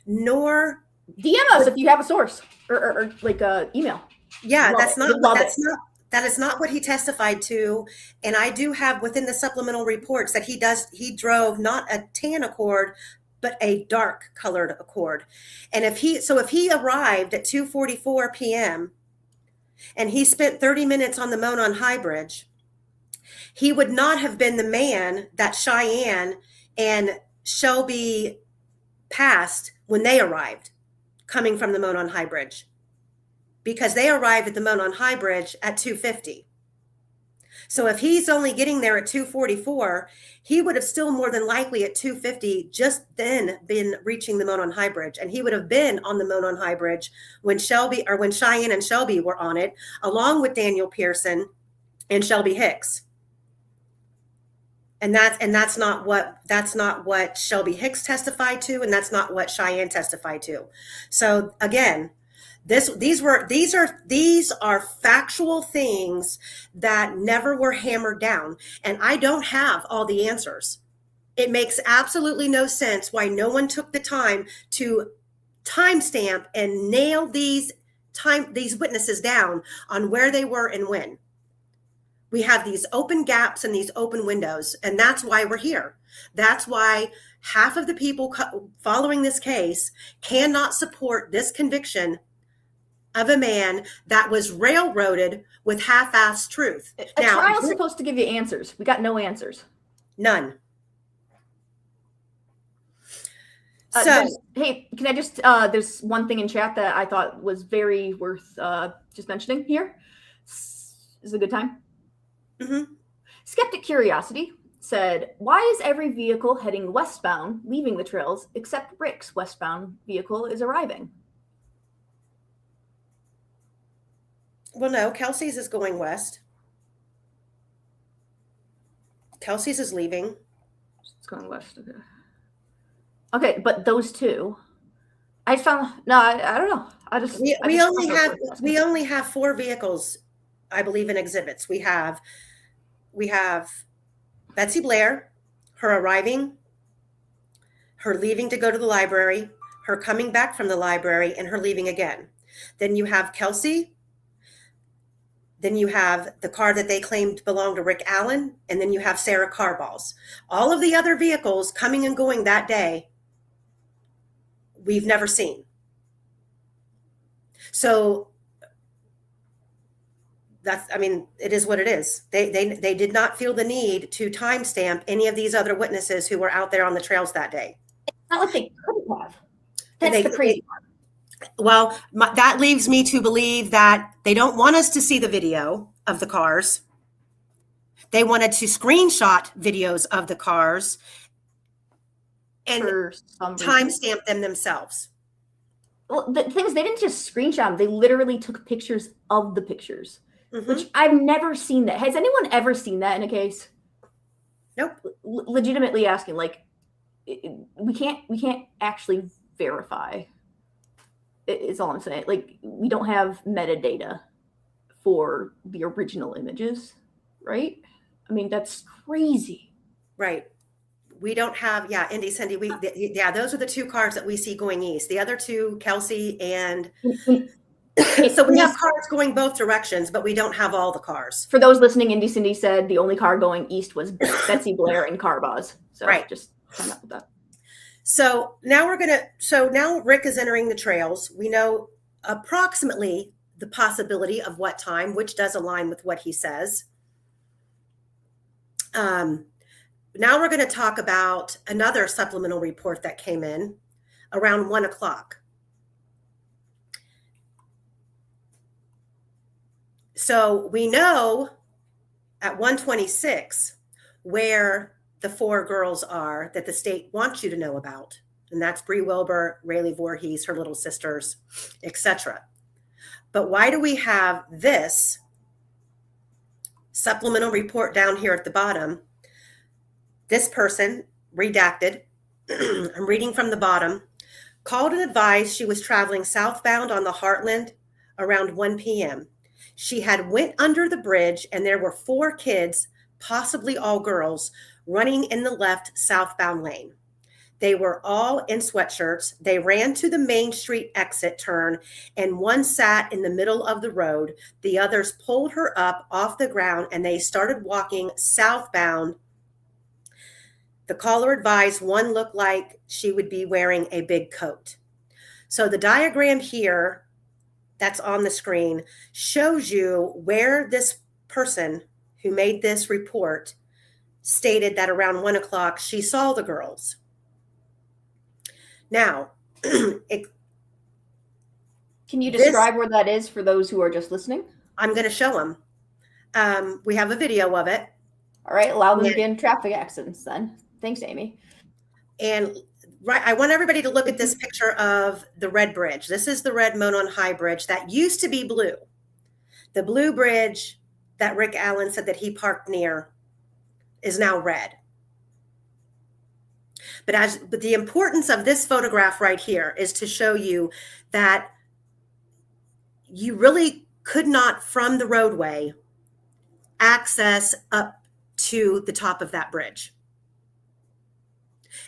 nor DM us if you have a source or like a email. Yeah, that is not what he testified to. And I do have within the supplemental reports that he drove not a tan Accord, but a dark colored Accord. And if he arrived at 2:44 p.m. and he spent 30 minutes on the Monon High Bridge, he would not have been the man that Cheyenne and Shelby passed when they arrived coming from the Monon High Bridge, because they arrived at the Monon High Bridge at 2:50. So if he's only getting there at 2:44, he would have still more than likely at 2:50 just then been reaching the Monon High Bridge. And he would have been on the Monon High Bridge when Cheyenne and Shelby were on it, along with Daniel Pearson and Shelby Hicks. And that's not what Shelby Hicks testified to, and that's not what Cheyenne testified to. So again, these are factual things that never were hammered down, and I don't have all the answers. It makes absolutely no sense why no one took the time to timestamp and nail these witnesses down on where they were and when. We have these open gaps and these open windows, and that's why we're here. That's why half of the people following this case cannot support this conviction of a man that was railroaded with half-assed truth. A trial's supposed to give you answers. We got no answers. None. Hey, can I just, there's one thing in chat that I thought was very worth just mentioning here. Is it a good time? Mm-hmm. Skeptic Curiosity said, why is every vehicle heading westbound leaving the trails except Rick's westbound vehicle is arriving? Well, no, Kelsey's is going west. Kelsey's is leaving. It's going west. Okay, but those two, I don't know. We only have 4 vehicles, I believe, in exhibits. We have Betsy Blair, her arriving, her leaving to go to the library, her coming back from the library, and her leaving again. Then you have Kelsey. Then you have the car that they claimed belonged to Rick Allen, and then you have Sarah Carball's. All of the other vehicles coming and going that day, we've never seen. So it is what it is. They did not feel the need to timestamp any of these other witnesses who were out there on the trails that day. It's not like they couldn't have. That's the crazy part. Well, that leaves me to believe that they don't want us to see the video of the cars. They wanted to screenshot videos of the cars and timestamp them themselves. Well, the thing is, they didn't just screenshot them. They literally took pictures of the pictures, Mm-hmm. which I've never seen that. Has anyone ever seen that in a case? Nope. Legitimately asking, like, we can't actually verify. Is all I'm saying. Like, we don't have metadata for the original images, right? I mean, that's crazy. Right. We don't have, Indy, Cindy, those are the 2 cars that we see going east. The other 2, Kelsey and... So we have cars going both directions, but we don't have all the cars. For those listening, Indy Cindy said the only car going east was Betsy Blair and Carbaz. So right. Just come up with that. So now now Rick is entering the trails. We know approximately the possibility of what time, which does align with what he says. Now we're going to talk about another supplemental report that came in around 1:00. So we know at 1:26, where the 4 girls are that the state wants you to know about. And that's Bree Wilbur, Rayleigh Voorhees, her little sisters, etc. But why do we have this supplemental report down here at the bottom? This person, redacted, I'm reading from the bottom, called and advised she was traveling southbound on the Heartland around 1 p.m. She had went under the bridge and there were 4 kids, possibly all girls, running in the left southbound lane. They were all in sweatshirts. They ran to the Main Street exit turn and one sat in the middle of the road. The others pulled her up off the ground and they started walking southbound. The caller advised one looked like she would be wearing a big coat. So the diagram here that's on the screen shows you where this person who made this report stated that around 1 o'clock she saw the girls. Now, can you describe where that is for those who are just listening? I'm going to show them. We have a video of it. All right, allow them to get in traffic accidents then. Thanks, Amy. And I want everybody to look at this picture of the red bridge. This is the red Monon High Bridge that used to be blue. The blue bridge that Rick Allen said that he parked near is now red. But the importance of this photograph right here is to show you that you really could not, from the roadway, access up to the top of that bridge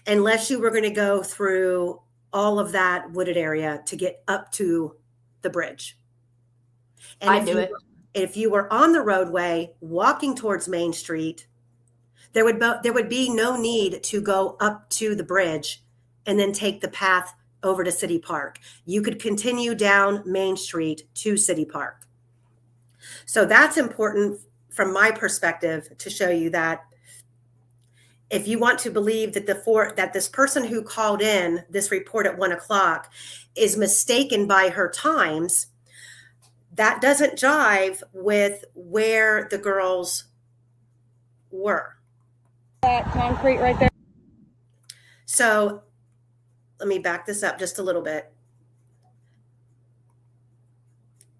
unless you were going to go through all of that wooded area to get up to the bridge. And if you were on the roadway walking towards Main Street, there would be no need to go up to the bridge and then take the path over to City Park. You could continue down Main Street to City Park. So that's important from my perspective to show you that if you want to believe that that this person who called in this report at 1 o'clock is mistaken by her times, that doesn't jive with where the girls were. That concrete right there. So let me back this up just a little bit.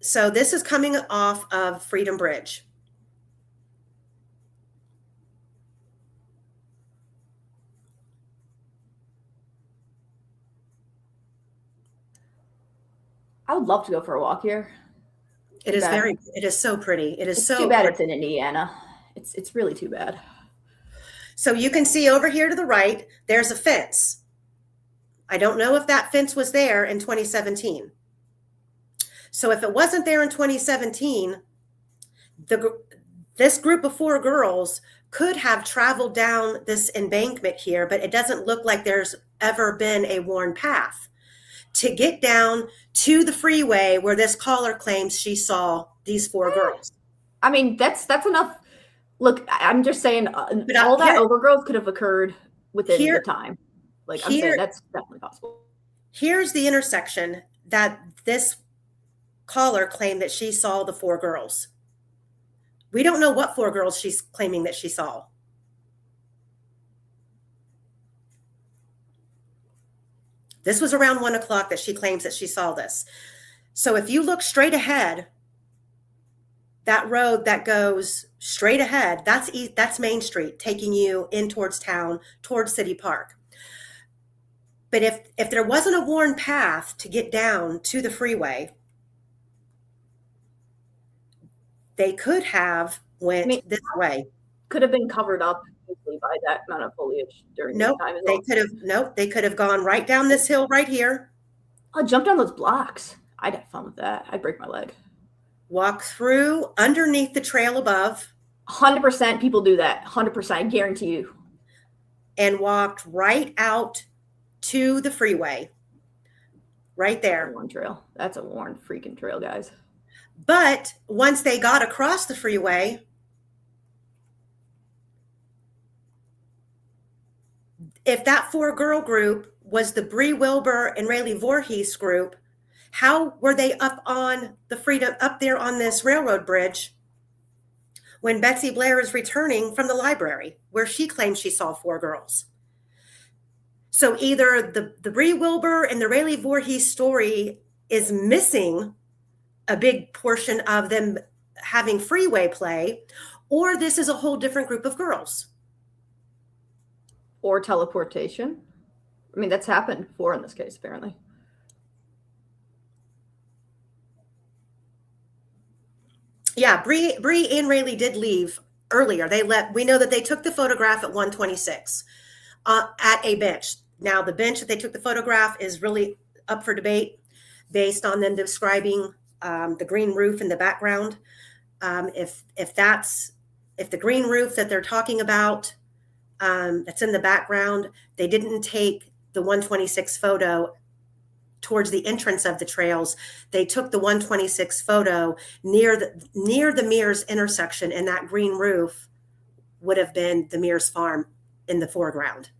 So this is coming off of Freedom Bridge. I would love to go for a walk here. It is so pretty. It's so too bad pretty. It's in Indiana. It's really too bad. So you can see over here to the right, there's a fence. I don't know if that fence was there in 2017. So if it wasn't there in 2017, this group of 4 girls could have traveled down this embankment here, but it doesn't look like there's ever been a worn path to get down to the freeway where this caller claims she saw these 4 girls. I mean, that's enough. Look, I'm just saying all that overgrowth could have occurred within the time. Like I'm saying, that's definitely possible. Here's the intersection that this caller claimed that she saw the 4 girls. We don't know what 4 girls she's claiming that she saw. This was around 1 o'clock that she claims that she saw this. So if you look straight ahead, that road that goes straight ahead, that's Main Street, taking you in towards town, towards City Park. But if there wasn't a worn path to get down to the freeway, they could have went this way. Could have been covered up easily by that amount of foliage during the time. They could have gone right down this hill right here. I'll jump down those blocks. I'd have fun with that. I'd break my leg. Walk through underneath the trail above. 100% people do that. 100%, I guarantee you. And walked right out to the freeway. Right there. Worn trail. That's a worn freaking trail, guys. But once they got across the freeway, if that 4-girl group was the Bree Wilbur and Rayleigh Voorhees group, how were they up on the Freedom, up there on this railroad bridge when Betsy Blair is returning from the library where she claims she saw 4 girls. So either the Bree Wilbur and the Rayleigh Voorhees story is missing a big portion of them having freeway play, or this is a whole different group of girls. Or teleportation. I mean, that's happened before in this case, apparently. Yeah, Bree and Rayleigh did leave earlier. We know that they took the photograph at 1:26 at a bench. Now, the bench that they took the photograph is really up for debate based on them describing the green roof in the background. If the green roof that they're talking about that's in the background, they didn't take the 1:26 photo towards the entrance of the trails. They took the 1:26 photo near the Mears intersection, and that green roof would have been the Mears farm in the foreground.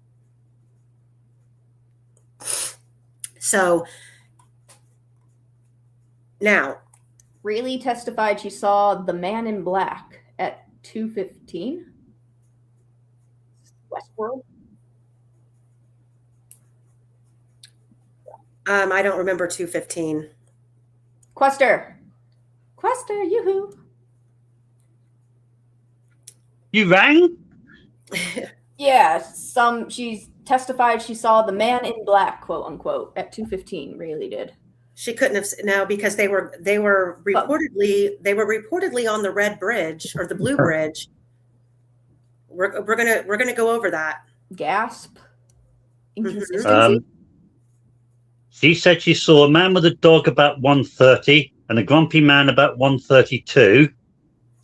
So now, Rayleigh testified she saw the man in black at 2:15. Westworld. I don't remember 2:15. Quester, yoo-hoo. You rang? Yeah, she testified she saw the man in black, quote unquote, at 2:15. Rayleigh did. She couldn't have because they were reportedly on the red bridge or the blue bridge. We're gonna go over that. Gasp. Inconsistency. She said she saw a man with a dog about 1:30 and a grumpy man about 1:32.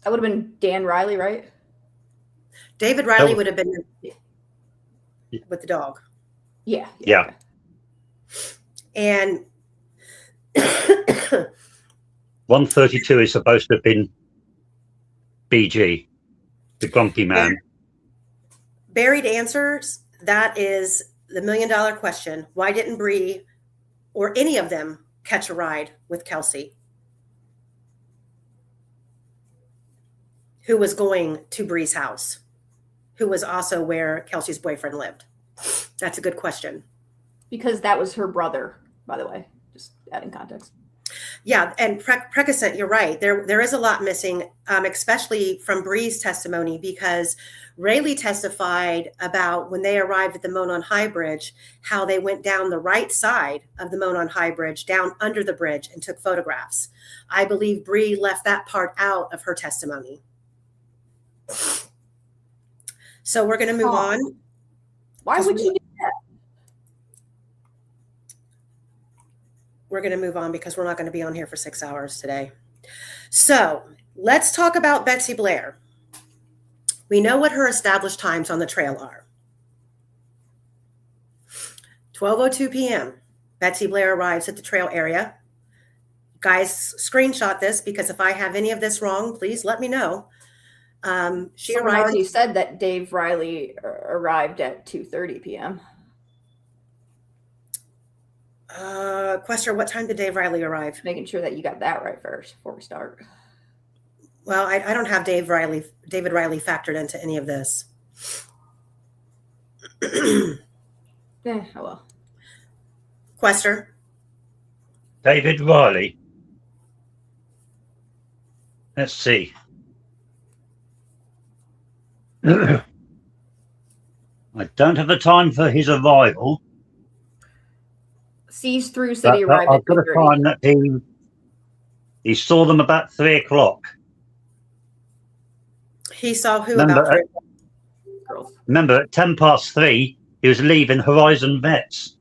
That would have been Dan Riley, right? David Riley would have been with the dog. Yeah. And 1:32 is supposed to have been BG, the grumpy man. Buried answers, that is the $1 million question. Why didn't Bree or any of them catch a ride with Kelsey, who was going to Bree's house, who was also where Kelsey's boyfriend lived? That's a good question. Because that was her brother, by the way, just adding context. Yeah, and Precascent, you're right. There is a lot missing, especially from Bree's testimony, because Rayleigh testified about when they arrived at the Monon High Bridge, how they went down the right side of the Monon High Bridge, down under the bridge, and took photographs. I believe Bree left that part out of her testimony. So we're going to move on. Why would you do that? We're going to move on because we're not going to be on here for 6 hours today. So let's talk about Betsy Blair. We know what her established times on the trail are. 12:02 p.m. Betsy Blair arrives at the trail area. Guys, screenshot this because if I have any of this wrong, please let me know. She Someone arrived. already said that Dave Riley arrived at 2:30 p.m. Quester, what time did Dave Riley arrive? Making sure that you got that right first before we start. Well, I don't have David Riley factored into any of this. Oh well. Quester. David Riley. Let's see. I don't have the time for his arrival. Sees through said he arrived I've at got to 2:30. find that he saw them about 3 o'clock. He saw who about 3 girls. Remember, at 3:10, he was leaving Horizon Vets.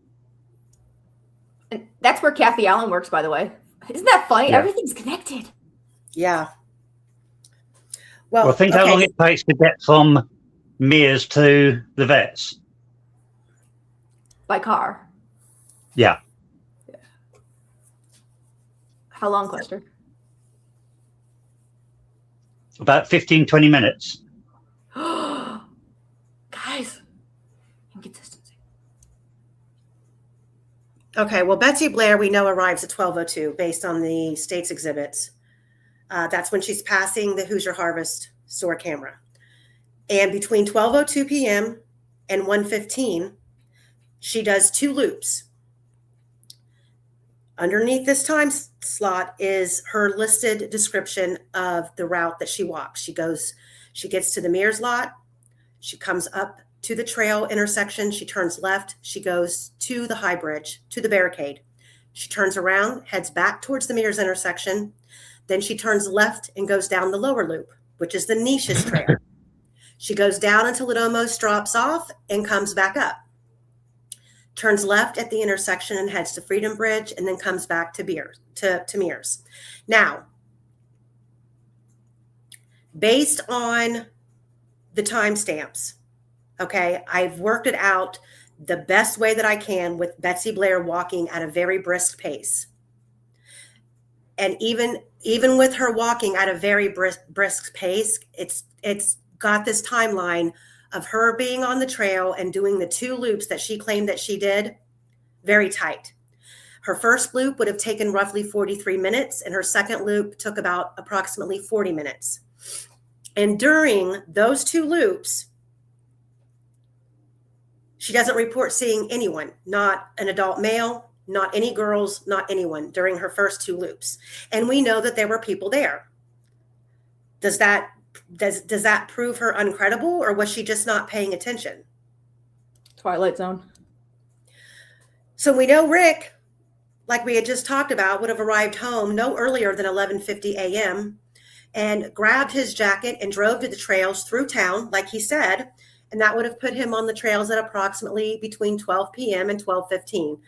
And that's where Kathy Allen works, by the way. Isn't that funny? Yeah. Everything's connected. Yeah. Well, Think how long it takes to get from Mears to the Vets. By car. Yeah. How long, Quester? About 15, 20 minutes. Guys, inconsistency. Okay, well, Betsy Blair, we know, arrives at 12:02 based on the state's exhibits. That's when she's passing the Hoosier Harvest store camera. And between 12:02 p.m. and 1:15, she does 2 loops. Underneath this time slot is her listed description of the route that she walks. She gets to the Mears lot. She comes up to the trail intersection. She turns left. She goes to the high bridge, to the barricade. She turns around, heads back towards the Mears intersection. Then she turns left and goes down the lower loop, which is the Niches trail. She goes down until it almost drops off and comes back up. Turns left at the intersection and heads to Freedom Bridge, and then comes back to Mears. Now, based on the timestamps, okay, I've worked it out the best way that I can with Betsy Blair walking at a very brisk pace. And even with her walking at a very brisk pace, it's got this timeline of her being on the trail and doing the 2 loops that she claimed that she did very tight. Her first loop would have taken roughly 43 minutes, and her second loop took about approximately 40 minutes. And during those 2 loops, she doesn't report seeing anyone, not an adult male, not any girls, not anyone during her first 2 loops. And we know that there were people there. Does that prove her uncredible, or was she just not paying attention? Twilight Zone. So we know Rick, like we had just talked about, would have arrived home no earlier than 11:50 a.m. and grabbed his jacket and drove to the trails through town, like he said, and that would have put him on the trails at approximately between 12 p.m. and 12:15,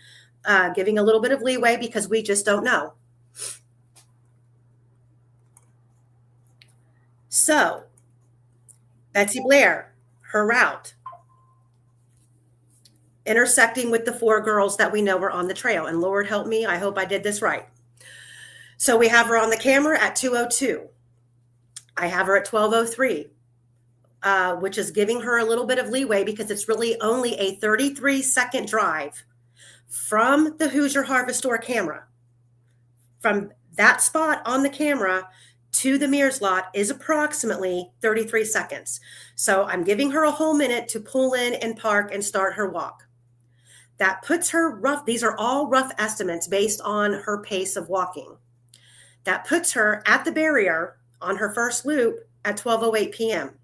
giving a little bit of leeway because we just don't know. So, Betsy Blair, her route, intersecting with the 4 girls that we know were on the trail. And Lord help me, I hope I did this right. So we have her on the camera at 2:02. I have her at 12:03, which is giving her a little bit of leeway because it's really only a 33-second drive from the Hoosier Harvest Store camera. From that spot on the camera to the Mears lot is approximately 33 seconds. So I'm giving her a whole minute to pull in and park and start her walk. That puts her these are all rough estimates based on her pace of walking. That puts her at the barrier on her first loop at 12:08 p.m.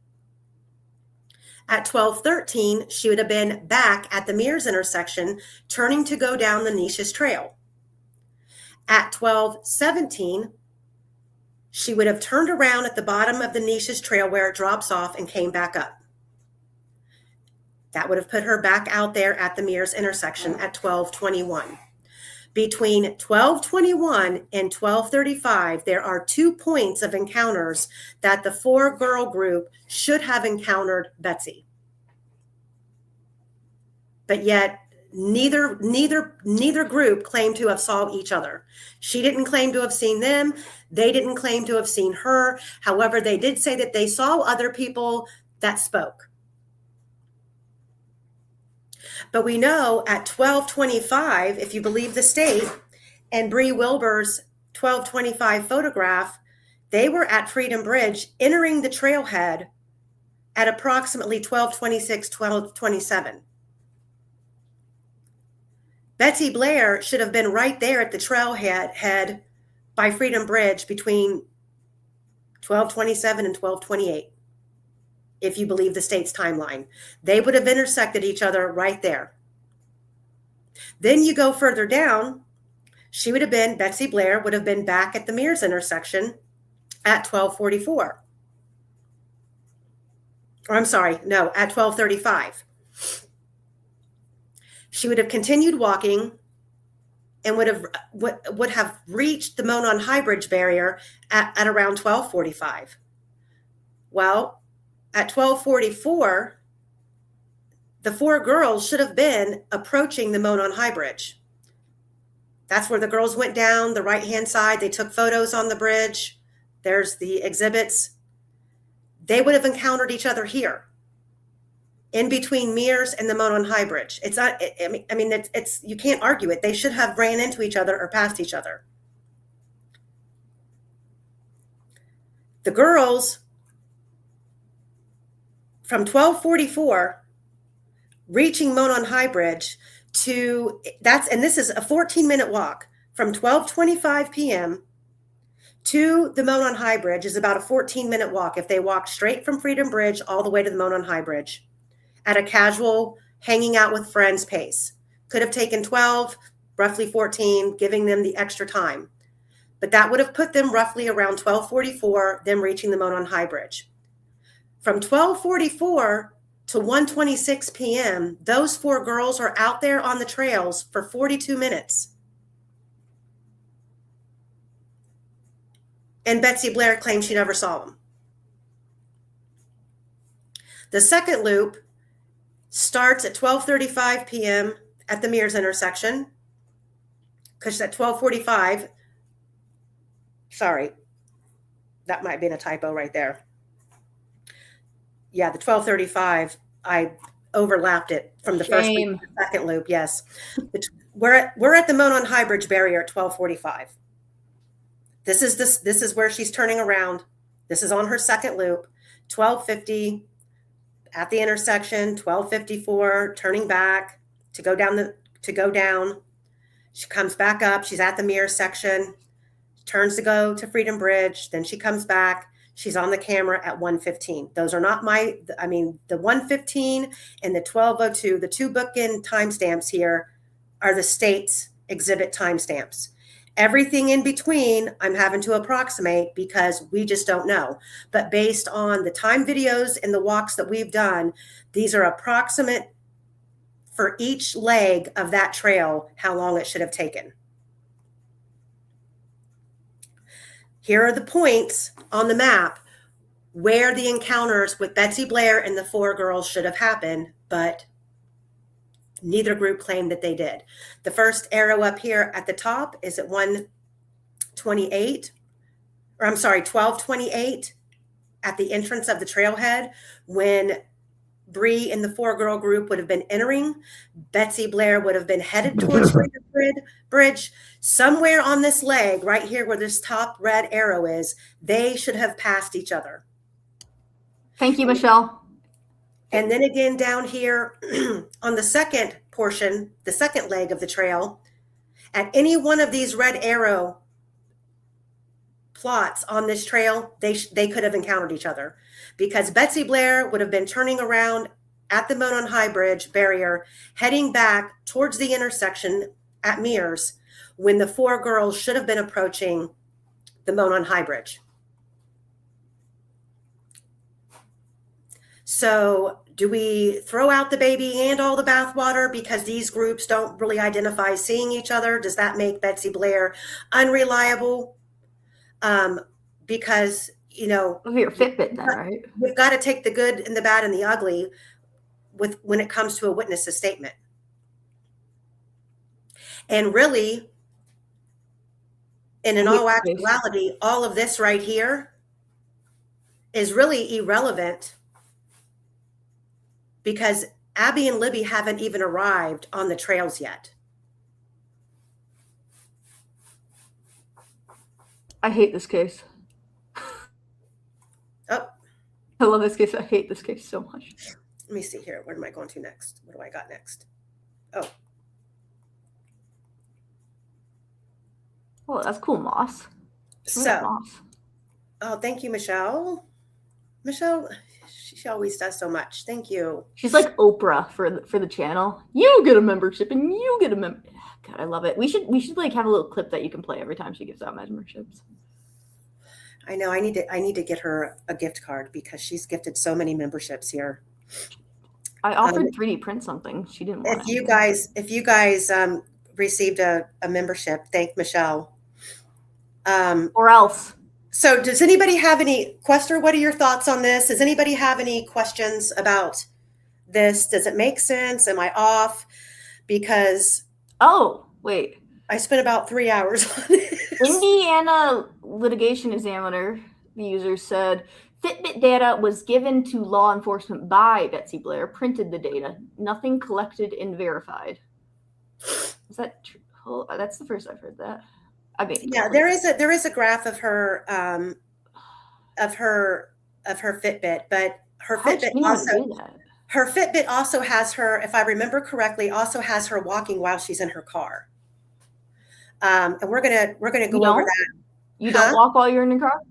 At 12:13, she would have been back at the Mears intersection, turning to go down the Niches trail. At 12:17, she would have turned around at the bottom of the Niches trail where it drops off and came back up. That would have put her back out there at the Mears intersection at 12:21. Between 12:21 and 12:35, there are 2 points of encounters that the 4-girl group should have encountered Betsy. But yet, neither group claimed to have saw each other. She didn't claim to have seen them. They didn't claim to have seen her. However, they did say that they saw other people that spoke. But we know at 12:25, if you believe the state, and Bree Wilbur's 12:25 photograph, they were at Freedom Bridge entering the trailhead at approximately 12:26, 12:27. Betsy Blair should have been right there at the trailhead by Freedom Bridge between 12:27 and 12:28. If you believe the state's timeline, they would have intersected each other right there. Then you go further down, Betsy Blair would have been back at the Mears intersection at 12:44. Or I'm sorry, no, at 12:35. She would have continued walking and would have reached the Monon High Bridge barrier at around 12:45. Well, at 12:44, the 4 girls should have been approaching the Monon High Bridge. That's where the girls went down the right-hand side. They took photos on the bridge. There's the exhibits. They would have encountered each other here, in between Mears and the Monon High Bridge. It's not. I mean, it's you can't argue it. They should have ran into each other or passed each other. The girls from 1244, reaching Monon High Bridge and this is a 14-minute walk from 12:25 p.m. to the Monon High Bridge is about a 14-minute walk if they walked straight from Freedom Bridge all the way to the Monon High Bridge at a casual hanging out with friends pace. Could have taken 12, roughly 14, giving them the extra time. But that would have put them roughly around 1244, them reaching the Monon High Bridge. From 1244 to 1:26 p.m., those 4 girls are out there on the trails for 42 minutes. And Betsy Blair claimed she never saw them. The second loop starts at 12:35 p.m. at the Mears intersection, because at 12:45, sorry, that might have been a typo right there. Yeah, the 12:35, I overlapped it from the first loop to the second loop. Yes, we're at the Monon High Bridge barrier at 12:45. This is where she's turning around. This is on her second loop. 12:50 at the intersection. 12:54 turning back to go down. She comes back up. She's at the Mears section. Turns to go to Freedom Bridge. Then she comes back. She's on the camera at 1:15. Those are not the 1:15 and the 12:02, the 2 bookend timestamps here are the state's exhibit timestamps. Everything in between, I'm having to approximate because we just don't know. But based on the time videos and the walks that we've done, these are approximate for each leg of that trail, how long it should have taken. Here are the points on the map where the encounters with Betsy Blair and the 4 girls should have happened, but neither group claimed that they did. The first arrow up here at the top is at 12:28 at the entrance of the trailhead when Bree and the 4-girl group would have been entering. Betsy Blair would have been headed towards Freedom Bridge. Somewhere on this leg, right here where this top red arrow is, they should have passed each other. Thank you, Michelle. And then again down here on the second portion, the second leg of the trail, at any one of these red arrow plots on this trail, they could have encountered each other because Betsy Blair would have been turning around at the Monon High Bridge barrier, heading back towards the intersection at Mears when the 4 girls should have been approaching the Monon High Bridge. So do we throw out the baby and all the bathwater because these groups don't really identify seeing each other? Does that make Betsy Blair unreliable? Because, your Fitbit then, right? We've got to take the good and the bad and the ugly when it comes to a witness's statement. And really, in all actuality, all of this right here is really irrelevant because Abby and Libby haven't even arrived on the trails yet. I hate this case. Oh. I love this case. I hate this case so much. Let me see here. Where am I going to next? What do I got next? Oh. Oh, that's cool, Moss. Moss. Oh, thank you, Michelle. Michelle, she always does so much. Thank you. She's like Oprah for the channel. You get a membership and you get a God, I love it. We should like have a little clip that you can play every time she gives out memberships. I know. I need to get her a gift card because she's gifted so many memberships here. I offered 3D print something. She didn't want it. If you guys received a membership, thank Michelle. Or else. So does anybody have any Quester? What are your thoughts on this? Does anybody have any questions about this? Does it make sense? Am I off? Because wait. I spent about 3 hours on it. Indiana litigation examiner, the user said, Fitbit data was given to law enforcement by Betsy Blair, printed the data, nothing collected and verified. Is that true? Oh, that's the first I've heard that. I mean, yeah, there is a graph of her Fitbit, but her How does Fitbit anyone also do that? her Fitbit also has her, if I remember correctly, also has her walking while she's in her car. And we're gonna go over that. You don't walk while you're in the car?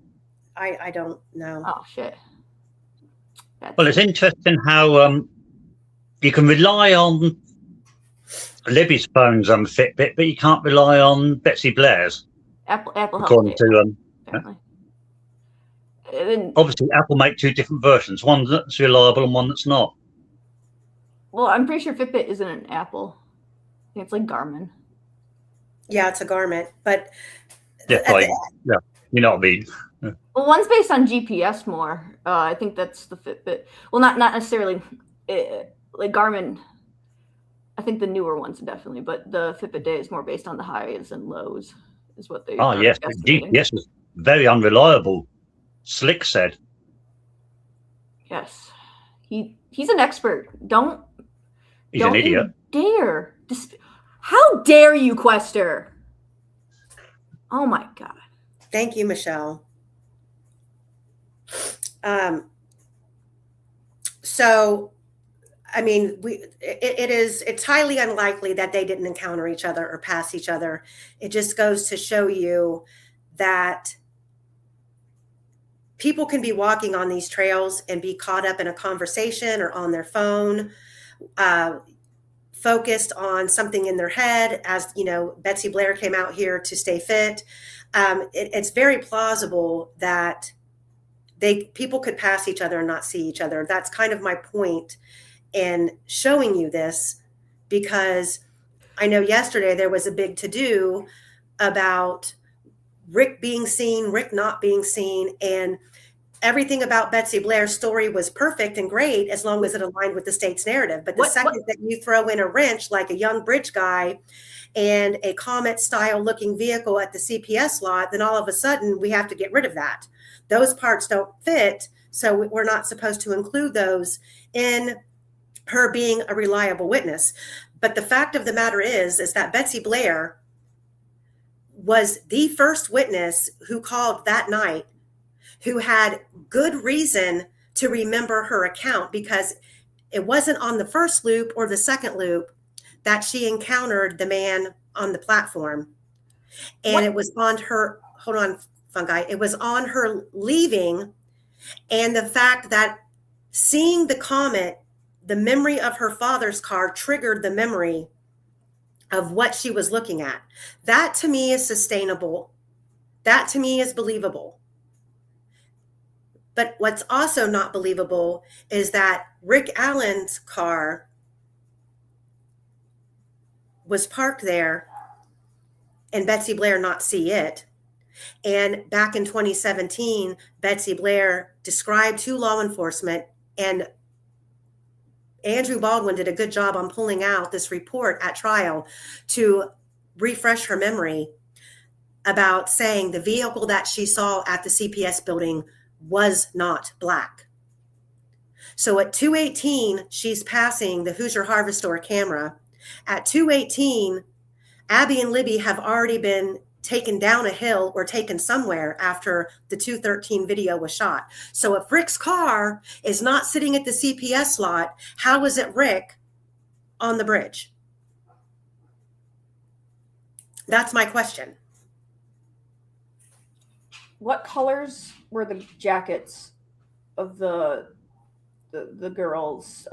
I don't know. Oh shit. Well, it's interesting how you can rely on Libby's phone's Fitbit, but you can't rely on Betsy Blair's. Apple according Health to apparently. Obviously, Apple make two different versions, one that's reliable and one that's not. Well, I'm pretty sure Fitbit isn't an Apple. I think it's like Garmin. Yeah, it's a Garment, but Yeah, you know what I mean. Yeah. Well, one's based on GPS more. I think that's the Fitbit. Well, not necessarily like Garmin. I think the newer ones definitely, but the Fitbit Day is more based on the highs and lows, is what they. Oh yes, GPS is very unreliable. Slick said. Yes, he's an expert. He's an idiot. Dare! How dare you, Quester? Oh my god! Thank you, Michelle. So, I mean, it's highly unlikely that they didn't encounter each other or pass each other. It just goes to show you that people can be walking on these trails and be caught up in a conversation or on their phone, focused on something in their head. As you know, Betsy Blair came out here to stay fit. It's very plausible that people could pass each other and not see each other. That's kind of my point in showing you this, because I know yesterday there was a big to-do about Rick being seen, Rick not being seen, and everything about Betsy Blair's story was perfect and great as long as it aligned with the state's narrative. But the second that you throw in a wrench like a young bridge guy and a Comet style looking vehicle at the CPS lot, then all of a sudden we have to get rid of that. Those parts don't fit, so we're not supposed to include those in her being a reliable witness. But the fact of the matter is that Betsy Blair was the first witness who called that night, who had good reason to remember her account, because it wasn't on the first loop or the second loop that she encountered the man on the platform. And it was on her, hold on, Fungi, it was on her leaving. And the fact that seeing the Comet, the memory of her father's car triggered the memory of what she was looking at. That to me is sustainable. That to me is believable. But what's also not believable is that Rick Allen's car was parked there and Betsy Blair not see it. And back in 2017, Betsy Blair described to law enforcement, and Andrew Baldwin did a good job on pulling out this report at trial to refresh her memory about saying the vehicle that she saw at the CPS building was not black. So at 2:18, she's passing the Hoosier Harvest Store camera. At 2:18, Abby and Libby have already been taken down a hill or taken somewhere after the 2:13 video was shot. So if Rick's car is not sitting at the CPS lot, how is it Rick on the bridge? That's my question. What colors were the jackets of the girls,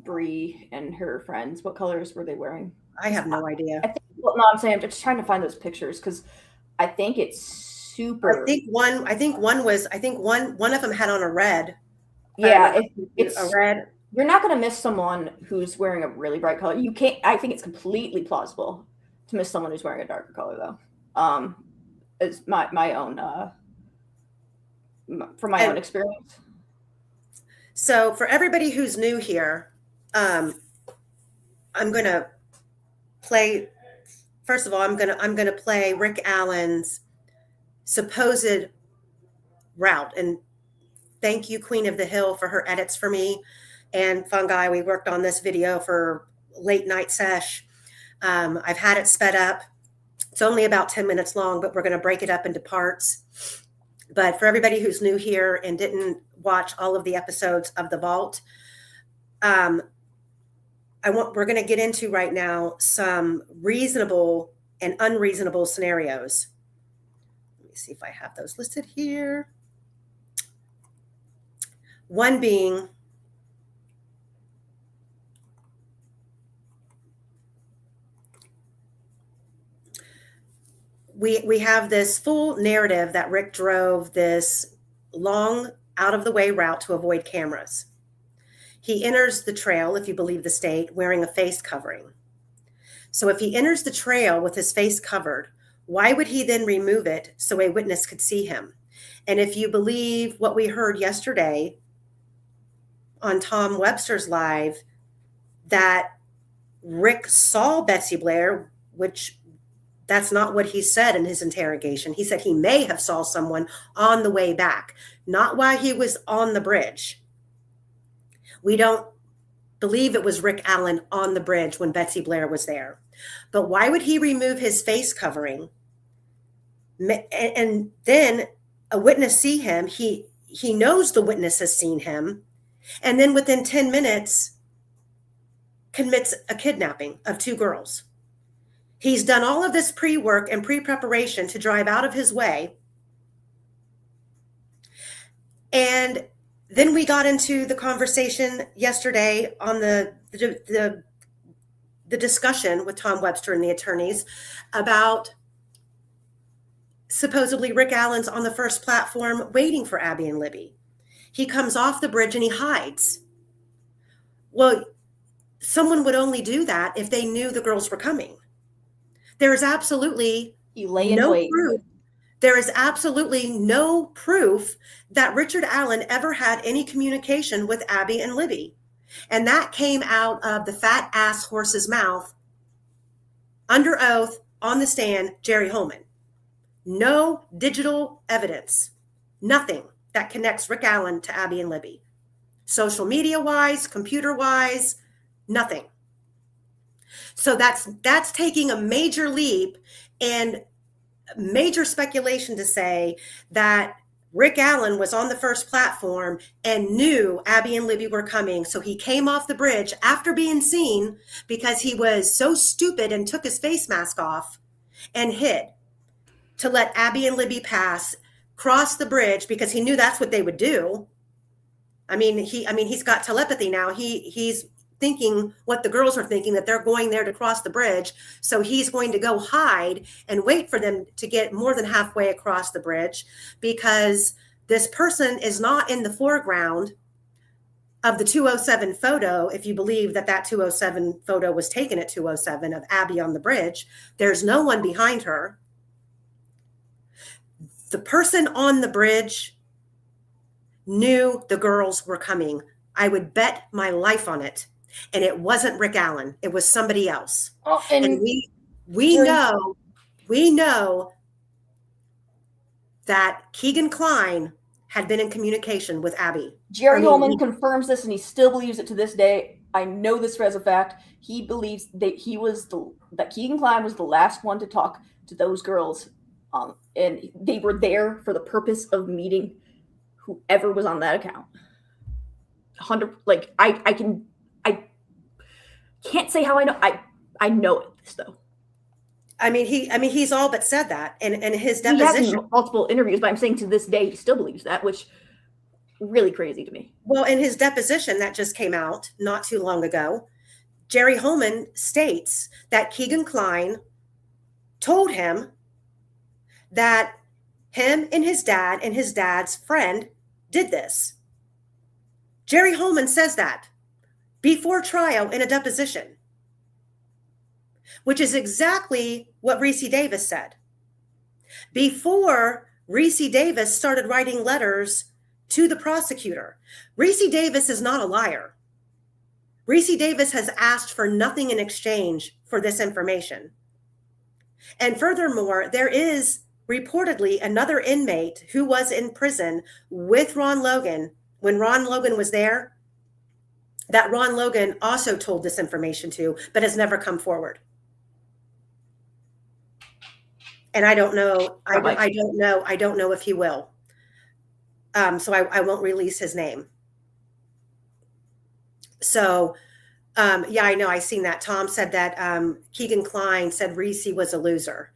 Bree and her friends? What colors were they wearing? I have no idea. I'm saying I'm just trying to find those pictures because I think it's super. I think one of them had on a red. Yeah, it's a red. You're not going to miss someone who's wearing a really bright color. You can't. I think it's completely plausible to miss someone who's wearing a darker color, though. It's my own from my own experience. So for everybody who's new here, I'm going to play. First of all, I'm going to play Rick Allen's supposed route, and thank you, Queen of the Hill, for her edits for me. And Fungi, we worked on this video for late night sesh. I've had it sped up. It's only about 10 minutes long, but we're going to break it up into parts. But for everybody who's new here and didn't watch all of the episodes of The Vault, we're going to get into right now some reasonable and unreasonable scenarios. Let me see if I have those listed here. One being, we have this full narrative that Rick drove this long out of the way route to avoid cameras. He enters the trail, if you believe the state, wearing a face covering. So if he enters the trail with his face covered, why would he then remove it so a witness could see him? And if you believe what we heard yesterday on Tom Webster's live, that Rick saw Betsy Blair, which that's not what he said in his interrogation. He said he may have saw someone on the way back, not while he was on the bridge. We don't believe it was Rick Allen on the bridge when Betsy Blair was there. But why would he remove his face covering? And then a witness see him. He knows the witness has seen him. And then within 10 minutes, commits a kidnapping of 2 girls. He's done all of this pre-work and pre-preparation to drive out of his way. And then we got into the conversation yesterday on the discussion with Tom Webster and the attorneys about supposedly Rick Allen's on the first platform waiting for Abby and Libby. He comes off the bridge and he hides. Well, someone would only do that if they knew the girls were coming. There is absolutely no proof. There is absolutely no proof that Richard Allen ever had any communication with Abby and Libby. And that came out of the fat ass horse's mouth, under oath, on the stand, Jerry Holman. No digital evidence, nothing that connects Rick Allen to Abby and Libby. Social media wise, computer wise, nothing. So that's taking a major leap and major speculation to say that Rick Allen was on the first platform and knew Abby and Libby were coming. So he came off the bridge after being seen because he was so stupid and took his face mask off and hid to let Abby and Libby pass, cross the bridge because he knew that's what they would do. He's got telepathy now. He's thinking what the girls are thinking, that they're going there to cross the bridge. So he's going to go hide and wait for them to get more than halfway across the bridge because this person is not in the foreground of the 207 photo. If you believe that 207 photo was taken at 207 of Abby on the bridge, there's no one behind her. The person on the bridge knew the girls were coming. I would bet my life on it. And it wasn't Rick Allen. It was somebody else. Oh, and we know that Keegan Kline had been in communication with Abby. Jerry Holman confirms this, and he still believes it to this day. I know this as a fact. He believes that that Keegan Kline was the last one to talk to those girls, and they were there for the purpose of meeting whoever was on that account. I can't say how I know. I know this though. He's all but said that in his deposition. He has multiple interviews, but I'm saying to this day he still believes that, which really crazy to me. Well, in his deposition that just came out not too long ago, Jerry Holman states that Keegan Kline told him that him and his dad's friend did this. Jerry Holman says that before trial in a deposition, which is exactly what Reese Davis said. Before Reese Davis started writing letters to the prosecutor, Reese Davis is not a liar. Reese Davis has asked for nothing in exchange for this information. And furthermore, there is reportedly another inmate who was in prison with Ron Logan when Ron Logan was there, that Ron Logan also told this information to, but has never come forward. And I don't know. I don't know if he will. So I won't release his name. So, yeah, I know. I seen that. Tom said that Keegan Klein said Reese was a loser.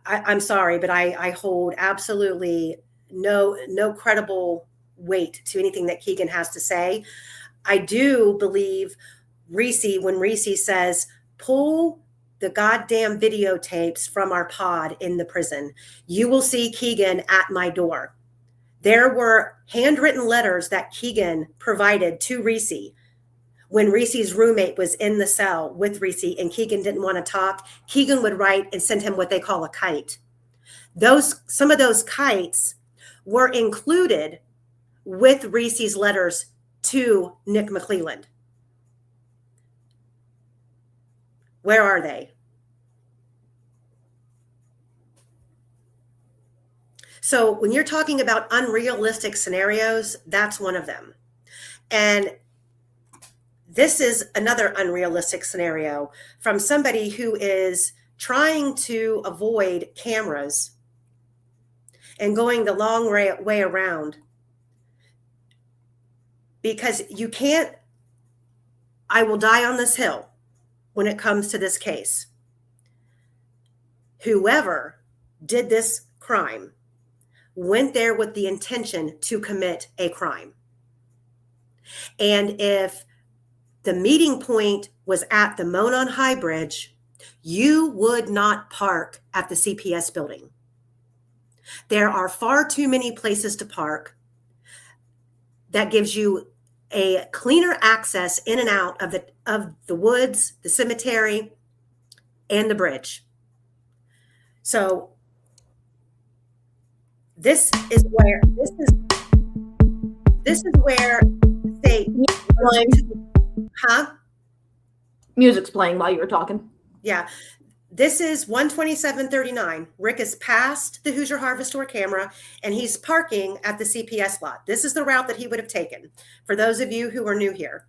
I'm sorry, but I hold absolutely no credible weight to anything that Keegan has to say. I do believe Reese, when Reese says, pull the goddamn videotapes from our pod in the prison, you will see Keegan at my door. There were handwritten letters that Keegan provided to Reese when Reese's roommate was in the cell with Reese and Keegan didn't want to talk. Keegan would write and send him what they call a kite. Some of those kites were included with Reese's letters to Nick McClelland. Where are they? So when you're talking about unrealistic scenarios, that's one of them. And this is another unrealistic scenario from somebody who is trying to avoid cameras and going the long way around, because you can't, I will die on this hill when it comes to this case. Whoever did this crime went there with the intention to commit a crime. And if the meeting point was at the Monon High Bridge, you would not park at the CPS building. There are far too many places to park. That gives you a cleaner access in and out of the woods, the cemetery, and the bridge. So this is where they, huh? Music's playing while you were talking. Yeah. This is 12739. Rick is past the Hoosier Harvest Store camera and he's parking at the CPS lot. This is the route that he would have taken for those of you who are new here.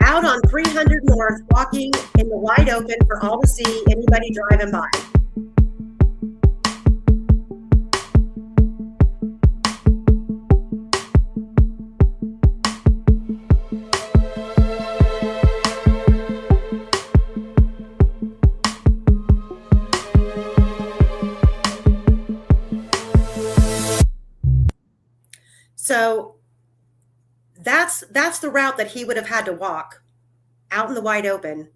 Out on 300 North, walking in the wide open for all to see, anybody driving by. So that's the route that he would have had to walk out in the wide open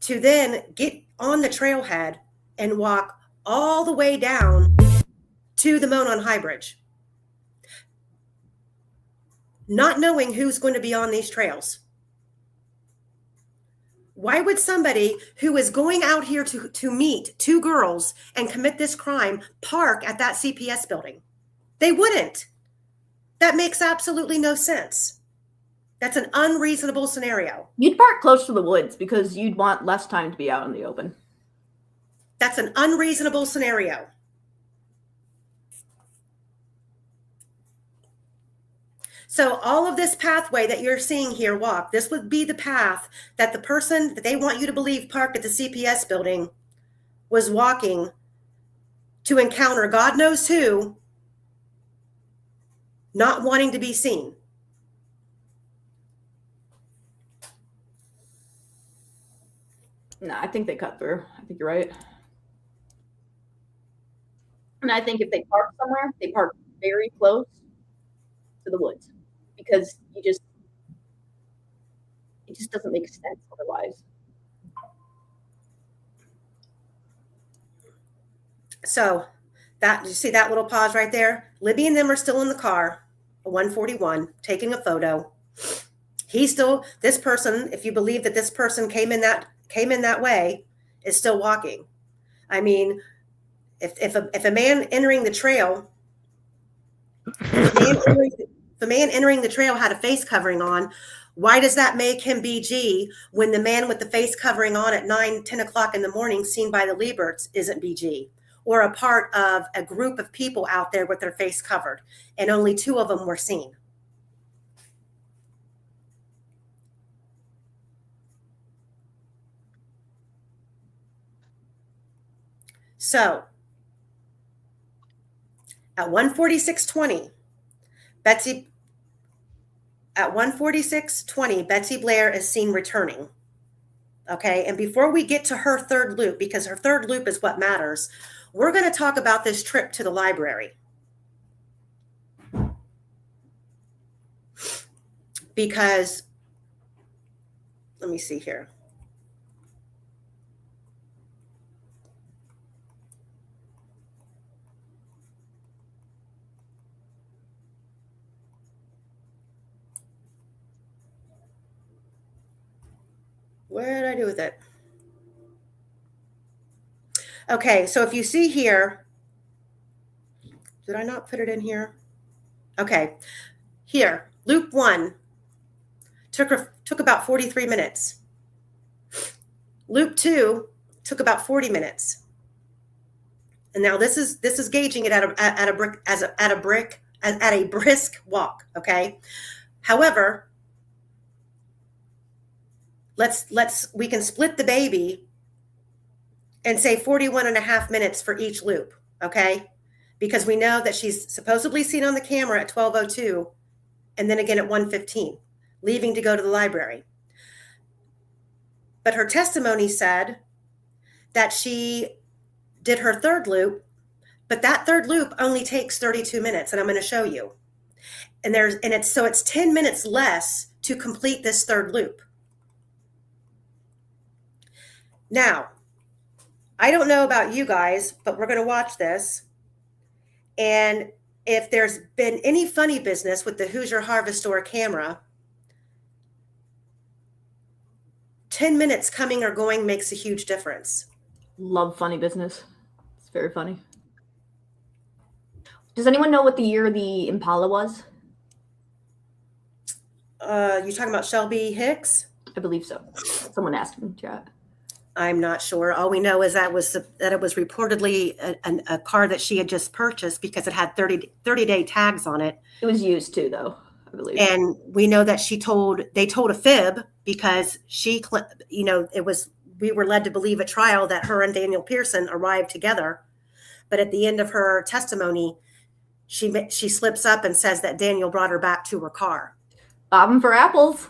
to then get on the trailhead and walk all the way down to the Monon High Bridge, not knowing who's going to be on these trails. Why would somebody who is going out here to meet two girls and commit this crime park at that CPS building? They wouldn't. That makes absolutely no sense. That's an unreasonable scenario. You'd park close to the woods because you'd want less time to be out in the open. That's an unreasonable scenario. So all of this pathway that you're seeing here walk, this would be the path that the person that they want you to believe parked at the CPS building was walking to encounter God knows who, not wanting to be seen. No, I think they cut through. I think you're right. And I think if they park somewhere, they park very close to the woods because it just doesn't make sense otherwise. So you see that little pause right there? Libby and them are still in the car, 141, taking a photo. This person, if you believe that this person came in that way, is still walking. I mean, if a man entering the trail, if a man entering the trail had a face covering on, why does that make him BG when the man with the face covering on at 9, 10 o'clock in the morning seen by the Lieberts isn't BG? Or a part of a group of people out there with their face covered, and only 2 of them were seen. So at 1:46:20, Betsy Blair is seen returning. Okay, and before we get to her third loop, because her third loop is what matters, we're going to talk about this trip to the library. Because, let me see here. What did I do with it? Okay, so if you see here, did I not put it in here? Okay, here, loop 1 took about 43 minutes. Loop 2 took about 40 minutes. And now this is gauging it at a brisk walk. Okay. However, we can split the baby and say 41.5 minutes for each loop. Okay. Because we know that she's supposedly seen on the camera at 12:02 and then again at 1:15, leaving to go to the library. But her testimony said that she did her third loop, but that third loop only takes 32 minutes, and I'm going to show you. And it's 10 minutes less to complete this third loop. Now, I don't know about you guys, but we're going to watch this. And if there's been any funny business with the Hoosier Harvestor camera, 10 minutes coming or going makes a huge difference. Love funny business. It's very funny. Does anyone know what the year the Impala was? You talking about Shelby Hicks? I believe so. Someone asked in chat. I'm not sure. All we know is that it was reportedly a car that she had just purchased because it had 30-day tags on it. It was used too, though, I believe. And we know that they told a fib because we were led to believe at trial that her and Daniel Pearson arrived together. But at the end of her testimony, she slips up and says that Daniel brought her back to her car. Bobbing for apples.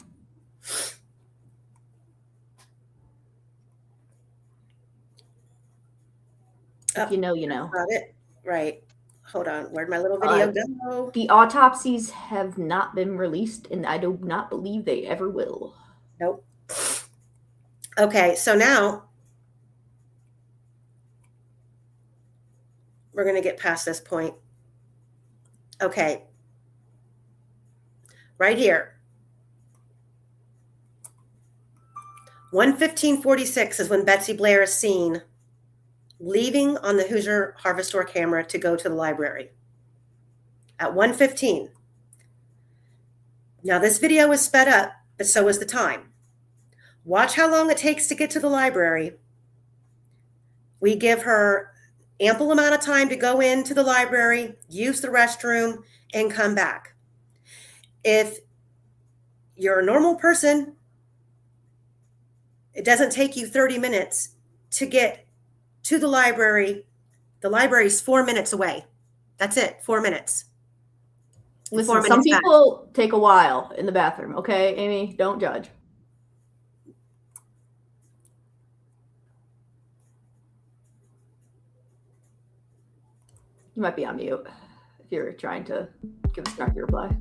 If you know, you know. Got it. Right. Hold on. Where'd my little video go? The autopsies have not been released, and I do not believe they ever will. Nope. Okay, so now we're going to get past this point. Okay. Right here. 1:15:46 is when Betsy Blair is seen leaving on the Hoosier Harvestor camera to go to the library at 1:15. Now this video is sped up, but so is the time. Watch how long it takes to get to the library. We give her ample amount of time to go into the library, use the restroom, and come back. If you're a normal person, it doesn't take you 30 minutes to get to the library. The library is 4 minutes away. That's it, 4 minutes. Listen, some people take a while in the bathroom, okay, Amy? Don't judge. You might be on mute if you're trying to give a snarky reply.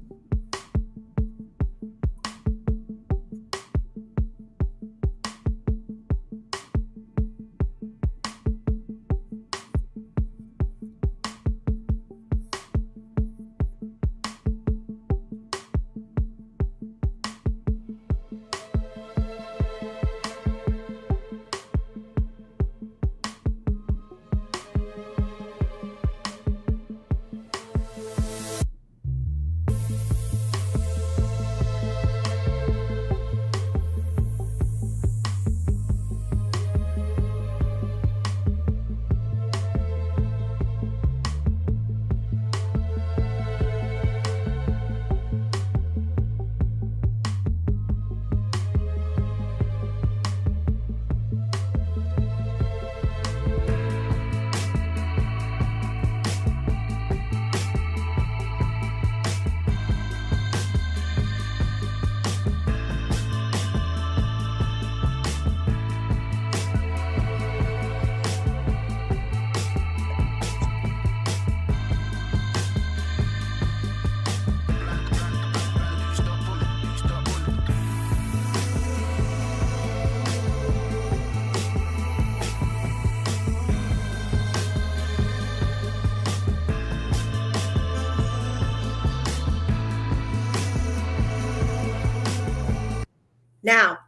Now,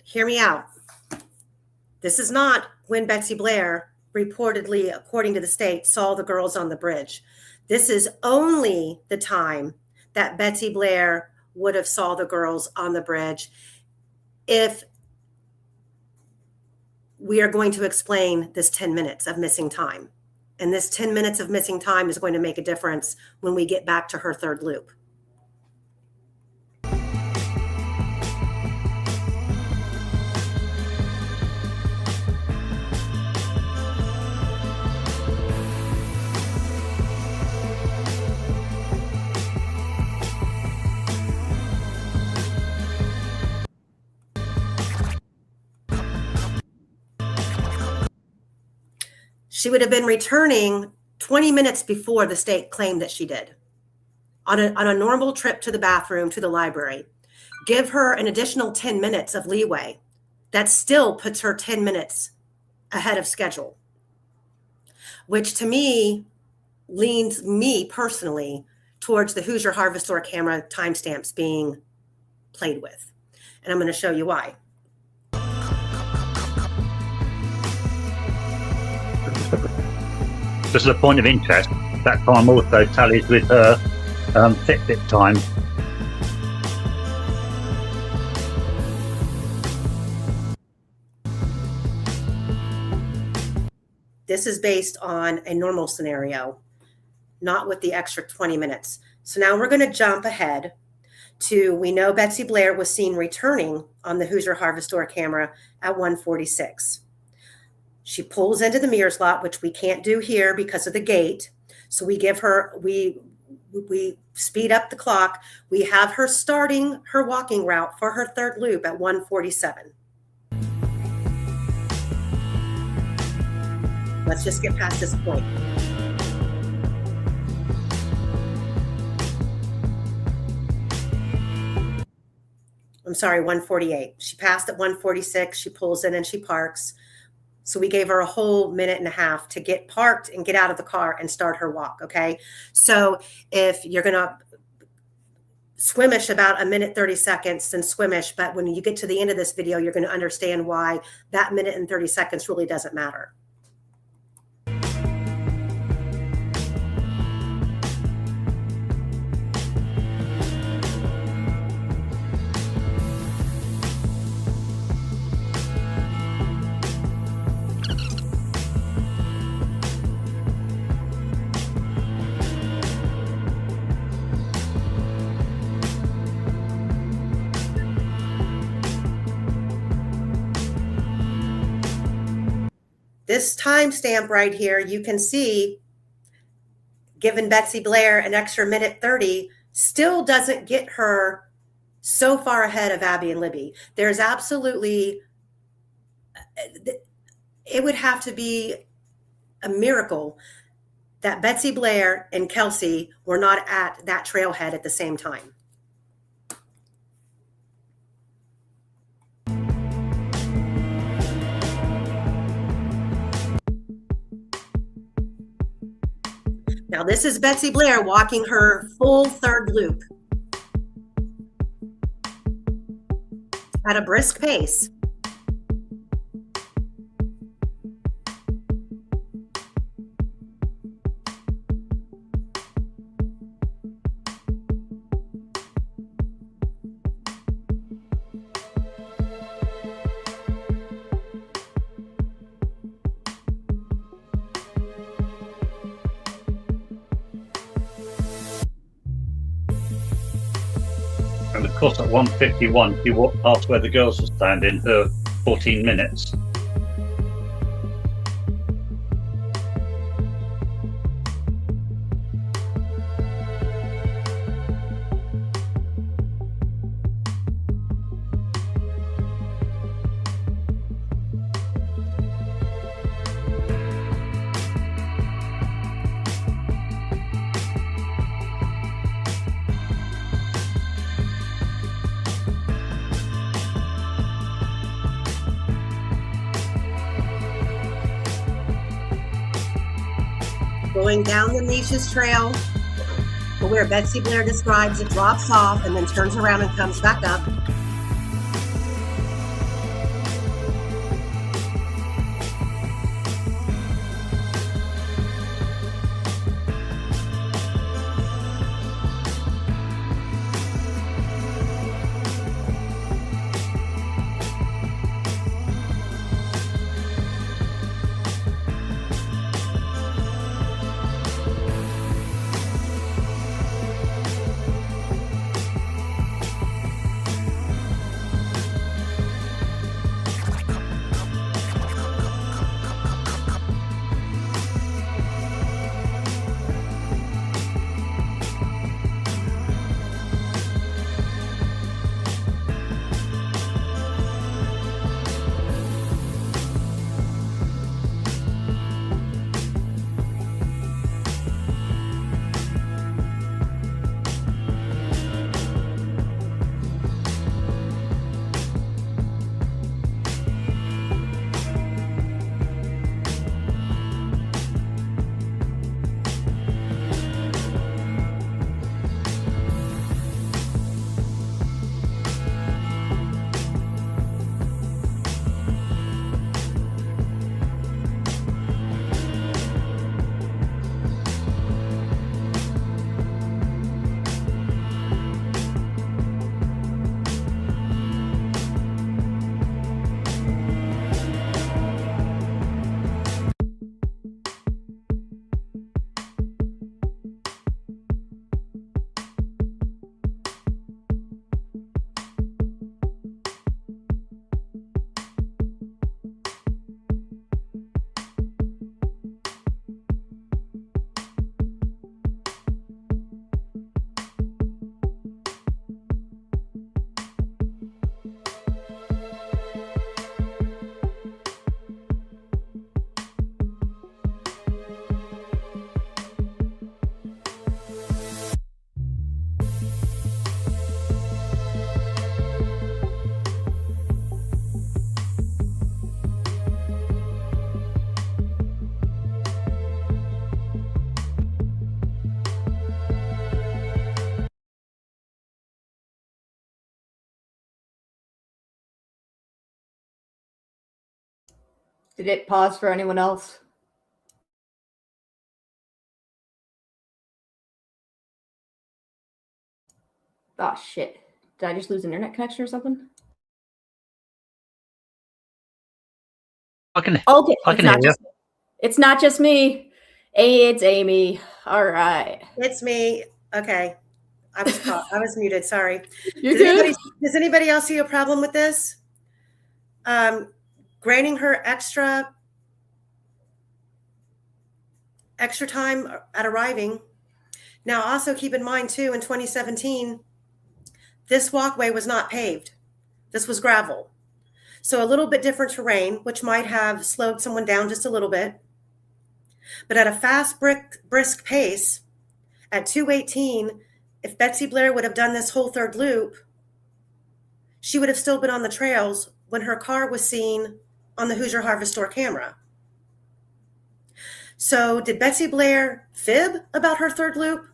hear me out. This is not when Betsy Blair reportedly, according to the state, saw the girls on the bridge. This is only the time that Betsy Blair would have saw the girls on the bridge if we are going to explain this 10 minutes of missing time. And this 10 minutes of missing time is going to make a difference when we get back to her third loop. She would have been returning 20 minutes before the state claimed that she did on a normal trip to the bathroom, to the library. Give her an additional 10 minutes of leeway. That still puts her 10 minutes ahead of schedule, which to me leans me personally towards the Hoosier Harvestor camera timestamps being played with. And I'm going to show you why. Just as a point of interest, that time also tallies with her Fitbit time. This is based on a normal scenario, not with the extra 20 minutes. So now we're going to jump ahead to, we know Betsy Blair was seen returning on the Hoosier Harvestor camera at 1:46. She pulls into the Mears lot, which we can't do here because of the gate. So we give her, we speed up the clock. We have her starting her walking route for her third loop at 1:47. Let's just get past this point. I'm sorry, 1:48. She passed at 1:46. She pulls in and she parks. So we gave her a whole minute and a half to get parked and get out of the car and start her walk, okay? So if you're going to swimish about 1 minute, 30 seconds, then swimish. But when you get to the end of this video, you're going to understand why that 1 minute and 30 seconds really doesn't matter. This timestamp right here, you can see, giving Betsy Blair an extra 1:30, still doesn't get her so far ahead of Abby and Libby. There's absolutely, it would have to be a miracle that Betsy Blair and Kelsey were not at that trailhead at the same time. Now this is Betsy Blair walking her full third loop at a brisk pace. And of course, at 1:51, she walked past where the girls were standing for 14 minutes. Going down the Niches Trail, where Betsy Blair describes it drops off and then turns around and comes back up. Did it pause for anyone else? Oh, shit. Did I just lose an internet connection or something? Okay, it's hear not you. It's not just me. Hey, it's Amy. All right. It's me. Okay. I was muted. Sorry. You're good. Does anybody else see a problem with this? Granting her extra time at arriving. Now, also keep in mind too, in 2017, this walkway was not paved. This was gravel. So a little bit different terrain, which might have slowed someone down just a little bit. But at a fast, brisk pace, at 2:18, if Betsy Blair would have done this whole third loop, she would have still been on the trails when her car was seen on the Hoosier Harvest Store camera. So did Betsy Blair fib about her third loop?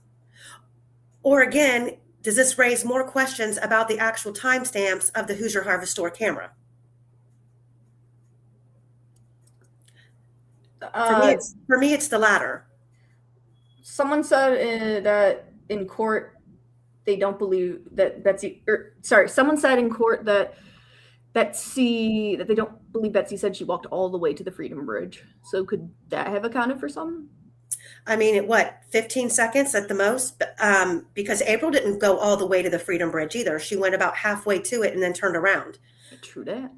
Or again, does this raise more questions about the actual timestamps of the Hoosier Harvest Store camera? For me, it's the latter. Someone said that in court they don't believe that Betsy. Someone said in court that they don't believe Betsy said she walked all the way to the Freedom Bridge. So could that have accounted for something? I mean, 15 seconds at the most? Because April didn't go all the way to the Freedom Bridge either. She went about halfway to it and then turned around. True that.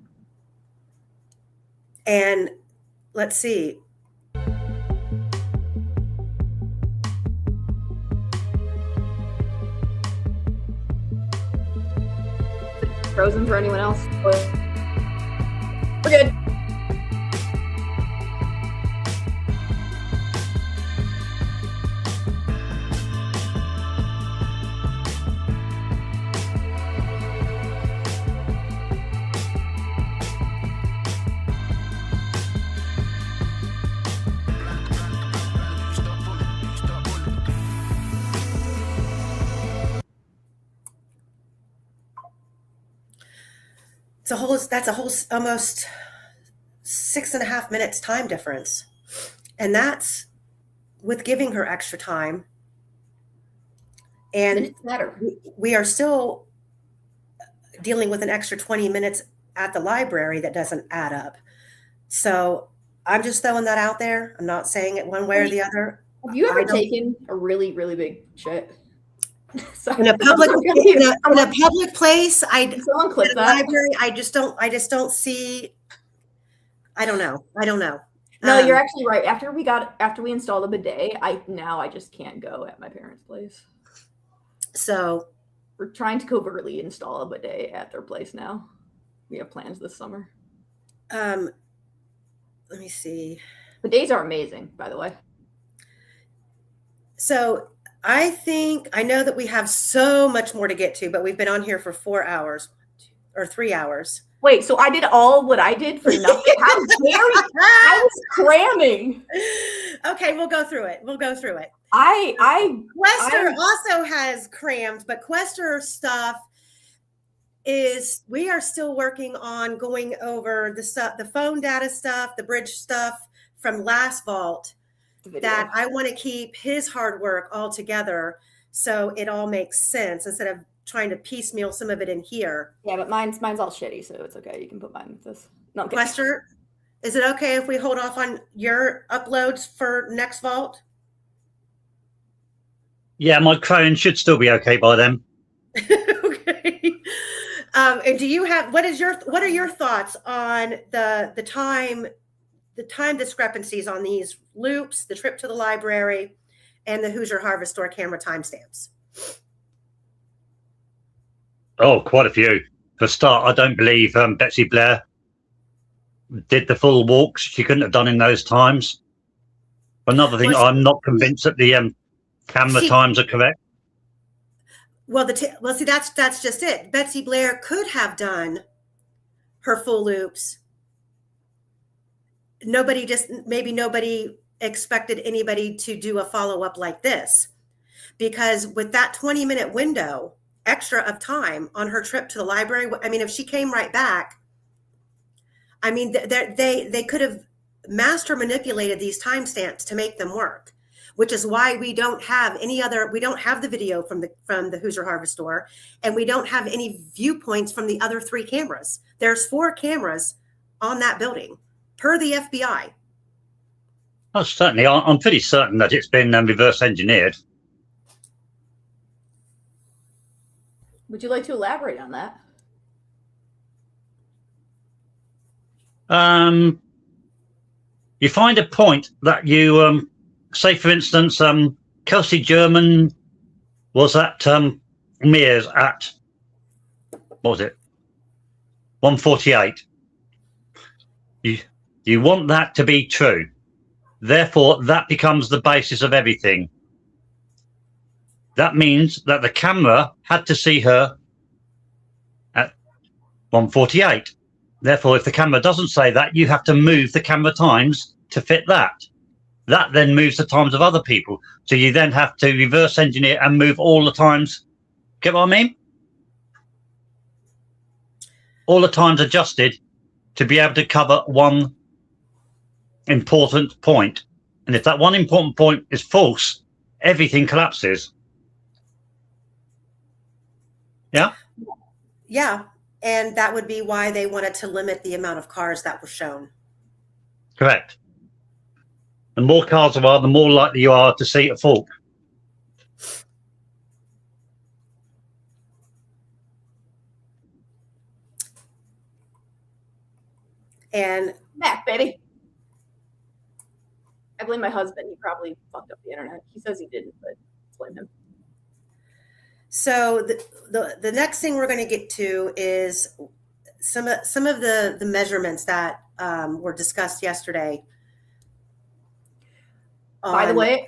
And let's see. Frozen for anyone else? We're good. That's a whole almost 6.5 minutes time difference. And that's with giving her extra time. And we are still dealing with an extra 20 minutes at the library that doesn't add up. So I'm just throwing that out there. I'm not saying it one way or the other. Have you ever taken a really, really big shit? In a public place, someone clip that. Library, I just don't see. I don't know. No, you're actually right. After we installed a bidet, I just can't go at my parents' place. So we're trying to covertly install a bidet at their place now. We have plans this summer. Let me see. Bidets are amazing, by the way. So I know that we have so much more to get to, but we've been on here for 4 hours or 3 hours. Wait, so I did all what I did for nothing? How dare you? I was cramming. Okay, we'll go through it. Quester also has crammed, but Quester stuff is, we are still working on going over the phone data stuff, the bridge stuff from last vault. That I want to keep his hard work all together so it all makes sense instead of trying to piecemeal some of it in here. Yeah, but mine's all shitty, so it's okay. You can put mine with this. No, Quester, is it okay if we hold off on your uploads for next vault? Yeah, my clone should still be okay by then. Okay. And do you have what are your thoughts on the time discrepancies on these loops, the trip to the library, and the Hoosier Harvest Store camera timestamps? Oh, quite a few. For a start, I don't believe Betsy Blair did the full walks. She couldn't have done in those times. Another thing, I'm not convinced that the camera times are correct. See, that's just it. Betsy Blair could have done her full loops. Maybe nobody expected anybody to do a follow-up like this, because with that 20-minute window extra of time on her trip to the library, I mean, if she came right back, I mean, they could have master manipulated these timestamps to make them work, which is why we don't have the video from the Hoosier Harvest store, and we don't have any viewpoints from the other 3 cameras. There's 4 cameras on that building per the FBI. Oh, certainly. I'm pretty certain that it's been reverse engineered. Would you like to elaborate on that? You find a point that you say, for instance, Kelsey German was at Mears at, what was it, 148. You want that to be true. Therefore, that becomes the basis of everything. That means that the camera had to see her at 148. Therefore, if the camera doesn't say that, you have to move the camera times to fit that. That then moves the times of other people. So you then have to reverse engineer and move all the times. Get what I mean? All the times adjusted to be able to cover one important point. And if that one important point is false, everything collapses. Yeah? Yeah. And that would be why they wanted to limit the amount of cars that were shown. Correct. The more cars there are, the more likely you are to see a fault. And Back, baby. I blame my husband. He probably fucked up the internet. He says he didn't, but blame him. so the next thing we're going to get to is some of the measurements that were discussed yesterday. By the way,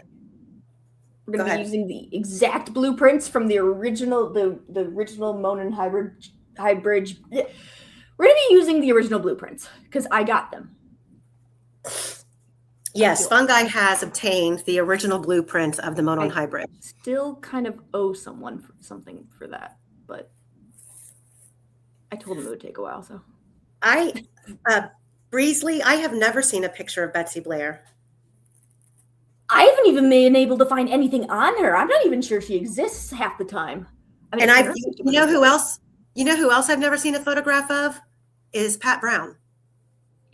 we're going to be ahead. using the exact blueprints from the original, the original Monin hybrid. We're going to be using the original blueprints because I got them. Yes, Fungi has obtained the original blueprint of the Monon hybrid. Still kind of owe someone something for that, but I told him it would take a while. So Breesley, I have never seen a picture of Betsy Blair. I haven't even been able to find anything on her. I'm not even sure she exists half the time. I mean, And you know who else? You know who else I've never seen a photograph of? Is Pat Brown.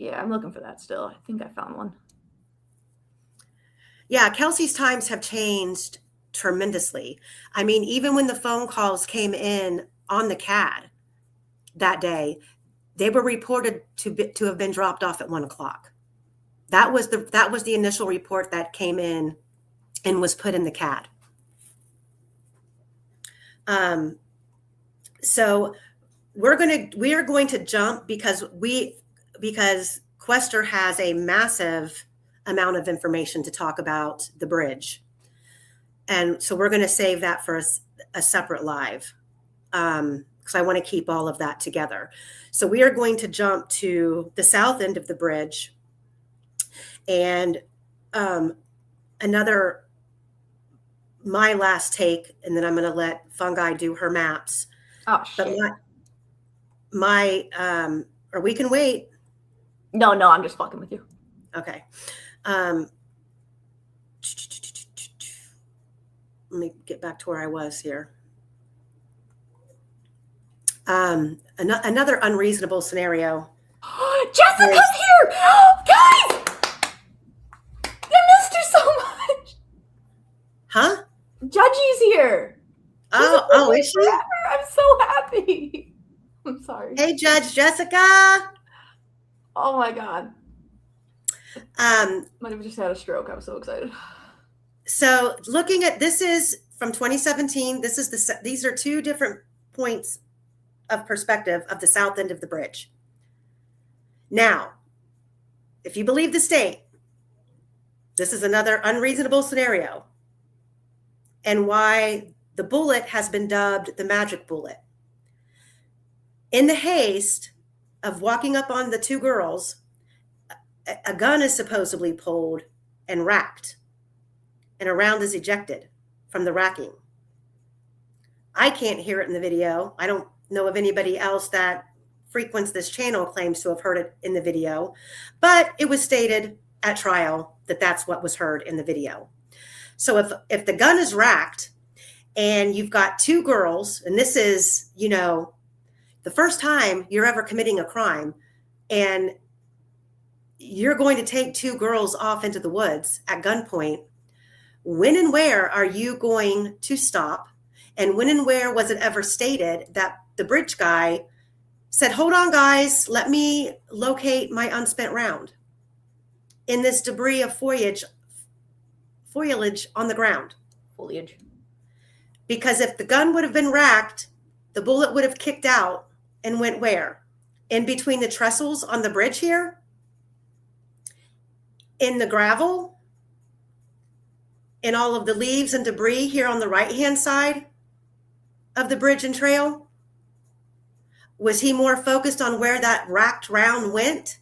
Yeah, I'm looking for that still. I think I found one. Yeah, Kelsey's times have changed tremendously. I mean, even when the phone calls came in on the CAD that day, they were reported to have been dropped off at 1 o'clock. That was the initial report that came in and was put in the CAD. So we are going to jump because Quester has a massive amount of information to talk about the bridge. And so we're going to save that for a separate live because I want to keep all of that together. So we are going to jump to the south end of the bridge and my last take, and then I'm going to let Fungi do her maps. Oh, shit. But or we can wait. No, I'm just fucking with you. Okay. Let me get back to where I was here. Another unreasonable scenario. Jessica's here! Guys! I missed her so much. Huh? Judgy's here. Oh, is she? I'm so happy. I'm sorry. Hey, Judge Jessica. Oh my God. Might have just had a stroke. I was so excited. So looking at, this is from 2017. These are two different points of perspective of the south end of the bridge. Now, if you believe the state, this is another unreasonable scenario and why the bullet has been dubbed the magic bullet. In the haste of walking up on the two girls, a gun is supposedly pulled and racked, and a round is ejected from the racking. I can't hear it in the video. I don't know of anybody else that frequents this channel claims to have heard it in the video, but it was stated at trial that that's what was heard in the video. So if the gun is racked and you've got two girls, and this is, you know, the first time you're ever committing a crime, and you're going to take two girls off into the woods at gunpoint, when and where are you going to stop? And when and where was it ever stated that the bridge guy said, hold on, guys, let me locate my unspent round in this debris of foliage on the ground? Foliage. Because if the gun would have been racked, the bullet would have kicked out and went where? In between the trestles on the bridge here? In the gravel? In all of the leaves and debris here on the right-hand side of the bridge and trail? Was he more focused on where that racked round went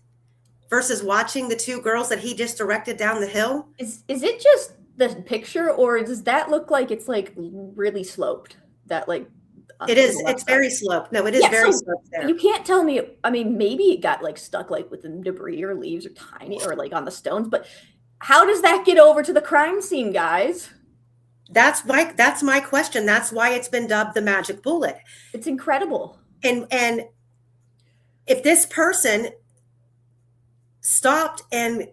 versus watching the two girls that he just directed down the hill? Is it just the picture, or does that look like it's like really sloped? That like it is. It's very sloped. No, it is very sloped there. You can't tell me. I mean, maybe it got like stuck like with the debris or leaves or tiny or like on the stones, but how does that get over to the crime scene, guys? That's my question. That's why it's been dubbed the magic bullet. It's incredible. And if this person stopped and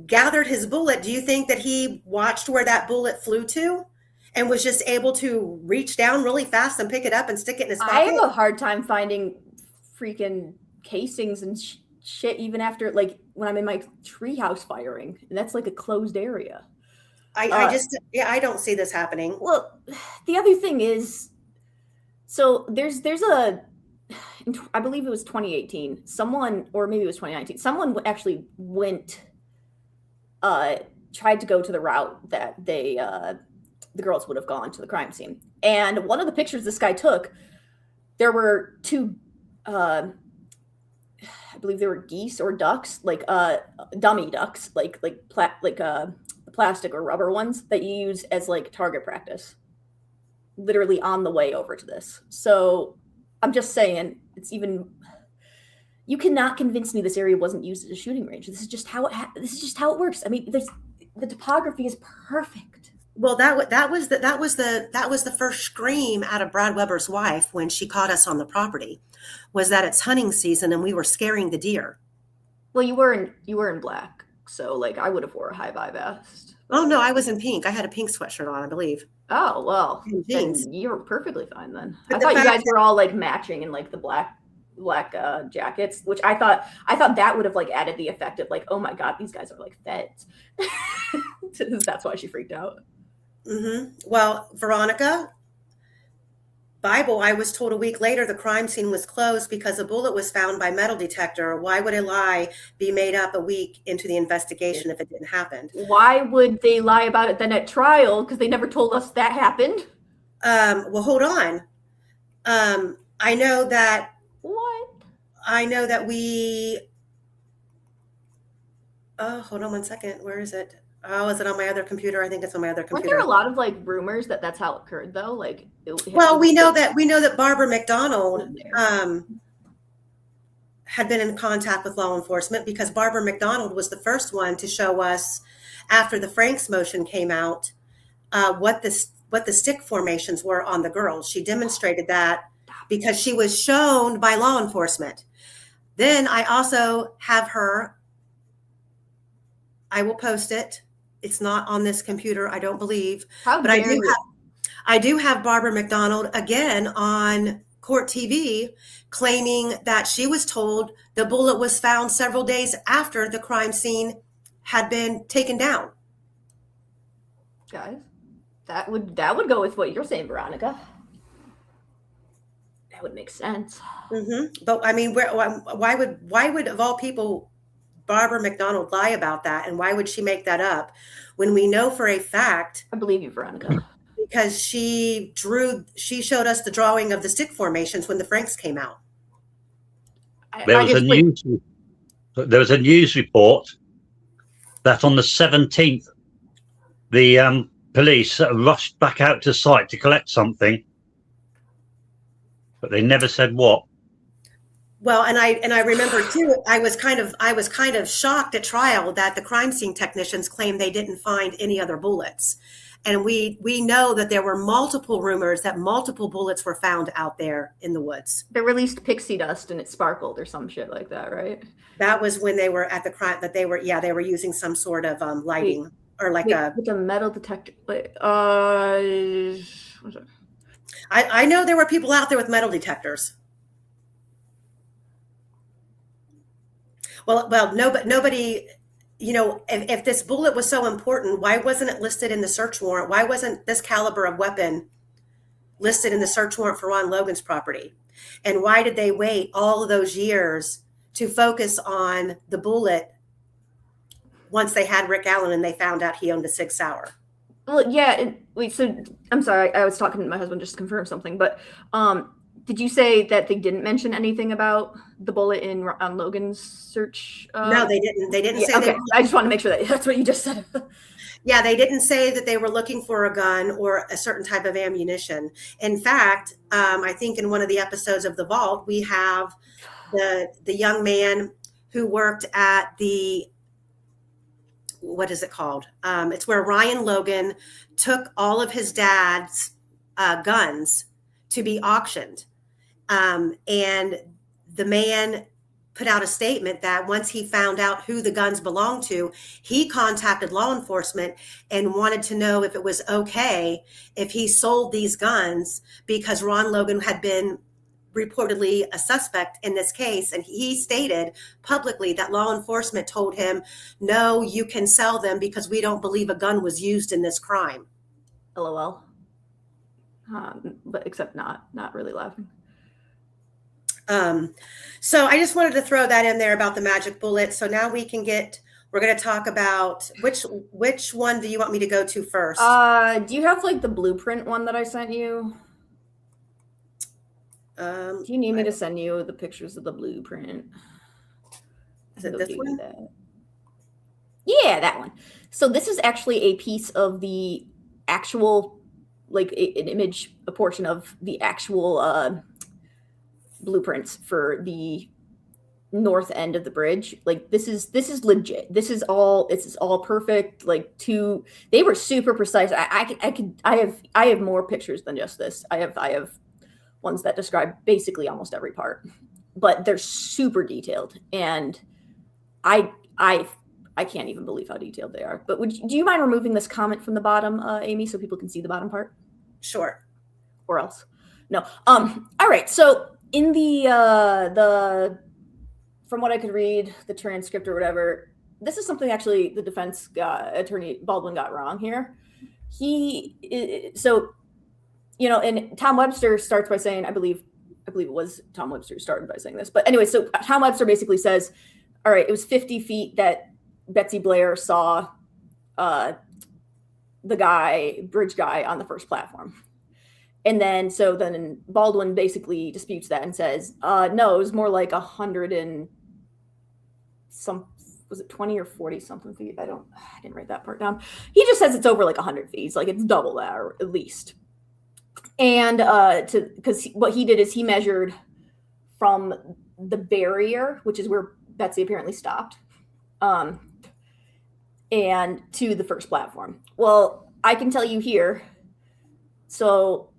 gathered his bullet, do you think that he watched where that bullet flew to and was just able to reach down really fast and pick it up and stick it in his pocket? I have a hard time finding freaking casings and shit even after, like, when I'm in my treehouse firing, and that's like a closed area. I don't see this happening. Well, the other thing is, so there's a, I believe it was 2018, someone, or maybe it was 2019, someone actually went, tried to go to the route that they, the girls would have gone to the crime scene. And one of the pictures this guy took, there were two, I believe they were geese or ducks, like dummy ducks, like plastic or rubber ones that you use as like target practice, literally on the way over to this. So I'm just saying, it's even, you cannot convince me this area wasn't used as a shooting range. This is just how it works. I mean, the topography is perfect. Well, that was the first scream out of Brad Weber's wife when she caught us on the property, was that it's hunting season and we were scaring the deer. Well, you were in black, so like I would have wore a high vibe vest. Oh no, I was in pink. I had a pink sweatshirt on, I believe. Oh well, then you were perfectly fine then. But I thought you guys were all like matching in like the black jackets, which I thought that would have like added the effect of like, oh my god, these guys are like feds. That's why she freaked out. Mm-hmm. Well, Veronica, Bible, I was told a week later the crime scene was closed because a bullet was found by metal detector. Why would a lie be made up a week into the investigation if it didn't happen? Why would they lie about it then at trial? Because they never told us that happened. Well, hold on. I know that. What? I know that we. Oh, hold on one second. Where is it? Oh, is it on my other computer? I think it's on my other computer. Weren't there a lot of like rumors that that's how it occurred though? Like, we know that Barbara McDonald had been in contact with law enforcement because Barbara McDonald was the first one to show us after the Franks motion came out what the stick formations were on the girls. She demonstrated that because she was shown by law enforcement. Then I also have her. I will post it. It's not on this computer, I don't believe. But I do have Barbara McDonald again on Court TV claiming that she was told the bullet was found several days after the crime scene had been taken down. Guys, that would go with what you're saying, Veronica. That would make sense. Mm-hmm. But I mean, why would of all people Barbara McDonald lie about that, and why would she make that up when we know for a fact? I believe you, Veronica, because she showed us the drawing of the stick formations when the Franks came out. There was a news report that on the 17th, the police rushed back out to site to collect something, but they never said what. Well, and I remember too, I was kind of shocked at trial that the crime scene technicians claimed they didn't find any other bullets. And we know that there were multiple rumors that multiple bullets were found out there in the woods. They released pixie dust and it sparkled or some shit like that, right? That was when they were at the crime, but they were using some sort of lighting or like with a metal detector. I know there were people out there with metal detectors. Well, nobody, if this bullet was so important, why wasn't it listed in the search warrant? Why wasn't this caliber of weapon listed in the search warrant for Ron Logan's property? And why did they wait all of those years to focus on the bullet once they had Rick Allen and they found out he owned a Sig Sauer? Well, yeah. So I'm sorry, I was talking to my husband just to confirm something, but did you say that they didn't mention anything about the bullet on Logan's search? No, they didn't. They didn't say. Okay, I just want to make sure that's what you just said. Yeah, they didn't say that they were looking for a gun or a certain type of ammunition. In fact, I think in one of the episodes of The Vault, we have the young man who worked at what is it called? It's where Ryan Logan took all of his dad's guns to be auctioned. And the man put out a statement that once he found out who the guns belonged to, he contacted law enforcement and wanted to know if it was okay if he sold these guns because Ron Logan had been reportedly a suspect in this case. And he stated publicly that law enforcement told him, no, you can sell them because we don't believe a gun was used in this crime. LOL. But except not really laughing. So I just wanted to throw that in there about the magic bullet. So now we're going to talk about which one do you want me to go to first? Do you have like the blueprint one that I sent you? Do you need me to send you the pictures of the blueprint? Is it this one? Yeah, that one. So this is actually a piece of the actual, like an image, a portion of the actual blueprints for the north end of the bridge. Like this is legit. This is all perfect. Like they were super precise. I have more pictures than just this. I have ones that describe basically almost every part, but they're super detailed, and I can't even believe how detailed they are. But do you mind removing this comment from the bottom, Amy, so people can see the bottom part? Sure. Or else, no. All right. So in the from what I could read, the transcript or whatever, this is something actually the defense attorney Baldwin got wrong here. And Tom Webster starts by saying, I believe it was Tom Webster who started by saying this. But anyway, so Tom Webster basically says, all right, it was 50 feet that Betsy Blair saw the bridge guy on the first platform. And then Baldwin basically disputes that and says, no, it was more like 100 and some, was it 20 or 40 something feet? I didn't write that part down. He just says it's over like 100 feet. It's like it's double that or at least. And because what he did is he measured from the barrier, which is where Betsy apparently stopped, and to the first platform. Well, I can tell you here. So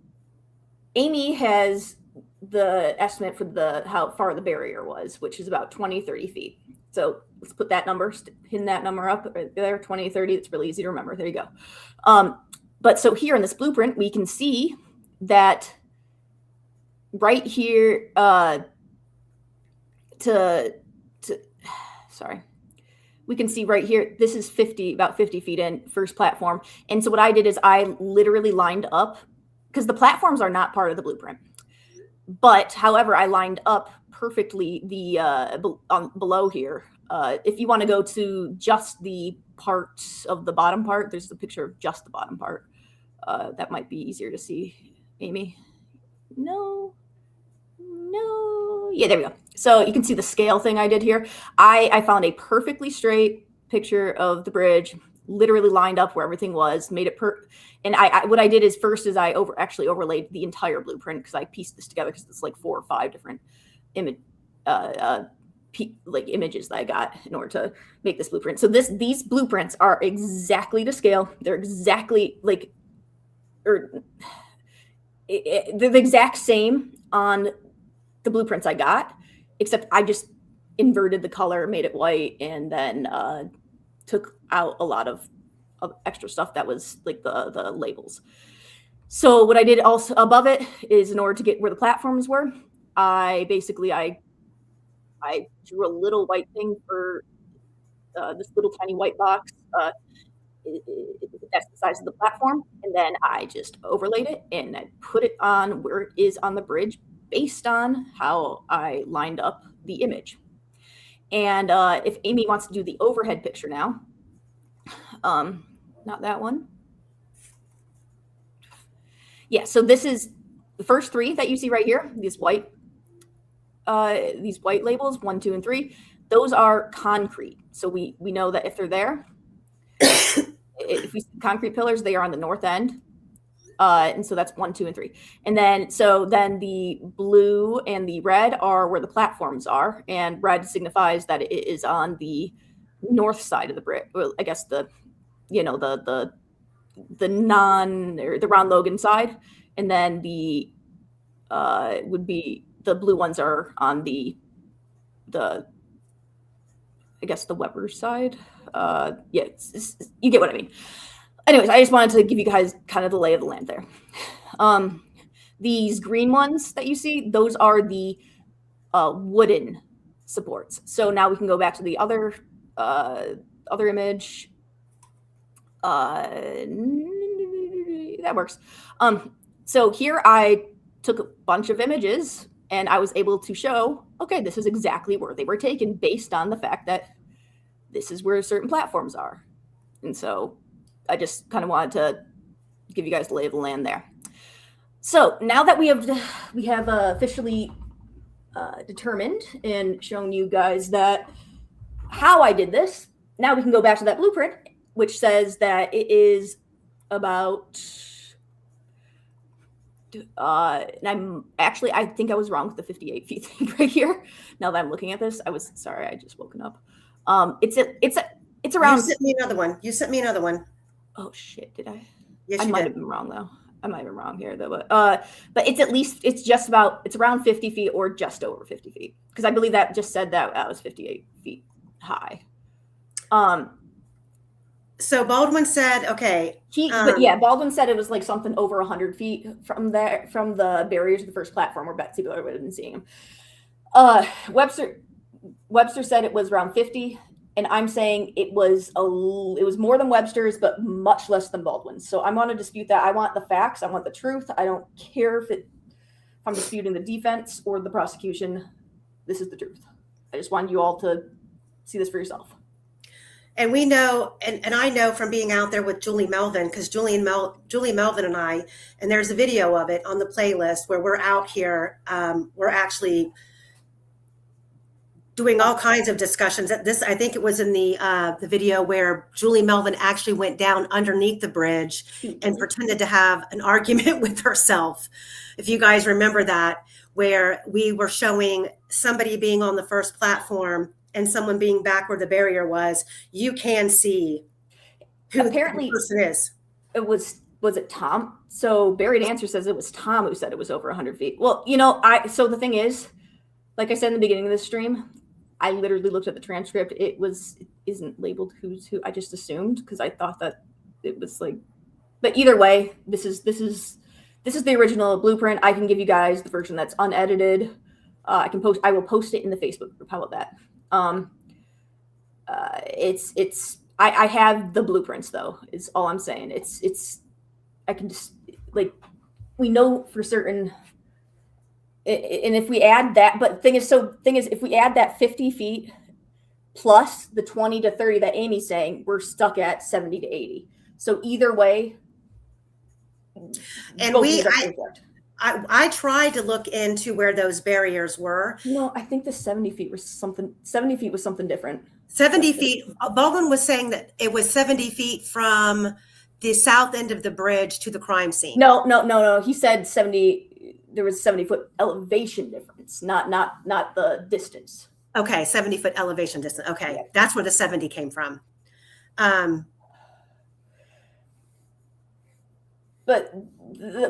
Amy has the estimate for how far the barrier was, which is about 20, 30 feet. So let's put that number, pin that number up right there, 20, 30. It's really easy to remember. There you go. But so here in this blueprint, we can see that right here we can see right here, this is about 50 feet in, first platform. And so what I did is I literally lined up, because the platforms are not part of the blueprint. But however, I lined up perfectly below here. If you want to go to just the parts of the bottom part, there's the picture of just the bottom part. That might be easier to see, Amy. No. Yeah, there we go. So you can see the scale thing I did here. I found a perfectly straight picture of the bridge, literally lined up where everything was, made it and what I did is first is I actually overlaid the entire blueprint because I pieced this together because it's like 4 or 5 different like images that I got in order to make this blueprint. So these blueprints are exactly to scale. They're exactly like, or they're the exact same on the blueprints I got, except I just inverted the color, made it white, and then took out a lot of extra stuff that was like the labels. So what I did also above it is, in order to get where the platforms were, I drew a little white thing for this little tiny white box. That's the size of the platform, and then I just overlaid it and I put it on where it is on the bridge based on how I lined up the image. And if Amy wants to do the overhead picture now, not that one. Yeah, so this is the first three that you see right here, these white labels, 1, 2, and 3. Those are concrete. So we know that if they're there, if we see concrete pillars, they are on the north end. And so that's 1, 2, and 3. And then the blue and the red are where the platforms are, and red signifies that it is on the north side of the bridge. Well, I guess the Ron Logan side, and then the would be the blue ones are on the I guess the Weber side. Yeah, you get what I mean. Anyways, I just wanted to give you guys kind of the lay of the land there. These green ones that you see, those are the wooden supports. So now we can go back to the other image. That works. So here I took a bunch of images and I was able to show, okay, this is exactly where they were taken based on the fact that this is where certain platforms are. And so I just kind of wanted to give you guys the lay of the land there. So now that we have officially determined and shown you guys that how I did this, now we can go back to that blueprint, which says that it is about and I think I was wrong with the 58 feet thing right here. Now that I'm looking at this, I just woken up. It's around. You sent me another one. Oh shit, did I? Yes, I you might did. have been wrong though. I might have been wrong here though, but it's around 50 feet or just over 50 feet. Because I believe that just said that was 58 feet high. So Baldwin said, okay. Baldwin said it was like something over 100 feet from the barriers of the first platform where Betsy would have been seeing him. Webster said it was around 50, and I'm saying it was more than Webster's, but much less than Baldwin's. So I'm going to dispute that. I want the facts. I want the truth. I don't care if I'm disputing the defense or the prosecution. This is the truth. I just want you all to see this for yourself. And we know, and I know from being out there with Julie Melvin, because Julie Melvin and I, and there's a video of it on the playlist where we're out here. We're actually doing all kinds of discussions. I think it was in the video where Julie Melvin actually went down underneath the bridge and pretended to have an argument with herself. If you guys remember that, where we were showing somebody being on the first platform and someone being back where the barrier was, you can see who apparently the person is. It was it Tom? So Buried Answer says it was Tom who said it was over 100 feet. Well, so the thing is, like I said in the beginning of this stream, I literally looked at the transcript. It isn't labeled who's who. I just assumed because I thought that it was like, but either way, this is the original blueprint. I can give you guys the version that's unedited. I will post it in the Facebook group. How about that? I have the blueprints though, is all I'm saying. I can just, like, we know for certain, and if we add that, but thing is, if we add that 50 feet plus the 20 to 30 that Amy's saying, we're stuck at 70 to 80. So either way, and I tried to look into where those barriers were. No, I think the 70 feet was something different. 70 feet. Baldwin was saying that it was 70 feet from the south end of the bridge to the crime scene. No. He said 70. there was 70-foot elevation difference, not the distance. Okay, 70-foot elevation distance. Okay, Yeah. that's where the 70 came from. But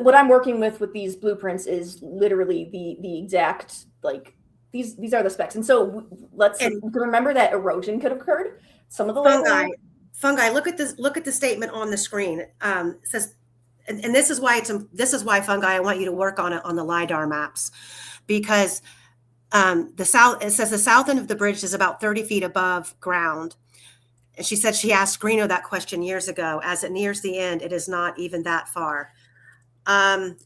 what I'm working with these blueprints is literally the exact, like, these are the specs. And so let's remember that erosion could have occurred. Some of the fungi. Look at this. Look at the statement on the screen. It says, and this is why fungi. I want you to work on it on the LiDAR maps, because it says the south end of the bridge is about 30 feet above ground. And she said she asked Greeno that question years ago. As it nears the end, it is not even that far. I've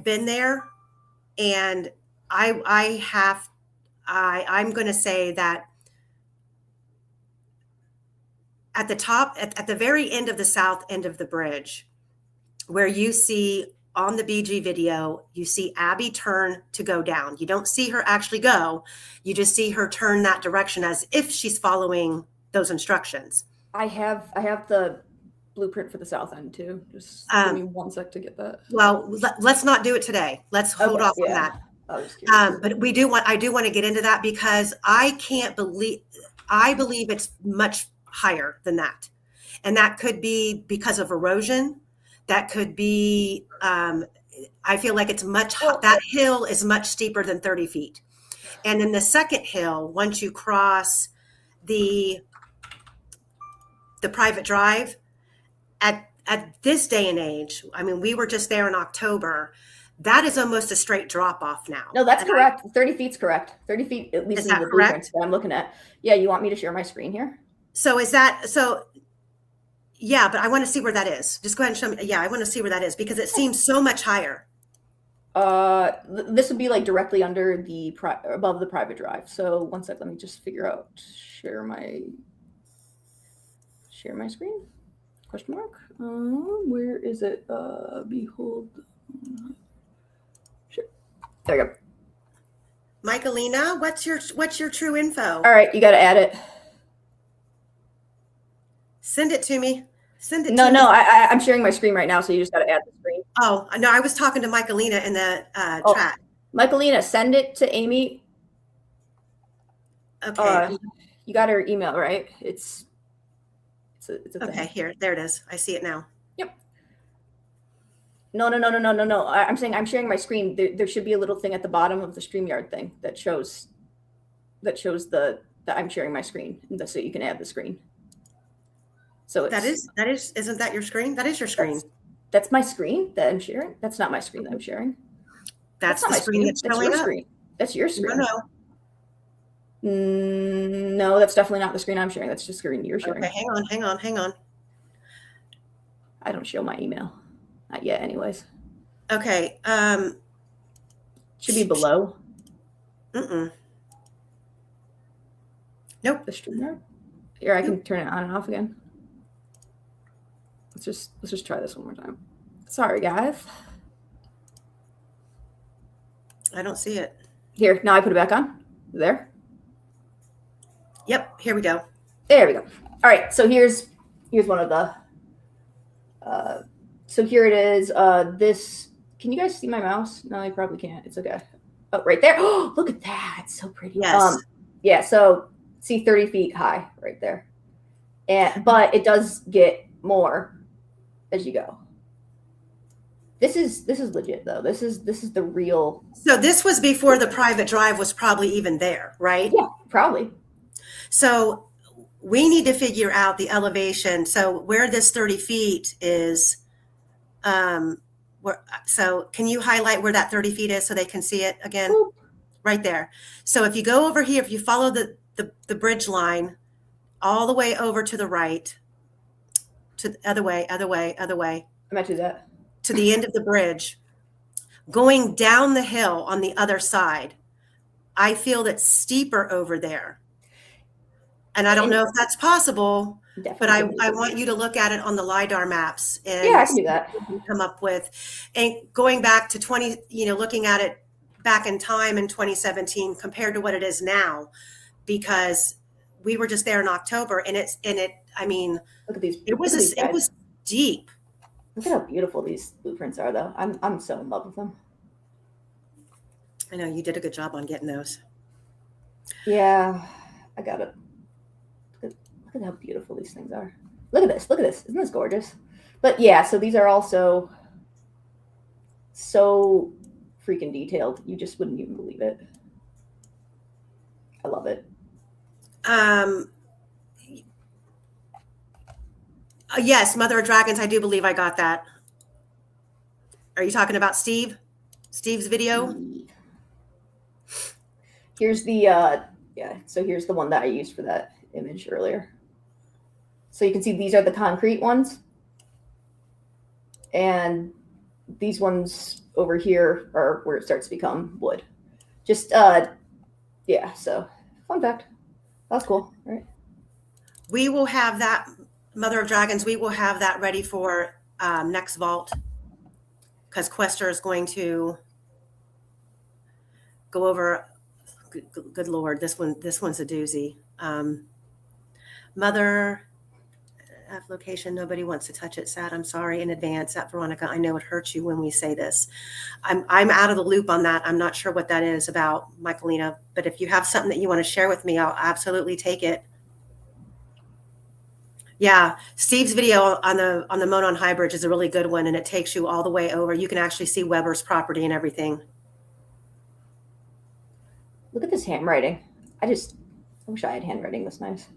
been there, and I'm going to say that at the top, at the very end of the south end of the bridge, where you see on the BG video, you see Abby turn to go down. You don't see her actually go. You just see her turn that direction as if she's following those instructions. I have the blueprint for the south end too. Just give me 1 sec to get that. Well, let's not do it today. Let's hold off on that. But I do want to get into that, because I believe it's much higher than that. And that could be because of erosion. That could be, I feel like that hill is much steeper than 30 feet. And then the second hill, once you cross the private drive, at this day and age, I mean, we were just there in October, that is almost a straight drop off now. No, that's correct. 30 feet's correct. 30 feet, at least, is in that the correct? blueprints that I'm looking at. Yeah, you want me to share my screen here? So yeah, but I want to see where that is. Just go ahead and show me. Yeah, I want to see where that is, because it seems so much higher. This would be like directly under above the private drive. So 1 sec, let me just figure out, share my screen? Question mark? Where is it? Behold. Sure. There you go. Michaelina, what's your true info? All right, you got to add it. Send it to me. No, I'm sharing my screen right now, so you just got to add the screen. Oh, no, I was talking to Michaelina in the chat. Michaelina, send it to Amy. Okay. You got her email, right? It's a okay, thing. here. There it is. I see it now. Yep. No. I'm saying I'm sharing my screen. There should be a little thing at the bottom of the StreamYard thing that shows that I'm sharing my screen, and so you can add the screen. So isn't that your screen? That is your screen. That's my screen that I'm sharing. That's not my screen that I'm sharing. That's the screen that's showing up. That's your screen. No. No, that's definitely not the screen I'm sharing. That's the screen you're sharing. Okay, hang on. I don't show my email. Not yet, anyways. Okay. Should be below. Nope. The StreamYard. Here, I can turn it on and off again. Let's just try this one more time. Sorry, guys. I don't see it. Here, now I put it back on. There. Yep, here we go. There we go. All right, so here's one of the. So here it is. This. Can you guys see my mouse? No, you probably can't. It's okay. Oh, right there. Oh, look at that. It's so pretty. Yes. Yeah. So see, 30 feet high right there, but it does get more as you go. This is legit though. This is the real. So this was before the private drive was probably even there, right? Yeah, probably. So we need to figure out the elevation. So where this 30 feet is, so can you highlight where that 30 feet is so they can see it again? Boop. Right there. So if you go over here, if you follow the the bridge line all the way over to the right, to the other way. I might do that. To the end of the bridge, going down the hill on the other side. I feel that's steeper over there. And I don't know if that's possible, but I want you to look at it on the LiDAR maps and yeah, I can do that. Come up with, and going back to looking at it back in time in 2017 compared to what it is now, because we were just there in October I mean, look at these. It was deep. Look at how beautiful these blueprints are, though. I'm so in love with them. I know you did a good job on getting those. Yeah, I got it. Look at how beautiful these things are. Look at this. Look at this. Isn't this gorgeous? But yeah, so these are also so freaking detailed. You just wouldn't even believe it. I love it. Yes, Mother of Dragons. I do believe I got that. Are you talking about Steve? Steve's video? Here's the yeah, so here's the one that I used for that image earlier. So you can see these are the concrete ones. And these ones over here are where it starts to become wood. Just yeah, so fun fact. That's cool, right? We will have that, Mother of Dragons, we will have that ready for next vault, because Quester is going to go over. Good Lord, this one's a doozy. Mother F location, nobody wants to touch it. Sad. I'm sorry in advance. That Veronica, I know it hurts you when we say this. I'm out of the loop on that. I'm not sure what that is about, Michaelina. But if you have something that you want to share with me, I'll absolutely take it. Yeah, Steve's video on the Monon High Bridge is a really good one, and it takes you all the way over. You can actually see Weber's property and everything. Look at this handwriting. I wish I had handwriting this nice.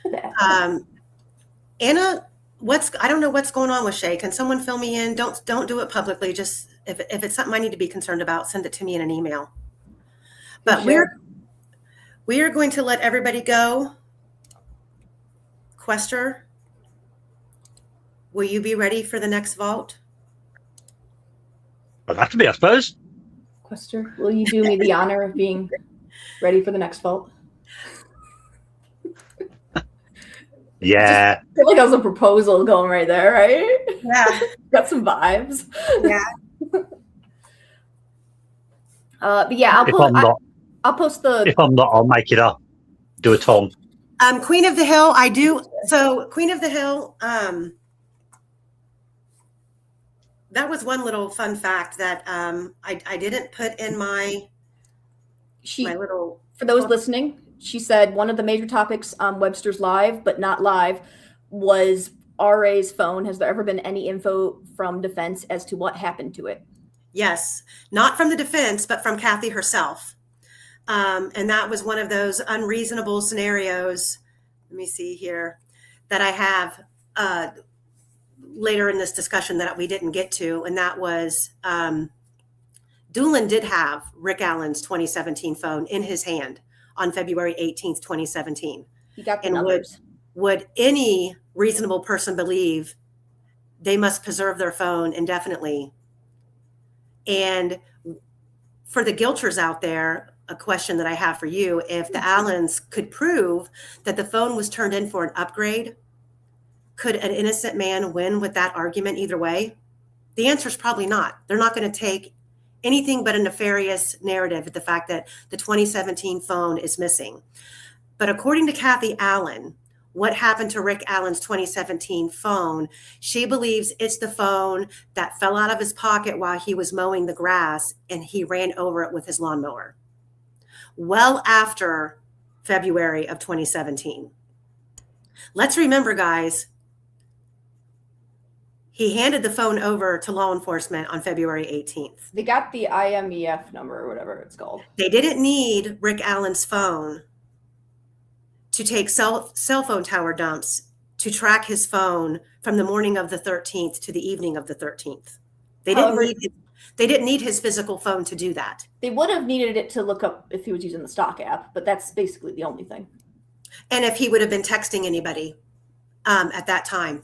Look at that. Anna, I don't know what's going on with Shay. Can someone fill me in? Don't do it publicly. Just if it's something I need to be concerned about, send it to me in an email. But sure. we are going to let everybody go. Quester, will you be ready for the next vault? I'll have to be, I suppose. Quester, will you do me the honor of being ready for the next vault? Yeah. I feel like that was a proposal going right there, right? Yeah. Got some vibes. Yeah. But yeah, I'll post the. If I'm not, I'll make it up. Do a Tom. Queen of the Hill, I do. So Queen of the Hill, that was one little fun fact that I didn't put in my little. For those listening, she said one of the major topics on Webster's Live, but not live, was RA's phone. Has there ever been any info from defense as to what happened to it? Yes, not from the defense, but from Kathy herself. And that was one of those unreasonable scenarios. Let me see here that I have later in this discussion that we didn't get to. And that was Doolin did have Rick Allen's 2017 phone in his hand on February 18th, 2017. He got the and numbers. Would any reasonable person believe they must preserve their phone indefinitely? And for the guilters out there, a question that I have for you, if the Allens could prove that the phone was turned in for an upgrade, could an innocent man win with that argument either way? The answer is probably not. They're not going to take anything but a nefarious narrative at the fact that the 2017 phone is missing. But according to Kathy Allen, what happened to Rick Allen's 2017 phone, she believes it's the phone that fell out of his pocket while he was mowing the grass and he ran over it with his lawnmower. Well after February of 2017. Let's remember, guys, he handed the phone over to law enforcement on February 18th. They got the IMEF number or whatever it's called. They didn't need Rick Allen's phone to take cell phone tower dumps to track his phone from the morning of the 13th to the evening of the 13th. They didn't need his physical phone to do that. They would have needed it to look up if he was using the stock app, but that's basically the only thing. And if he would have been texting anybody at that time.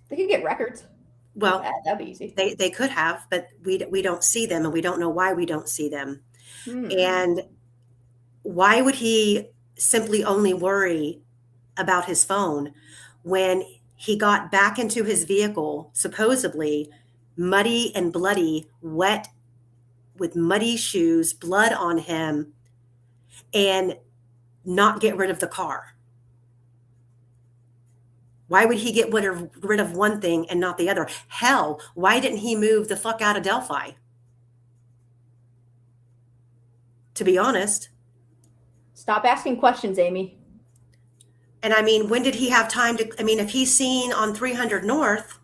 They could get records. Well, that'd be easy. They could have, but we don't see them, and we don't know why we don't see them. And why would he simply only worry about his phone when he got back into his vehicle, supposedly muddy and bloody, wet with muddy shoes, blood on him, and not get rid of the car? Why would he get rid of one thing and not the other? Hell, why didn't he move the fuck out of Delphi? to be honest. Stop asking questions, Amy. And I mean, when did he have time to, I mean, if he's seen on 300 North,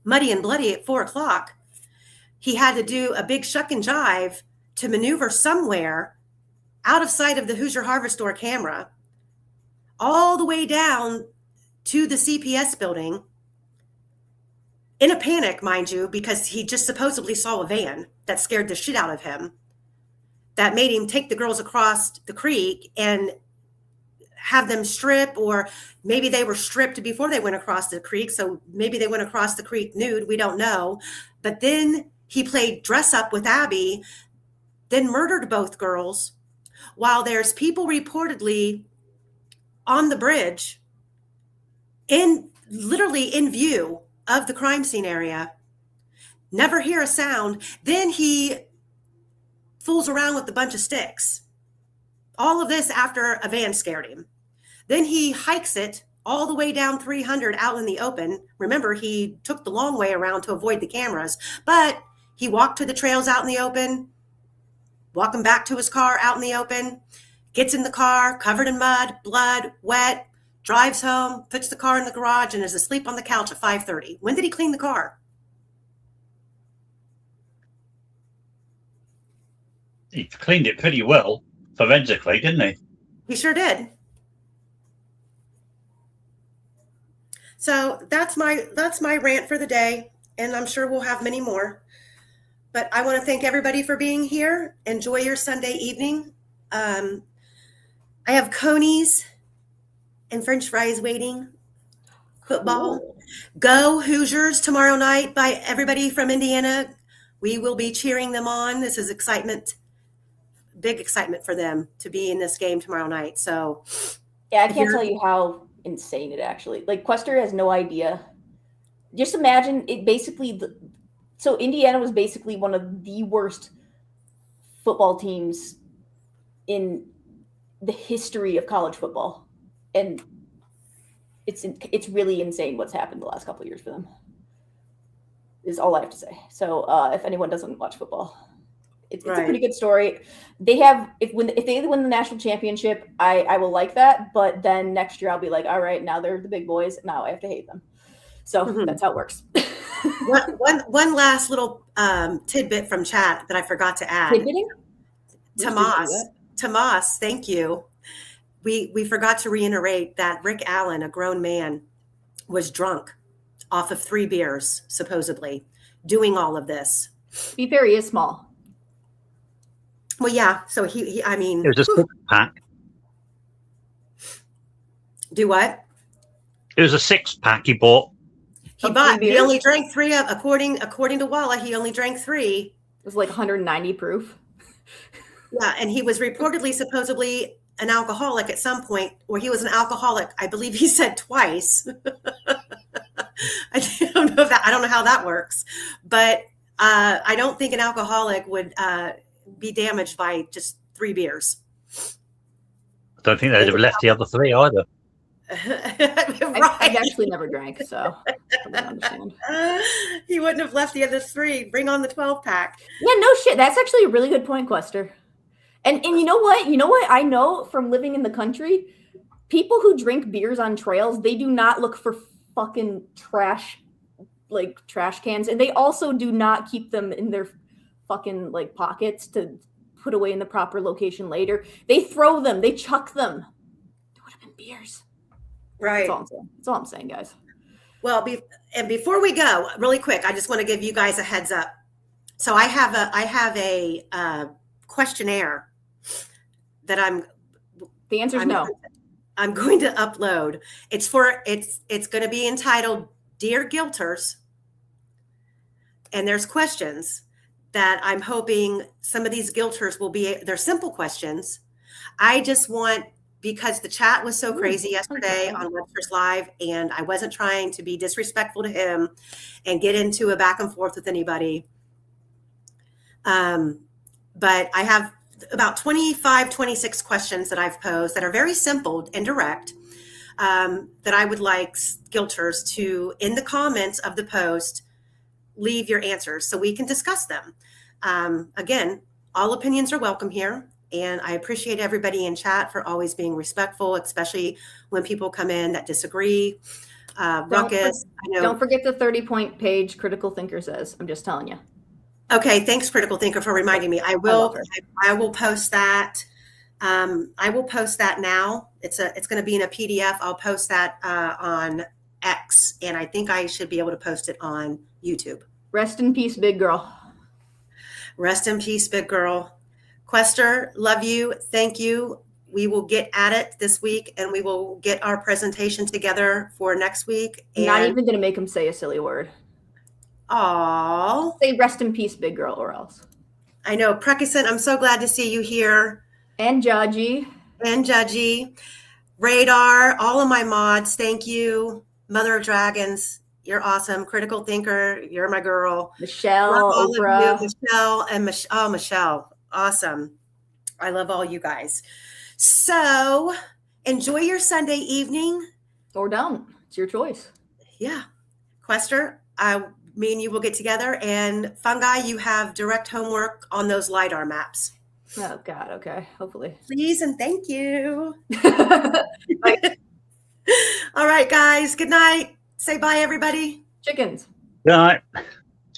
muddy and bloody at 4 o'clock, he had to do a big shuck and jive to maneuver somewhere out of sight of the Hoosier Hardware Store camera, all the way down to the CPS building, in a panic, mind you, because he just supposedly saw a van that scared the shit out of him, that made him take the girls across the creek and have them strip, or maybe they were stripped before they went across the creek. So maybe they went across the creek nude. We don't know. But then he played dress up with Abby, then murdered both girls, while there's people reportedly on the bridge, literally in view of the crime scene area. Never hear a sound. Then he fools around with a bunch of sticks. All of this after a van scared him. Then he hikes it all the way down 300 out in the open. Remember, he took the long way around to avoid the cameras, but he walked to the trails out in the open, walking back to his car out in the open, gets in the car, covered in mud, blood, wet, drives home, puts the car in the garage, and is asleep on the couch at 5:30. When did he clean the car? He cleaned it pretty well forensically, didn't he? He sure did. So that's my rant for the day, and I'm sure we'll have many more. But I want to thank everybody for being here. Enjoy your Sunday evening. I have conies and French fries waiting. Football. Cool. Go Hoosiers tomorrow night by everybody from Indiana. We will be cheering them on. This is excitement, big excitement for them to be in this game tomorrow night. So Yeah, I can't tell you how insane it actually. Like, Quester has no idea. Just imagine it basically. So Indiana was basically one of the worst football teams in the history of college football, and it's really insane what's happened the last couple of years for them. Is all I have to say. So if anyone doesn't watch football, it's a pretty good story. They have if they win the national championship, I will like that. But then next year I'll be like, all right, now they're the big boys. Now I have to hate them. So that's how it works. one last little tidbit from chat that I forgot to add. Tidbitting? Tomas, thank you. We forgot to reiterate that Rick Allen, a grown man, was drunk off of 3 beers, supposedly, doing all of this. To be fair, he is small. Well, yeah. So he I mean, It was a 6-pack. Do what? It was a 6-pack he bought. He only drank 3 of, according to Walla, he only drank 3. It was like 190 proof. Yeah, and he was reportedly supposedly an alcoholic at some point, or he was an alcoholic, I believe he said twice. I don't know how that works, but I don't think an alcoholic would be damaged by just 3 beers. I don't think they'd have left the other 3 either. Right. I've actually never drank, so I don't understand. He wouldn't have left the other 3. Bring on the 12-pack. Yeah, no shit. That's actually a really good point, Quester. And you know what? You know what I know from living in the country? People who drink beers on trails, they do not look for fucking trash cans. And they also do not keep them in their fucking pockets to put away in the proper location later. They throw them. They chuck them. They would have been beers. Right. That's all I'm saying, guys. Well, and before we go, really quick, I just want to give you guys a heads up. So I have a questionnaire that the answer is no. I'm going to upload. It's going to be entitled Dear Guilters. And there's questions that I'm hoping some of these guilters they're simple questions. I just want, because the chat was so crazy yesterday on Webster's Live, and I wasn't trying to be disrespectful to him and get into a back and forth with anybody. But I have about 25, 26 questions that I've posed that are very simple and direct, that I would like guilters to, in the comments of the post, leave your answers so we can discuss them. Again, all opinions are welcome here. And I appreciate everybody in chat for always being respectful, especially when people come in that disagree. Ruckus. Don't forget the 30-point page Critical Thinker says. I'm just telling you. Okay, thanks, Critical Thinker, for reminding me. I will post that. I will post that now. It's going to be in a PDF. I'll post that on X, and I think I should be able to post it on YouTube. Rest in peace, big girl. Rest in peace, big girl. Quester, love you. Thank you. We will get at it this week, and we will get our presentation together for next week. And not even going to make him say a silly word. Aw. Say rest in peace, big girl, or else. I know. Prekison, I'm so glad to see you here. And Judgy. And Judgy. Radar, all of my mods, thank you. Mother of Dragons, you're awesome. Critical Thinker, you're my girl. Michelle, Oprah. Michelle, and Michelle, awesome. I love all you guys. So enjoy your Sunday evening. Or don't. It's your choice. Yeah. Quester, me and you will get together. And Fungi, you have direct homework on those LiDAR maps. Oh, God. Okay. Hopefully. Please and thank you. All right, guys. Good night. Say bye, everybody. Chickens. Good night.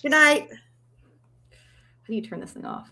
Good night. How do you turn this thing off?